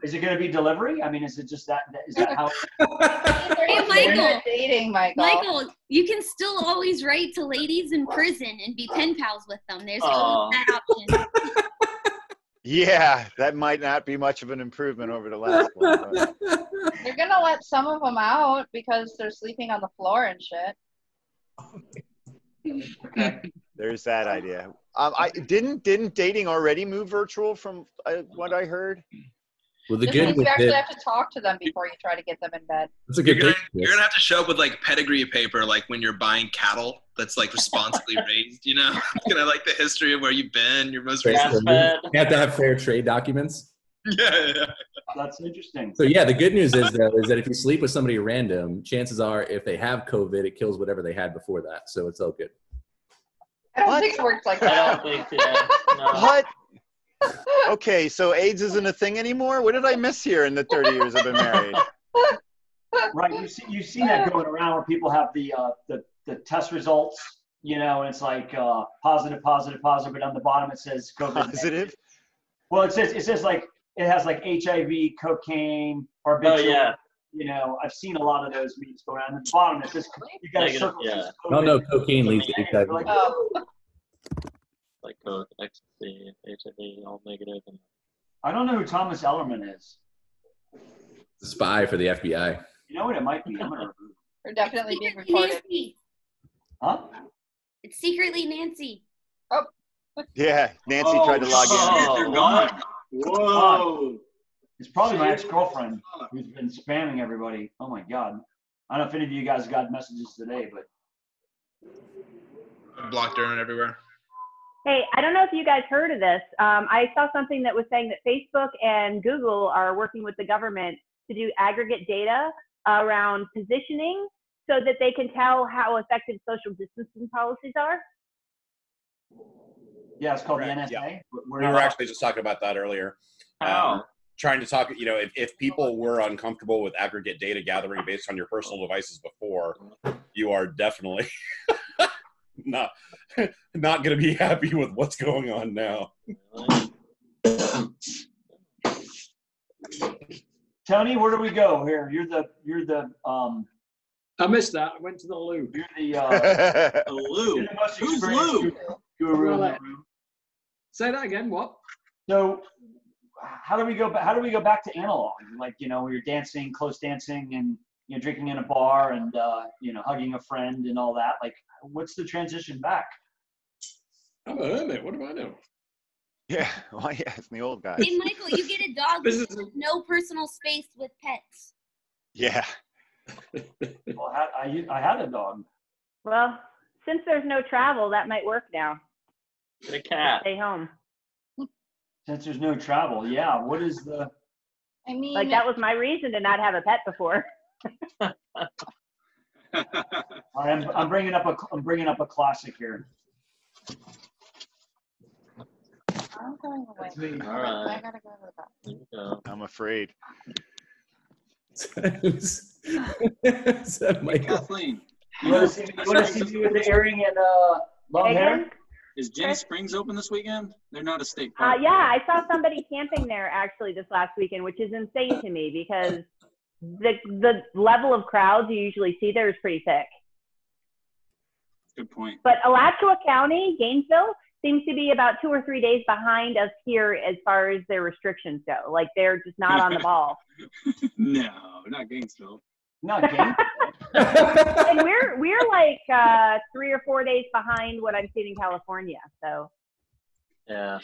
Is it going to be delivery? I mean, is it just that? Is that how? Hey, Michael. Dating, Michael. Michael, you can still always write to ladies in prison and be pen pals with them. There's always that option. Yeah, that might not be much of an improvement over the last one. But. They're gonna let some of them out because they're sleeping on the floor and shit. Okay. There's that idea. I didn't dating already move virtual from what I heard. Well, the This good means you news actually is, have to talk to them before you try to get them in bed. that's a good thing. You're gonna have to show up with like pedigree paper, like when you're buying cattle that's like responsibly raised. You know, you know, like the history of where you've been, your most recent. You have to have fair trade documents. Yeah. That's interesting. So yeah, the good news is though is that if you sleep with somebody random, chances are if they have COVID, it kills whatever they had before that. So it's all good. I don't think it works like I that. don't think no. What? Okay, so AIDS isn't a thing anymore? What did I miss here in the 30 years I've been married? Right. You've seen that going around where people have the test results. you know, and it's like positive, positive, positive, but on the bottom it says COVID. Positive? Well, it says like, it has like HIV, cocaine, or you know, I've seen a lot of those memes going on. At the bottom, it says you got to circle. I don't know if cocaine leads to HIV. Like coke, ecstasy, HIV, all negative. And I don't know who Thomas Ellerman is. Spy for the FBI. You know what it might be? I'm gonna We're definitely being recorded. Nancy. Huh? It's secretly Nancy. Oh. Yeah, Nancy tried to log in. They're gone. Whoa. It's probably my ex-girlfriend who's been spamming everybody. Oh my God. I don't know if any of you guys got messages today, but. Blocked her and everywhere. Hey, I don't know if you guys heard of this. I saw something that was saying that Facebook and Google are working with the government to do aggregate data around positioning so that they can tell how effective social distancing policies are. Yeah, it's called Correct, the NSA. yeah. We were actually just talking about that earlier. Trying to talk, you know, if people were uncomfortable with aggregate data gathering based on your personal devices before, you are definitely not going to be happy with what's going on now. Tony, where do we go here? You're the I missed that. I went to the loo. You're the loo. Who's loo? Guru in the Well, room. Say that again. What? So how do we go back to analog? Like, you know, you're dancing, close dancing, and you know, drinking in a bar, and you know, hugging a friend and all that. Like, what's the transition back? I'm a hermit. What do I know? Yeah, well, yeah, it's the old guy. Hey, Michael, you get a dog with no personal space with pets. Yeah. Well, I had a dog. Well, since there's no travel, that might work now. Get a cat. Stay home. Since there's no travel, yeah. What is the? I mean, like that was my reason to not have a pet before. I'm bringing up a classic here. I'm going away. That's me. All right. I gotta go to the bathroom. I'm afraid. Kathleen. You want to see me with the earring and long hair? Is Jenny Springs open this weekend? They're not a state park. Yeah, I saw somebody camping there actually this last weekend, which is insane to me because the level of crowds you usually see there is pretty thick. Good point. But Alachua County, Gainesville, seems to be about 2 or 3 days behind us here as far as their restrictions go. Like they're just not on the ball. No, not Gainesville. Not Gainesville. And we're like 3 or 4 days behind what I'm seeing in California. So yeah.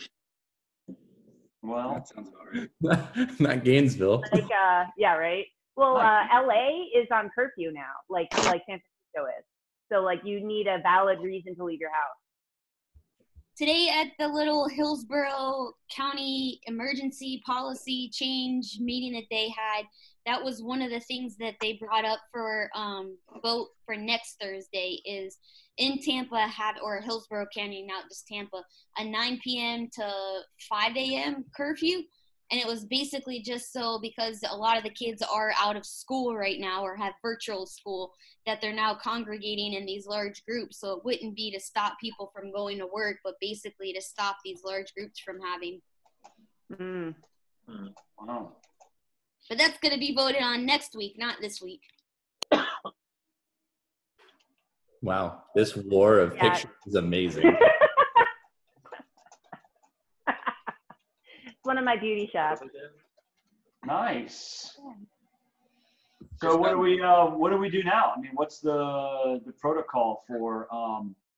Well, that sounds about right. Not Gainesville. Like yeah, right. Well, LA is on curfew now, like San Francisco is. So like you need a valid reason to leave your house. Today at the little Hillsborough County emergency policy change meeting that they had, that was one of the things that they brought up for vote for next Thursday is in Tampa or Hillsborough County, not just Tampa, a 9 p.m. to 5 a.m. curfew. And it was basically just so because a lot of the kids are out of school right now or have virtual school that they're now congregating in these large groups. So it wouldn't be to stop people from going to work, but basically to stop these large groups from having. Wow. But that's going to be voted on next week, not this week. Wow, this war of pictures is amazing. One of my beauty shops. Nice. So what do we do now? I mean, what's the protocol for?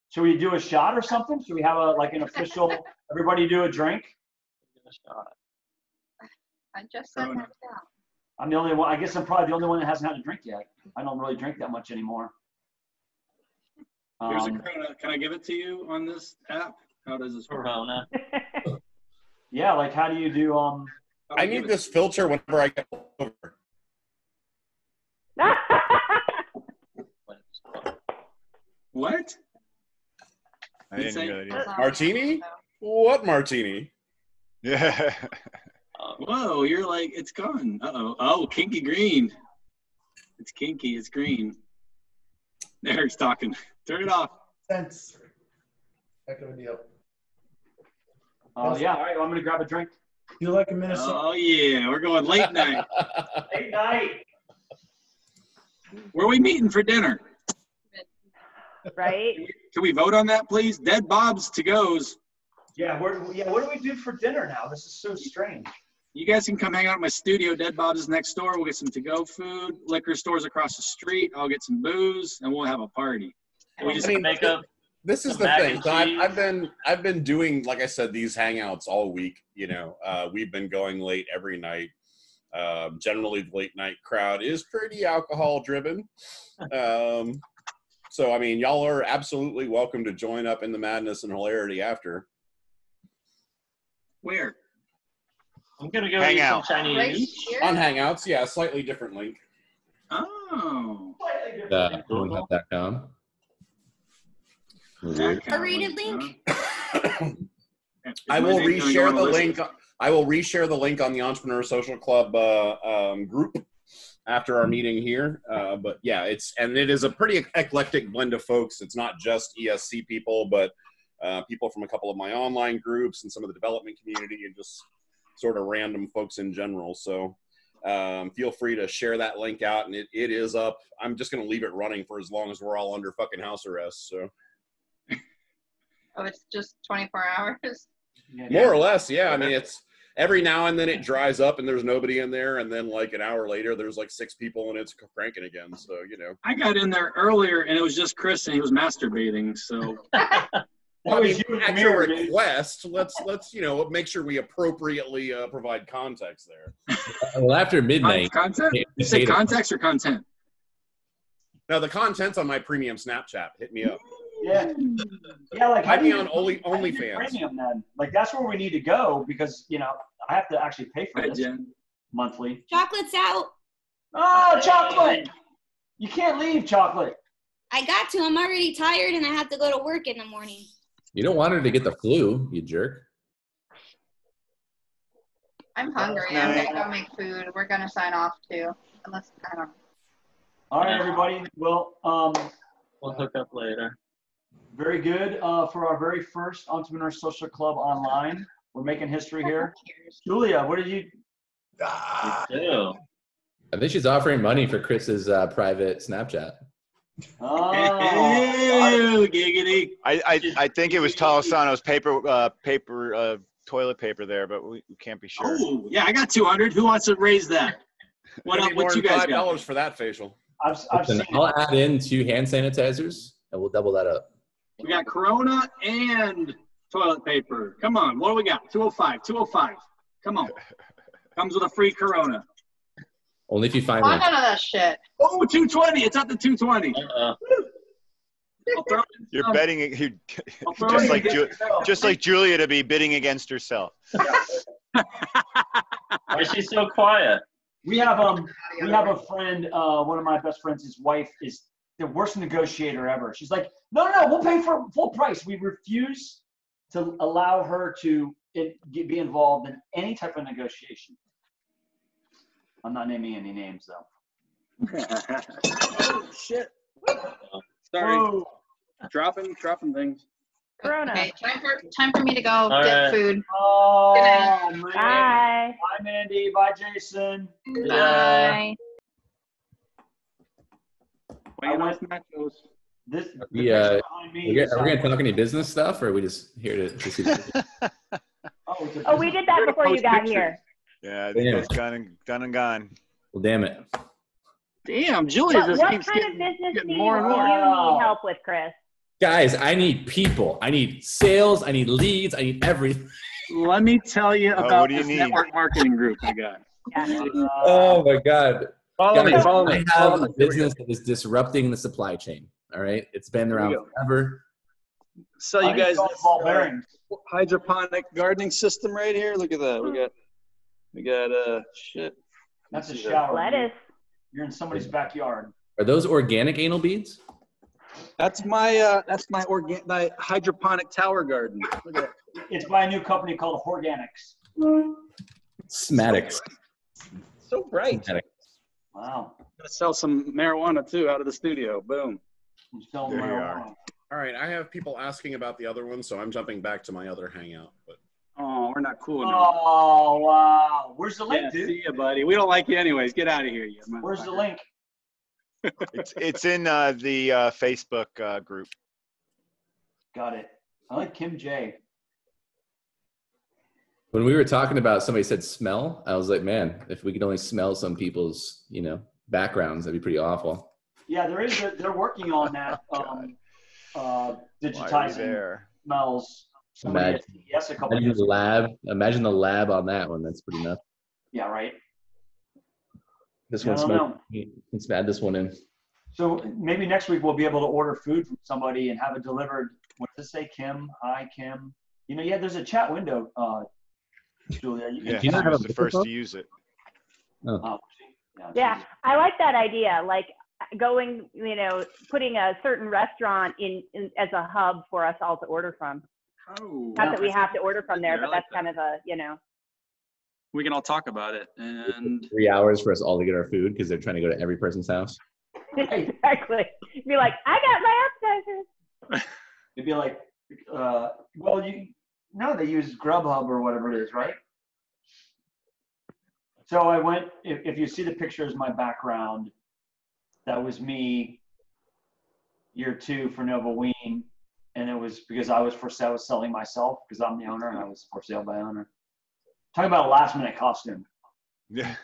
Should we do a shot or something? Should we have an official? Everybody do a drink. I just said that down. I'm the only one. I guess I'm probably the only one that hasn't had a drink yet. I don't really drink that much anymore. Here's a Corona. Can I give it to you on this app? How does this work? Corona. Yeah, like how do you do? I need this filter whenever I get over. What? I didn't really do that. Martini? What martini? Yeah. Whoa, you're like, it's gone. Uh-oh. Oh, kinky green. It's kinky. It's green. Eric's talking. Turn it off. Uncensored. Heck of a deal. Yeah, all right, I'm going to grab a drink. You like a Minnesota? Oh, yeah, we're going late night. Late night. Where are we meeting for dinner? Right? Can we vote on that, please? Dead Bob's to goes. Yeah, what do we do for dinner now? This is so strange. You guys can come hang out at my studio. Dead Bob's is next door. We'll get some to-go food. Liquor stores across the street. I'll get some booze, and we'll have a party. And we just This is the thing. So I've been doing, like I said, these hangouts all week. You know, we've been going late every night. Generally, the late night crowd is pretty alcohol driven. So I mean, y'all are absolutely welcome to join up in the madness and hilarity after. Where? I'm gonna go hang eat out some Chinese. On Hangouts. Yeah, slightly different link. Oh. Uncut.com. A rated link. I will reshare the link. I will reshare the link on the Entrepreneur Social Club group after our meeting here. But yeah, it is a pretty eclectic blend of folks. It's not just ESC people, but people from a couple of my online groups and some of the development community and just sort of random folks in general. So feel free to share that link out, and it is up. I'm just going to leave it running for as long as we're all under fucking house arrest. So. Oh, it's just 24 hours? More or less, yeah. I mean, it's every now and then it dries up and there's nobody in there, and then like an hour later there's like 6 people and it's cranking again. So, you know. I got in there earlier and it was just Chris and he was masturbating. So. Well, I mean, at your request, let's make sure we appropriately provide context there. Well, after midnight. Content? You say context or content? No, the content's on my premium Snapchat. Hit me up. Yeah, like I'd be on OnlyFans. Premium then, like that's where we need to go because I have to actually pay for this monthly. Chocolate's out. Oh, chocolate! You can't leave chocolate. I got to. I'm already tired and I have to go to work in the morning. You don't want her to get the flu, you jerk. I'm hungry. I'm gonna go make food. We're gonna sign off too, unless I don't know. All right, everybody. Well, we'll hook up later. Very good for our very first Entrepreneur Social Club online. We're making history here. Julia, what did you do? I think she's offering money for Chris's private Snapchat. Oh, giggity. I think it was Tolosano's paper toilet paper there, but we can't be sure. Oh, yeah, I got 200. Who wants to raise that? What you guys got? $5 for that facial. I'll add in 2 hand sanitizers and we'll double that up. We got Corona and toilet paper. Come on, what do we got? 205, 205. Come on. Comes with a free Corona. Only if you find one. one. None of that shit. Oh, 220. It's up to 220. You're betting just like Julia to be bidding against herself. Why is she so quiet? We have a friend, one of my best friends, his wife is the worst negotiator ever. She's like, no, we'll pay for full price. We refuse to allow her to be involved in any type of negotiation. I'm not naming any names though. Oh, shit. Sorry. Whoa. Dropping things. Corona. Okay, time for me to go get food. Oh, Good night. man. Bye. Bye, Mandy. Bye, Jason. Bye. This. Are we going to talk any business stuff, or are we just here to see? Oh, we did that before you got here. Yeah, I think it's done and gone. Well, damn it. Damn, Julia just keeps what kind of business do you more and more. need help with, Chris? Guys, I need people. I need sales. I need leads. I need everything. Let me tell you about what do you this need? network marketing group I got. Oh my God. Follow me. I have a business that is disrupting the supply chain. All right. It's been around forever. So you guys, this hydroponic gardening system right here. Look at that. We got shit. That's a shower. Lettuce. You're in somebody's backyard. Are those organic anal beads? That's my my hydroponic tower garden. Look at that. It's by a new company called Organics. Smatics. So bright. Wow. Gonna sell some marijuana too out of the studio. Boom. There you are. All All right, I have people asking about the other one, so I'm jumping back to my other hangout. But Oh, we're not cool enough. Oh, wow. Where's the link, Yeah, dude? see ya, buddy. We don't like you anyways. Get out of here, you Where's the motherfucker. link? It's in the Facebook group. Got it. I like Kim J. When we were talking about, somebody said smell. I was like, man, if we could only smell some people's, backgrounds, that'd be pretty awful. Yeah, they're working on that. Digitizing smells. Somebody at CES a couple years ago. Imagine the lab on that one. That's pretty nuts. Yeah, right. This Yeah, one I don't smells. know. Let's add this one in. So maybe next week we'll be able to order food from somebody and have it delivered. What does it say, Kim? Hi, Kim. Yeah, there's a chat window, Julia. He was the first to use it. Oh. Yeah, I like that idea. Like going, putting a certain restaurant in as a hub for us all to order from. Oh, Not that we have to order from there, Yeah, but I like that's kind of a, We can all talk about it. And 3 hours for us all to get our food because they're trying to go to every person's house. Exactly. Be like, I got my appetizers. It'd be like, they use Grubhub or whatever it is, right? So I went, if you see the picture as my background, that was me year 2 for Novaween. And it was because I was selling myself because I'm the owner and I was for sale by owner. Talk about a last minute costume. Yeah.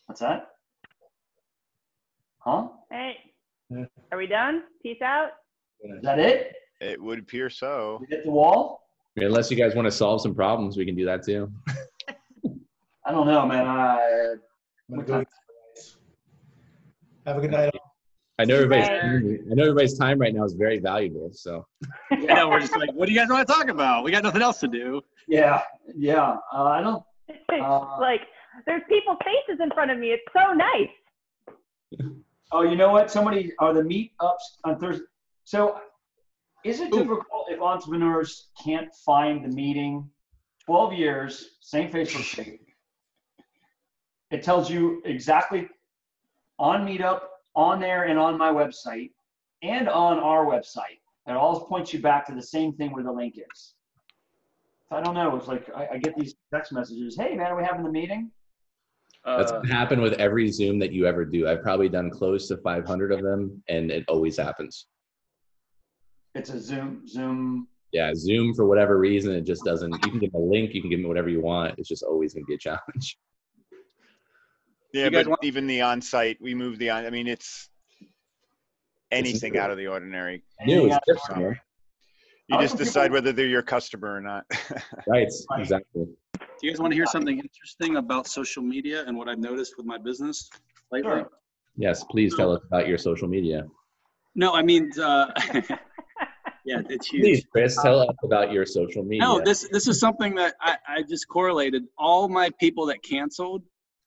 What's that? Huh? Hey, are we done? Peace out. Is that it? It would appear so. We hit the wall? I mean, unless you guys want to solve some problems, we can do that too. I don't know, man. Have a good night. I know everybody's time right now is very valuable. So. I know, we're just like, what do you guys want to talk about? We got nothing else to do. Yeah. I don't. Like, there's people's faces in front of me. It's so nice. Oh, you know what? The meetups on Thursday. So, is it difficult if entrepreneurs can't find the meeting? 12 years, same Facebook page. It tells you exactly on Meetup, on there, and on my website, and on our website. It all points you back to the same thing where the link is. So I don't know. It's like I get these text messages. Hey, man, are we having the meeting? That's going to happen with every Zoom that you ever do. I've probably done close to 500 of them, and it always happens. It's a Zoom. Yeah, Zoom, for whatever reason, it just doesn't. You can give them a link, you can give them whatever you want. It's just always going to be a challenge. Yeah, but even the on-site, we move I mean, it's anything out of the ordinary. New is different. You just decide whether they're your customer or not. Right, exactly. Do you guys want to hear something interesting about social media and what I've noticed with my business lately? Sure. Yes, please tell us about your social media. No, I mean, yeah, it's huge. Please, Chris, tell us about your social media. No, this is something that I just correlated. All my people that canceled,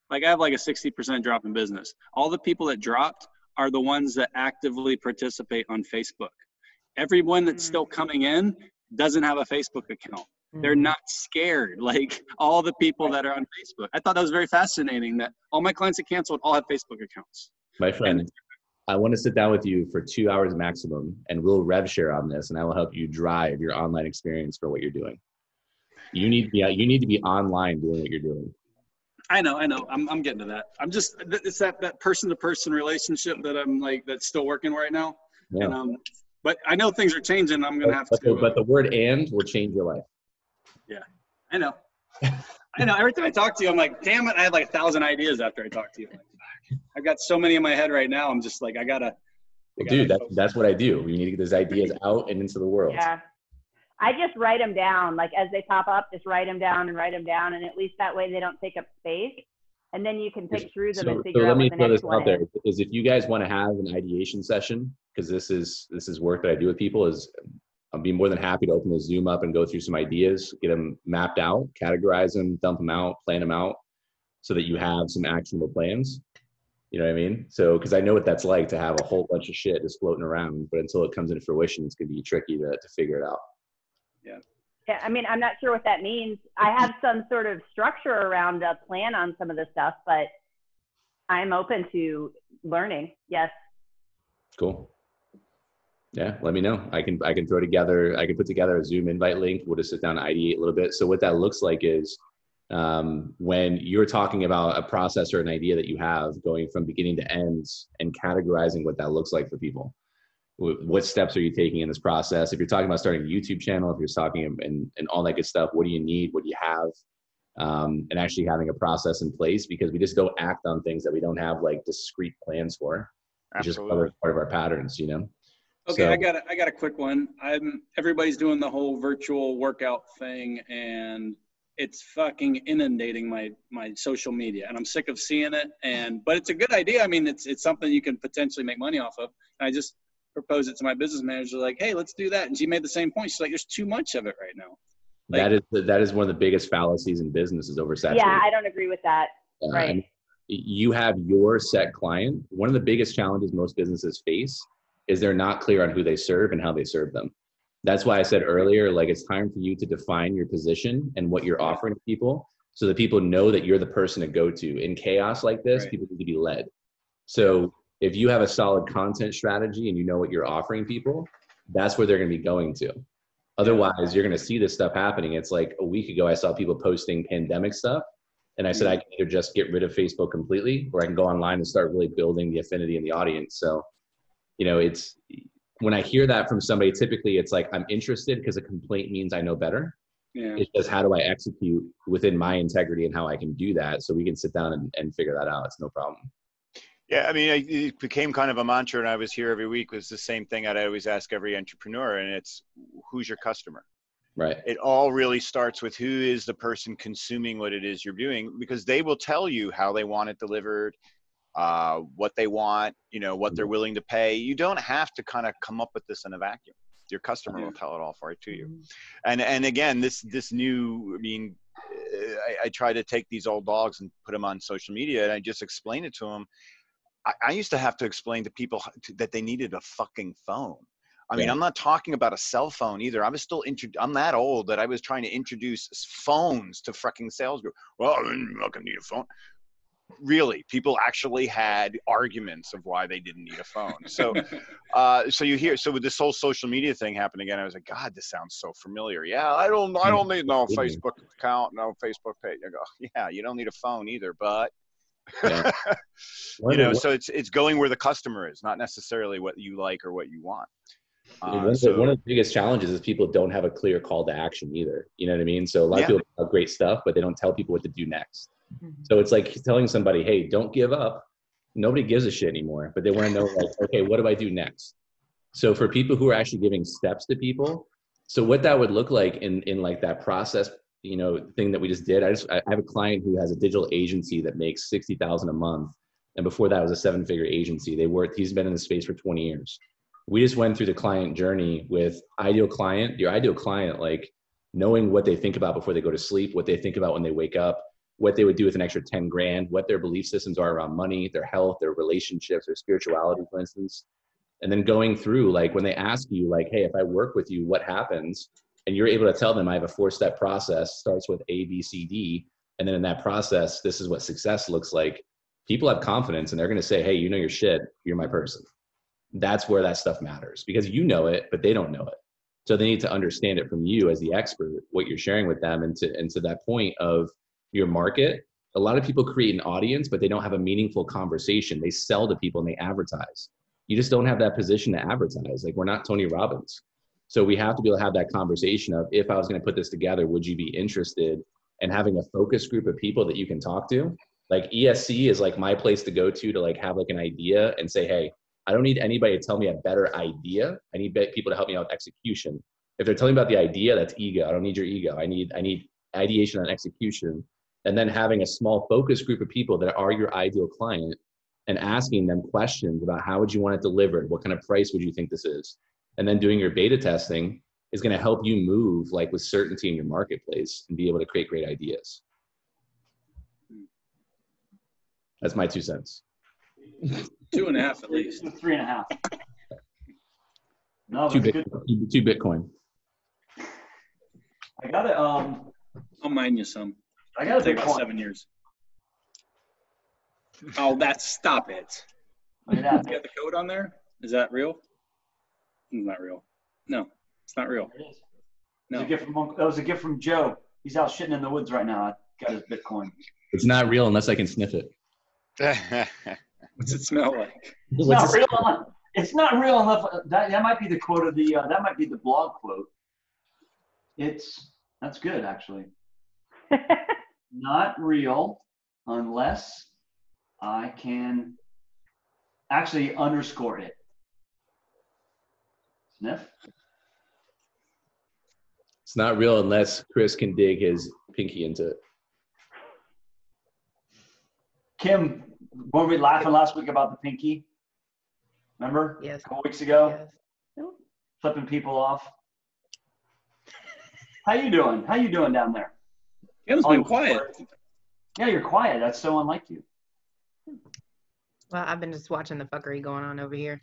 like I have like a 60% drop in business. All the people that dropped are the ones that actively participate on Facebook. Everyone that's still coming in doesn't have a Facebook account. They're not scared, like all the people that are on Facebook. I thought that was very fascinating that all my clients that canceled all have Facebook accounts. My friend, I want to sit down with you for 2 hours maximum, and we'll rev share on this, and I will help you drive your online experience for what you're doing. You need to be online doing what you're doing. I know. I'm getting to that. It's that person-to-person relationship that I'm like, that's still working right now. Yeah. And, but I know things are changing. I'm going to have to. But the word "and" will change your life. Yeah, I know. Every time I talk to you, I'm like, damn it. I had like 1,000 ideas after I talk to you. I've got so many in my head right now. I'm just like, Dude, that's what I do. We need to get those ideas out and into the world. Yeah. I just write them down. Like as they pop up, just write them down. And at least that way they don't take up space. And then you can pick through them and figure out what the next one is. Is if you guys want to have an ideation session, because this is work that I do with people, is I'll be more than happy to open the Zoom up and go through some ideas, get them mapped out, categorize them, dump them out, plan them out, so that you have some actionable plans. You know what I mean? So, because I know what that's like to have a whole bunch of shit just floating around, but until it comes into fruition, it's going to be tricky to figure it out. Yeah, I mean, I'm not sure what that means. I have some sort of structure around a plan on some of the stuff, but I'm open to learning. Yes. Cool. Yeah, let me know. I can put together a Zoom invite link. We'll just sit down and ideate a little bit. So what that looks like is when you're talking about a process or an idea that you have, going from beginning to ends and categorizing what that looks like for people. What steps are you taking in this process? If you're talking about starting a YouTube channel, if you're talking and all that good stuff, what do you need? What do you have? And actually having a process in place, because we just don't act on things that we don't have like discrete plans for. It's just part of our patterns, you know? Okay, So, I got a quick one. Everybody's doing the whole virtual workout thing, and it's fucking inundating my social media, and I'm sick of seeing it. But it's a good idea. I mean, it's something you can potentially make money off of. And I just proposed it to my business manager, like, hey, let's do that. And she made the same point. She's like, there's too much of it right now. Like, that is one of the biggest fallacies in business, is oversaturation. Yeah, I don't agree with that. Right. And you have your set client. One of the biggest challenges most businesses face is they're not clear on who they serve and how they serve them. That's why I said earlier, like, it's time for you to define your position and what you're offering to people, so that people know that you're the person to go to. In chaos like this, people need to be led. So if you have a solid content strategy and you know what you're offering people, that's where they're going to be going to. Otherwise, you're going to see this stuff happening. It's like a week ago, I saw people posting pandemic stuff, and I said, I can either just get rid of Facebook completely, or I can go online and start really building the affinity in the audience. So, you know, it's, when I hear that from somebody, typically it's like, I'm interested because a complaint means I know better. Yeah. It's just, how do I execute within my integrity and how I can do that, so we can sit down and figure that out. It's no problem. Yeah, I mean, it became kind of a mantra, and I was here every week, was the same thing I'd always ask every entrepreneur, and it's, who's your customer? Right. It all really starts with, who is the person consuming what it is you're doing, because they will tell you how they want it delivered, what they want, you know, what they're willing to pay. You don't have to kind of come up with this in a vacuum. Your customer will tell it all for it to you. And again, this new, I mean, I try to take these old dogs and put them on social media, and I just explain it to them. I used to have to explain to people that they needed a fucking phone. I mean, I'm not talking about a cell phone either. I was still, I'm that old that I was trying to introduce phones to fucking sales group. Well, I'm not gonna need a phone. Really, people actually had arguments of why they didn't need a phone. So, so with this whole social media thing happened again, I was like, God, this sounds so familiar. Yeah, I don't need no Facebook account, no Facebook page. I go, yeah, you don't need a phone either, but. Yeah. You know, so it's going where the customer is, not necessarily what you like or what you want. One of the biggest challenges is people don't have a clear call to action either. You know what I mean? So a lot of people have great stuff, but they don't tell people what to do next. So it's like telling somebody, hey, don't give up. Nobody gives a shit anymore, but they want to know, like, okay, what do I do next? So for people who are actually giving steps to people, so what that would look like in like that process, you know, thing that we just did. I have a client who has a digital agency that makes $60,000 a month. And before that, it was a 7-figure agency. He's been in the space for 20 years. We just went through the client journey with your ideal client, like knowing what they think about before they go to sleep, what they think about when they wake up, what they would do with an extra 10 grand, what their belief systems are around money, their health, their relationships, their spirituality, for instance. And then going through, like, when they ask you, like, hey, if I work with you, what happens? And you're able to tell them, I have a 4-step process, starts with A, B, C, D. And then in that process, this is what success looks like. People have confidence, and they're going to say, hey, you know your shit, you're my person. That's where that stuff matters, because you know it, but they don't know it. So they need to understand it from you as the expert, what you're sharing with them. And to that point of your market, a lot of people create an audience, but they don't have a meaningful conversation. They sell to people and they advertise. You just don't have that position to advertise. Like, we're not Tony Robbins. So we have to be able to have that conversation of, if I was going to put this together, would you be interested in having a focus group of people that you can talk to? Like, ESC is like my place to go to like have like an idea and say, hey, I don't need anybody to tell me a better idea. I need people to help me out with execution. If they're telling me about the idea, that's ego. I don't need your ego. I need ideation and execution. And then having a small focus group of people that are your ideal client and asking them questions about, how would you want it delivered? What kind of price would you think this is? And then doing your beta testing is going to help you move like with certainty in your marketplace and be able to create great ideas. That's my 2 cents. 2.5 at least. 3.5. No, 2 Bitcoin. I got it. I'll mine you some. I got It'll take about Bitcoin. 7 years. Oh, stop it. Look at that. You got the code on there? Is that real? It's not real. No, it's not real. It is. No. That was a gift from Joe. He's out shitting in the woods right now. I got his Bitcoin. It's not real unless I can sniff it. What's it smell like? It's not real. It's not real enough. That might be the quote of the. That might be the blog quote. That's good actually. Not real unless I can actually underscore it. Sniff. It's not real unless Chris can dig his pinky into it. Kim, weren't we laughing last week about the pinky? Remember? Yes. A couple weeks ago? Yes. Flipping people off. How you doing? How you doing down there? Kim's been quiet. Yeah, you're quiet. That's so unlike you. Well, I've been just watching the fuckery going on over here.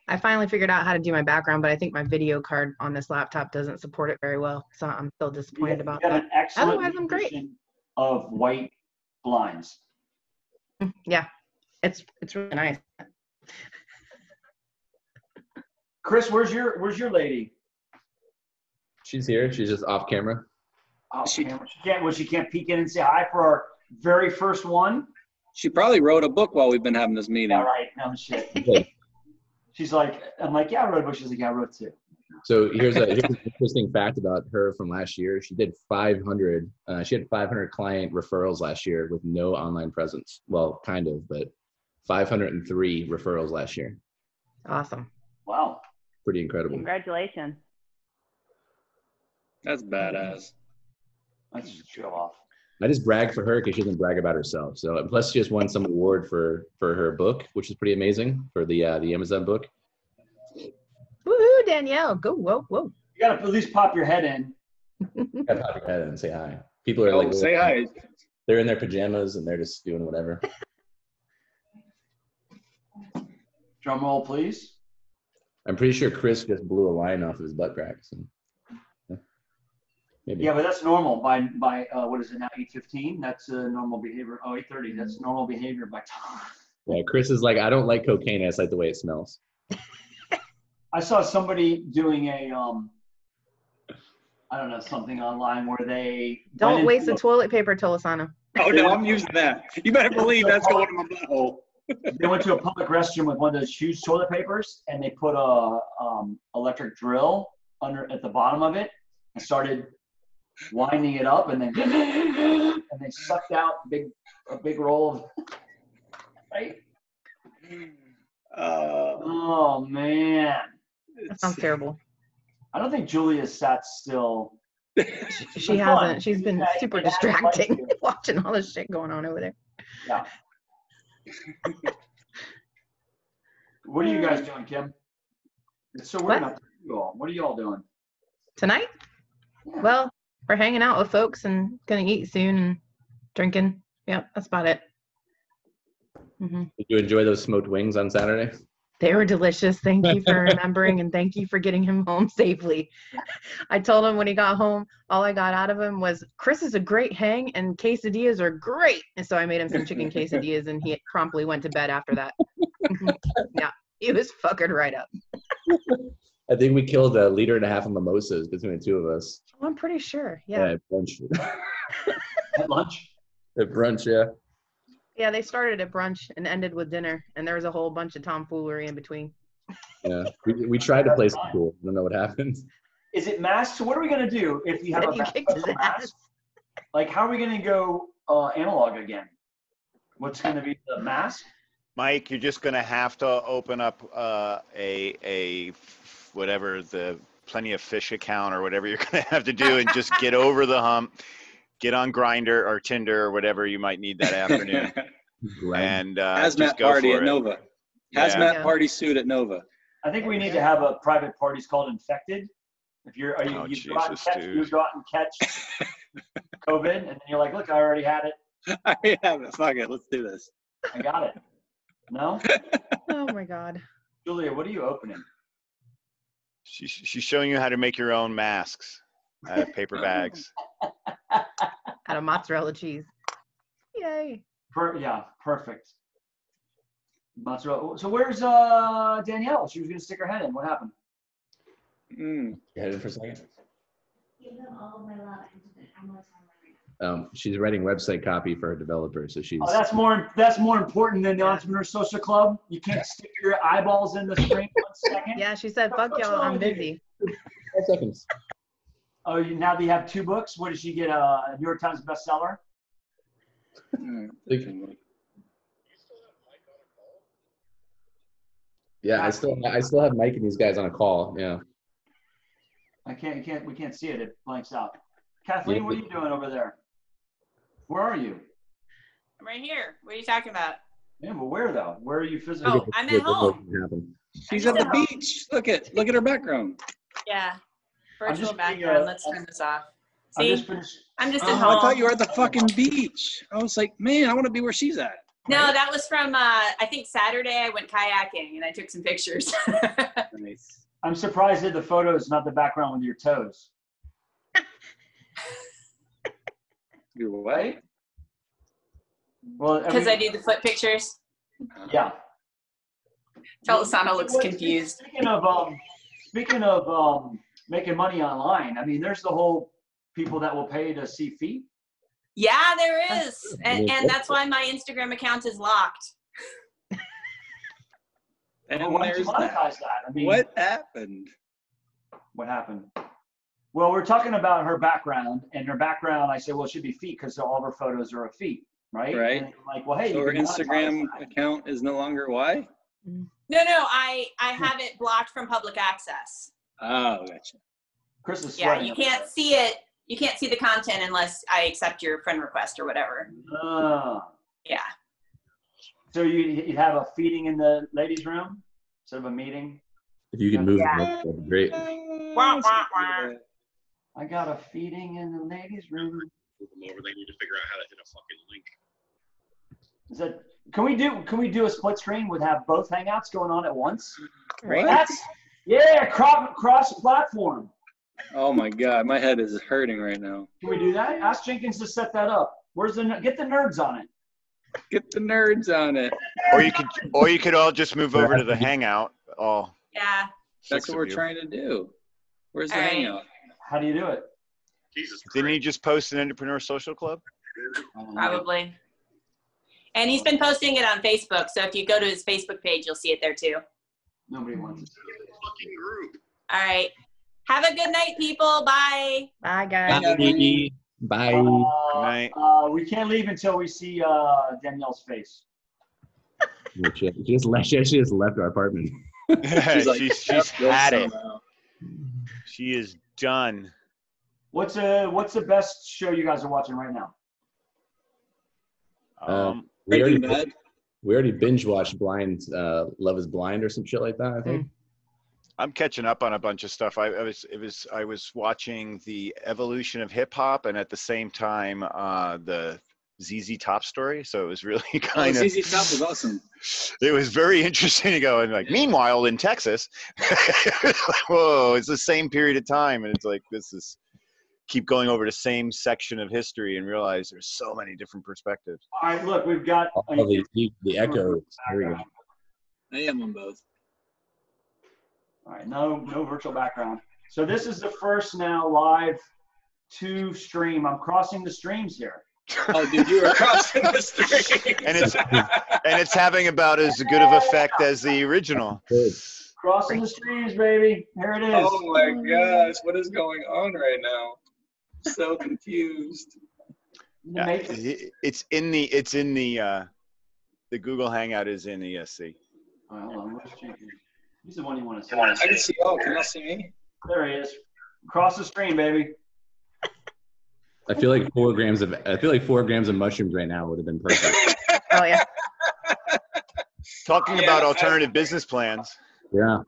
I finally figured out how to do my background, but I think my video card on this laptop doesn't support it very well. So I'm still disappointed about You got that. an excellent Otherwise, I'm great. position of white blinds. Yeah, it's really nice. Chris, where's your lady? She's here. She's just off camera. She can't peek in and say hi for our very first one. She probably wrote a book while we've been having this meeting. All right, no shit. She's like, I'm like, yeah, I wrote a book. She's like, yeah, I wrote two. So here's an interesting fact about her from last year. She did 500. She had 500 client referrals last year with no online presence. Well, kind of, but 503 referrals last year. Awesome. Wow. Pretty incredible. Congratulations. That's badass. Let's just show off. I just brag for her because she doesn't brag about herself. So plus she just won some award for her book, which is pretty amazing, for the Amazon book. Woohoo, Danielle. Go, whoa. You gotta at least pop your head in. Gotta pop your head in and say hi. People are like, say hi. They're in their pajamas and they're just doing whatever. Drum roll, please. I'm pretty sure Chris just blew a line off of his butt crack. So. Maybe. Yeah, but that's normal by what is it now, 8:15? That's normal behavior. Oh, 8:30. That's normal behavior by time. Yeah, Chris is like, I don't like cocaine. I just like the way it smells. I saw somebody doing a I don't know, something online where they don't waste the toilet paper, Tolasana. Oh no, I'm using that. You better believe that's going in my butthole. They went to a public restroom with one of those huge toilet papers, and they put a electric drill at the bottom of it and started winding it up, and then they sucked out a big roll of right. Oh man, that sounds terrible. I don't think Julia sat still. She hasn't. She's been super distracting watching all this shit going on over there. Yeah. What are you guys doing, Kim? It's so weird not to see you all. What are you all doing tonight? Yeah. Well, we're hanging out with folks and gonna eat soon and drinking. Yeah, that's about it. Mm-hmm. Did you enjoy those smoked wings on Saturday? They were delicious. Thank you for remembering, and thank you for getting him home safely. I told him when he got home, all I got out of him was, Chris is a great hang and quesadillas are great. And so I made him some chicken quesadillas, and he promptly went to bed after that. Yeah, he was fuckered right up. I think we killed 1.5 liters of mimosas between the two of us. Oh, I'm pretty sure. Yeah. At brunch. At lunch? At brunch, yeah. Yeah, they started at brunch and ended with dinner, and there was a whole bunch of tomfoolery in between. Yeah, we tried to play some pool. I don't know what happened. Is it masked? So what are we gonna do if you have a mask? Like, how are we gonna go analog again? What's gonna be the mask? Mike, you're just gonna have to open up a whatever, the Plenty of Fish account or whatever you're gonna have to do, and just get over the hump. Get on Grindr or Tinder or whatever you might need that afternoon. And hazmat party at Nova. Hazmat party suit at Nova. I think we need to have a private parties called Infected. If you go out and catch COVID, and then you're like, look, I already had it. I already have it. Fuck it, let's do this. I got it. No? Oh my God. Julia, what are you opening? She's showing you how to make your own masks out of paper bags. Out of mozzarella cheese. Yay. Yeah, perfect. So where's Danielle? She was gonna stick her head in. What happened? You headed for a second? Give them all of my love. She's writing website copy for her developer, so she's. Oh, that's more important than the Entrepreneur Social Club. You can't stick your eyeballs in the screen 1 second. Yeah, she said, "Fuck y'all, I'm busy." 5 seconds. Oh, now that you have 2 books, what did she get? A New York Times bestseller? Yeah, I still have Mike and these guys on a call. Yeah. We can't see it. It blanks out. Kathleen, what are you doing over there? Where are you? I'm right here. What are you talking about? Yeah, but where though? Where are you physically? Oh, I'm at home. She's at the beach. Look at her background. Yeah. Virtual just background. Let's turn this off. See? I'm just at Oh, home. I thought you were at the fucking beach. I was like, man, I want to be where she's at. No, that was from, I think Saturday I went kayaking and I took some pictures. Nice. I'm surprised that the photo is not the background with your toes. You're what? Well, Because I do the foot pictures. Yeah. Felisano looks confused. Speaking of making money online, I mean, there's the whole people that will pay to see feet. Yeah, there is. And that's why my Instagram account is locked. And why don't you there's monetize that? I mean, what happened? What happened? Well, we're talking about her background, and her background, I said, well, it should be feet because all of her photos are of feet, right? Right. And I'm like, well, hey, So you her can Instagram account is no longer why? No, I have it blocked from public access. Oh, gotcha. Chris is Yeah, sweating. you can't see it. You can't see the content unless I accept your friend request or whatever. Yeah. So you have a feeding in the ladies' room instead of a meeting? If you can move them, that'd be great. Wah, wah, wah. I got a feeding in the ladies' room. Move them over. They need to figure out how to hit a fucking link. Is that can we do a split screen with have both hangouts going on at once? What? That's cross platform. Oh my God, my head is hurting right now. Can we do that? Ask Jenkins to set that up. Get the nerds on it. Get the nerds on it. Or you could all just move over to the hangout. All. Yeah. That's what we're trying to do. Where's the All right. hangout? How do you do it? Jesus. Didn't he just post an Entrepreneur Social Club? Probably. And he's been posting it on Facebook. So if you go to his Facebook page, you'll see it there too. Nobody wants to see it. Fucking group. All right. Have a good night, people. Bye. Bye, guys. Bye. Night. We can't leave until we see Danielle's face. She just left our apartment. she's had it. She is done. What's the best show you guys are watching right now? We already binge watched Love Is Blind or some shit like that, I think. I'm catching up on a bunch of stuff. I was watching the evolution of hip hop, and at the same time the ZZ Top story. So it was really kind of ZZ Top was awesome. It was very interesting to go and like. Meanwhile, in Texas, whoa, it's the same period of time, and it's like this is keep going over the same section of history and realize there's so many different perspectives. All right, look, we've got the echo. There we go. I am on both. All right, no virtual background. So this is the first now live to stream. I'm crossing the streams here. Oh, dude, you were crossing the stream. And it's having about as good of effect as the original. Crossing the streams, baby. Here it is. Oh my gosh, what is going on right now? So confused. Yeah, it's in the Google Hangout is in ESC. All right, hold on. Where's Jenkins? He's the one you want to see. I can see y'all. Can y'all see me? There he is. Cross the screen, baby. I feel like 4 grams of mushrooms right now would have been perfect. Oh yeah. Talking about alternative business plans. Yeah.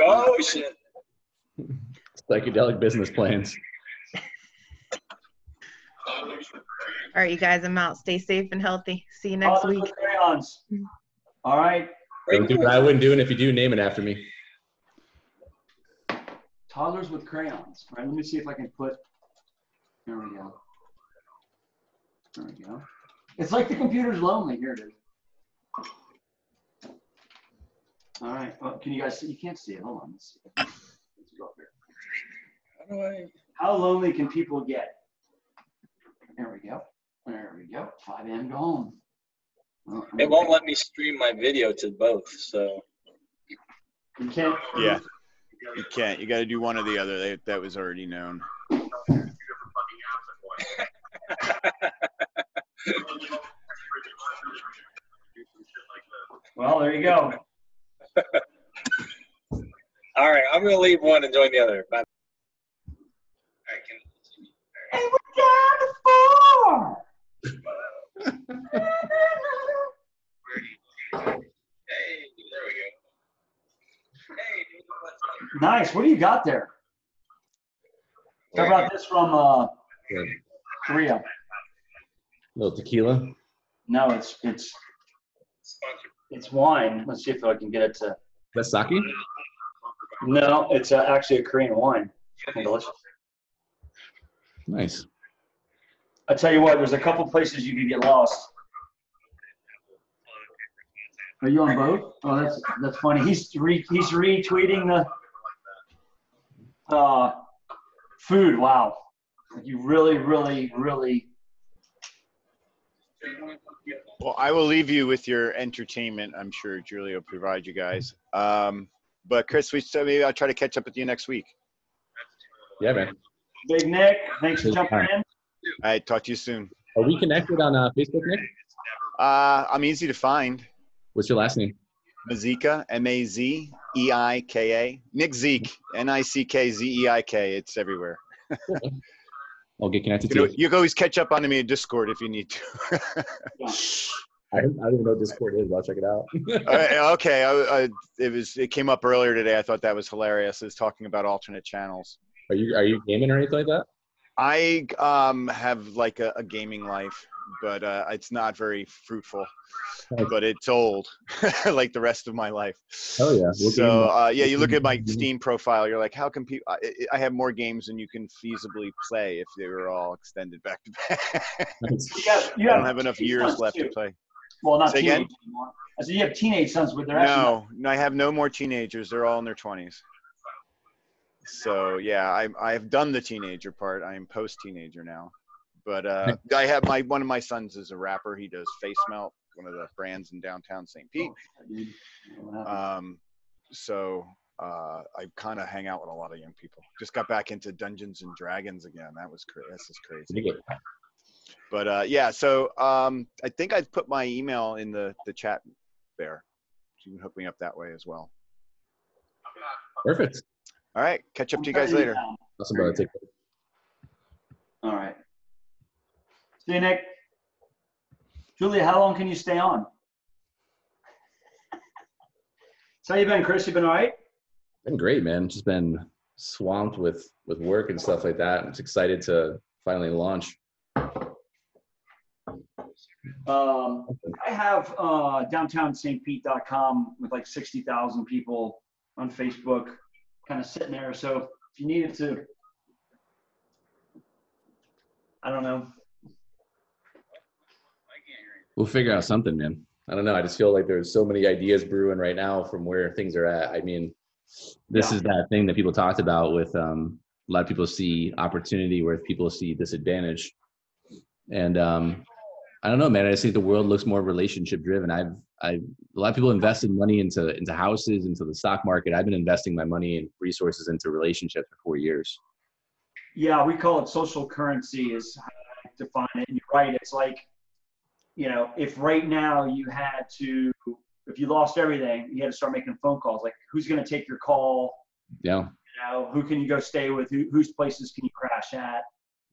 Oh shit. Psychedelic business plans. All right, you guys, I'm out. Stay safe and healthy. See you next week. Crayons. All right. I wouldn't do it if you do name it after me. Toddlers with crayons. All right, let me see if I can put. There we go. There we go. It's like the computer's lonely. Here it is. All right. Well, can you guys see? You can't see it. Hold on. Let's see. Let's go up here. How lonely can people get? There we go. There we go. 5 a.m. Go home. Well, It won't let me stream my video to both, so. You can't. Yeah. You can't. You got to do one or the other. That was already known. Well, there you go. All right, I'm gonna leave one and join the other. Bye. And we're down to 4. Nice. What do you got there? How about this from Korea? A little tequila. No, it's wine. Let's see if I can get it to. That's sake? No, it's actually a Korean wine. Fucking delicious. Nice. I tell you what, there's a couple places you could get lost. Are you on both? Oh, that's funny. He's retweeting the food. Wow, you really. Well, I will leave you with your entertainment. I'm sure Julie will provide you guys. But Chris, maybe I'll try to catch up with you next week. Yeah, man. Big Nick, thanks for jumping in. All right, talk to you soon. Are we connected on Facebook, Nick? I'm easy to find. What's your last name? Mazika, M-A-Z-E-I-K-A. Nick Zeke, N-I-C-K-Z-E-I-K. It's everywhere. I'll get connected to you. You can always catch up on me in Discord if you need to. I don't even know what Discord is. I'll check it out. Okay, it came up earlier today. I thought that was hilarious. It's talking about alternate channels. Are you gaming or anything like that? I have like a gaming life, but it's not very fruitful. But it's old, like the rest of my life. Oh yeah. So yeah, you look at my Steam profile. You're like, how can people? I have more games than you can feasibly play if they were all extended back to back. I don't have enough years left to play. Well, not Say teenage again? anymore. I said you have teenage sons, but they're actually No, I have no more teenagers. They're all in their 20s. So yeah, I've done the teenager part. I am post-teenager now. But I have one of my sons is a rapper. He does Face Melt, one of the brands in downtown St. Pete. So I kind of hang out with a lot of young people. Just got back into Dungeons and Dragons again. This is crazy. But yeah, so I think I've put my email in the chat there. So you can hook me up that way as well. Perfect. All right, catch up to you guys later. Awesome, brother. Take care. All right. See you, Nick. Julia, how long can you stay on? So how you been, Chris? You been all right? Been great, man. Just been swamped with work and stuff like that. I'm just excited to finally launch. I have downtownstpete.com with like 60,000 people on Facebook kind of sitting there. So if you needed to, I don't know. We'll figure out something, man. I don't know. I just feel like there's so many ideas brewing right now from where things are at. I mean, this is that thing that people talked about with a lot of people see opportunity where people see disadvantage. And I don't know, man. I just think the world looks more relationship driven. A lot of people invested money into houses, into the stock market. I've been investing my money and resources into relationships for 4 years. Yeah, we call it social currency is how I define it. And you're right. It's like, you know, if right now if you lost everything, you had to start making phone calls. Like, who's going to take your call? Yeah. You know, who can you go stay with? Whose places can you crash at?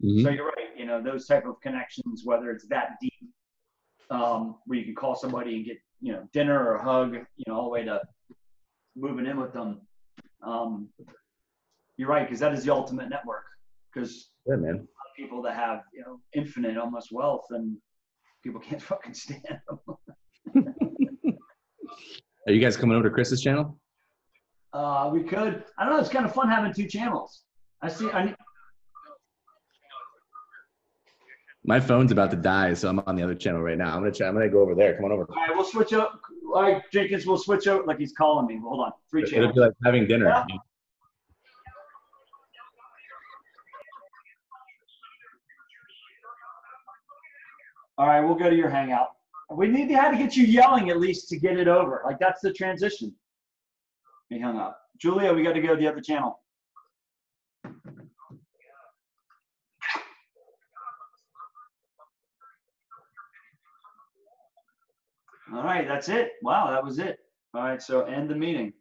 Mm-hmm. So you're right. You know, those type of connections, whether it's that deep, where you can call somebody and get, you know, dinner or a hug, you know, all the way to moving in with them. You're right, because that is the ultimate network. Because yeah, man. a lot of people that have, you know, infinite almost wealth, and people can't fucking stand them. Are you guys coming over to Chris's channel? We could. I don't know. It's kind of fun having 2 channels. My phone's about to die, so I'm on the other channel right now. I'm gonna go over there. Come on over. All right, we'll switch up. All right, Jenkins, we'll switch out. Like he's calling me. Hold on. 3 channels. It'll be like having dinner. Yeah. All right, we'll go to your hangout. We need to have to get you yelling at least to get it over. Like that's the transition. He hung up. Julia, we got to go to the other channel. All right, that's it. Wow, that was it. All right, so end the meeting.